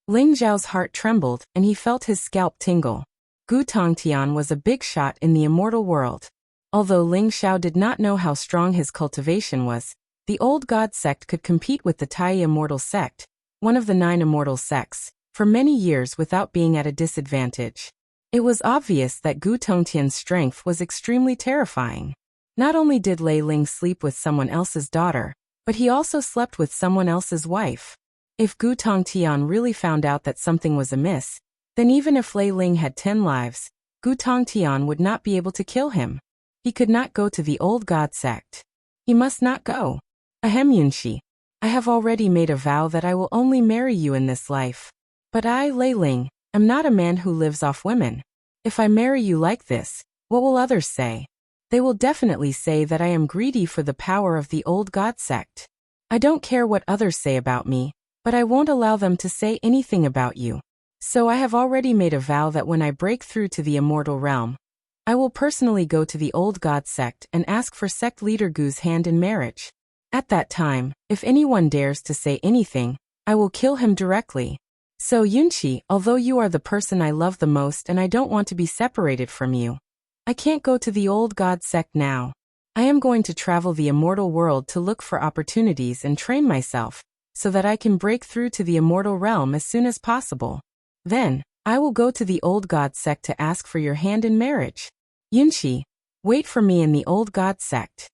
Ling Xiao's heart trembled and he felt his scalp tingle. Gu Tongtian was a big shot in the immortal world. Although Ling Xiao did not know how strong his cultivation was, the old god sect could compete with the Tai immortal sect, one of the 9 immortal sects, for many years without being at a disadvantage. It was obvious that Gu Tongtian's strength was extremely terrifying. Not only did Lei Ling sleep with someone else's daughter, but he also slept with someone else's wife. If Gu Tongtian really found out that something was amiss, then even if Lei Ling had 10 lives, Gu Tongtian would not be able to kill him. He could not go to the old god sect. He must not go. Ahem Yunqi. I have already made a vow that I will only marry you in this life. But I, Lei Ling, am not a man who lives off women. If I marry you like this, what will others say? They will definitely say that I am greedy for the power of the old god sect. I don't care what others say about me, but I won't allow them to say anything about you. So I have already made a vow that when I break through to the immortal realm, I will personally go to the old god sect and ask for sect leader Gu's hand in marriage. At that time, if anyone dares to say anything, I will kill him directly. So Yunqi, although you are the person I love the most and I don't want to be separated from you, I can't go to the old god sect now. I am going to travel the immortal world to look for opportunities and train myself, so that I can break through to the immortal realm as soon as possible. Then, I will go to the old god sect to ask for your hand in marriage. Yunqi, wait for me in the old god sect.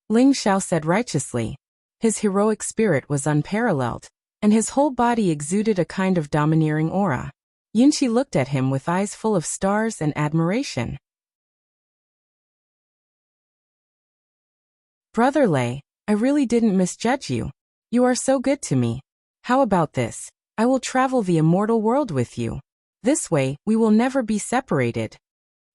Ling Xiao said righteously. His heroic spirit was unparalleled, and his whole body exuded a kind of domineering aura. Yunqi looked at him with eyes full of stars and admiration. Brother Lei, I really didn't misjudge you. You are so good to me. How about this? I will travel the immortal world with you. This way, we will never be separated.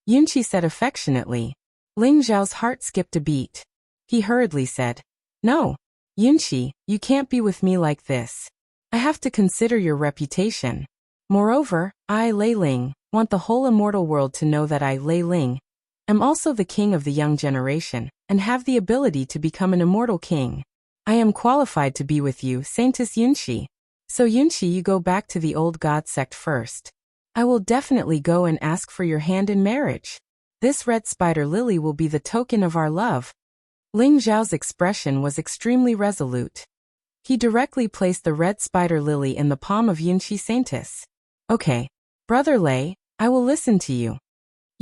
Yunqi said affectionately. Ling Xiao's heart skipped a beat. He hurriedly said, No, Yunqi, you can't be with me like this. I have to consider your reputation. Moreover, I, Lei Ling, want the whole immortal world to know that I, Lei Ling, am also the king of the young generation, and have the ability to become an immortal king. I am qualified to be with you, Saintess Yunqi. So Yunqi, you go back to the old god sect first. I will definitely go and ask for your hand in marriage. This red spider lily will be the token of our love. Ling Xiao's expression was extremely resolute. He directly placed the red spider lily in the palm of Yunqi Saintess. Okay, Brother Lei, I will listen to you.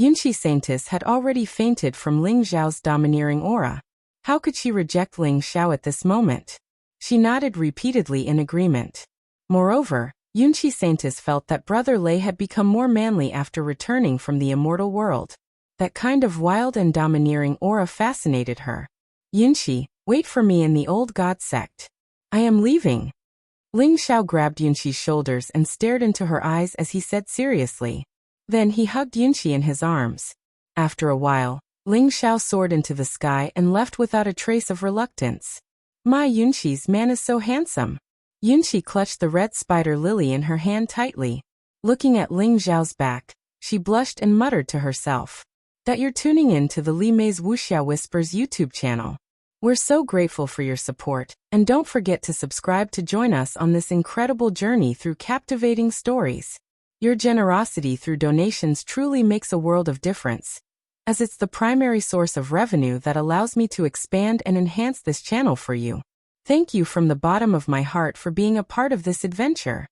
Yunqi Saintess had already fainted from Ling Xiao's domineering aura. How could she reject Ling Xiao at this moment? She nodded repeatedly in agreement. Moreover, Yunqi Saintess felt that Brother Lei had become more manly after returning from the immortal world. That kind of wild and domineering aura fascinated her. Yunqi, wait for me in the old god sect. I am leaving. Ling Xiao grabbed Yunqi's shoulders and stared into her eyes as he said seriously. Then he hugged Yunqi in his arms. After a while, Ling Xiao soared into the sky and left without a trace of reluctance. My Yunqi's man is so handsome. Yunqi clutched the red spider lily in her hand tightly. Looking at Ling Xiao's back, she blushed and muttered to herself. That you're tuning in to the Li Mei's Wuxia Whispers YouTube channel. We're so grateful for your support, and don't forget to subscribe to join us on this incredible journey through captivating stories. Your generosity through donations truly makes a world of difference, as it's the primary source of revenue that allows me to expand and enhance this channel for you. Thank you from the bottom of my heart for being a part of this adventure.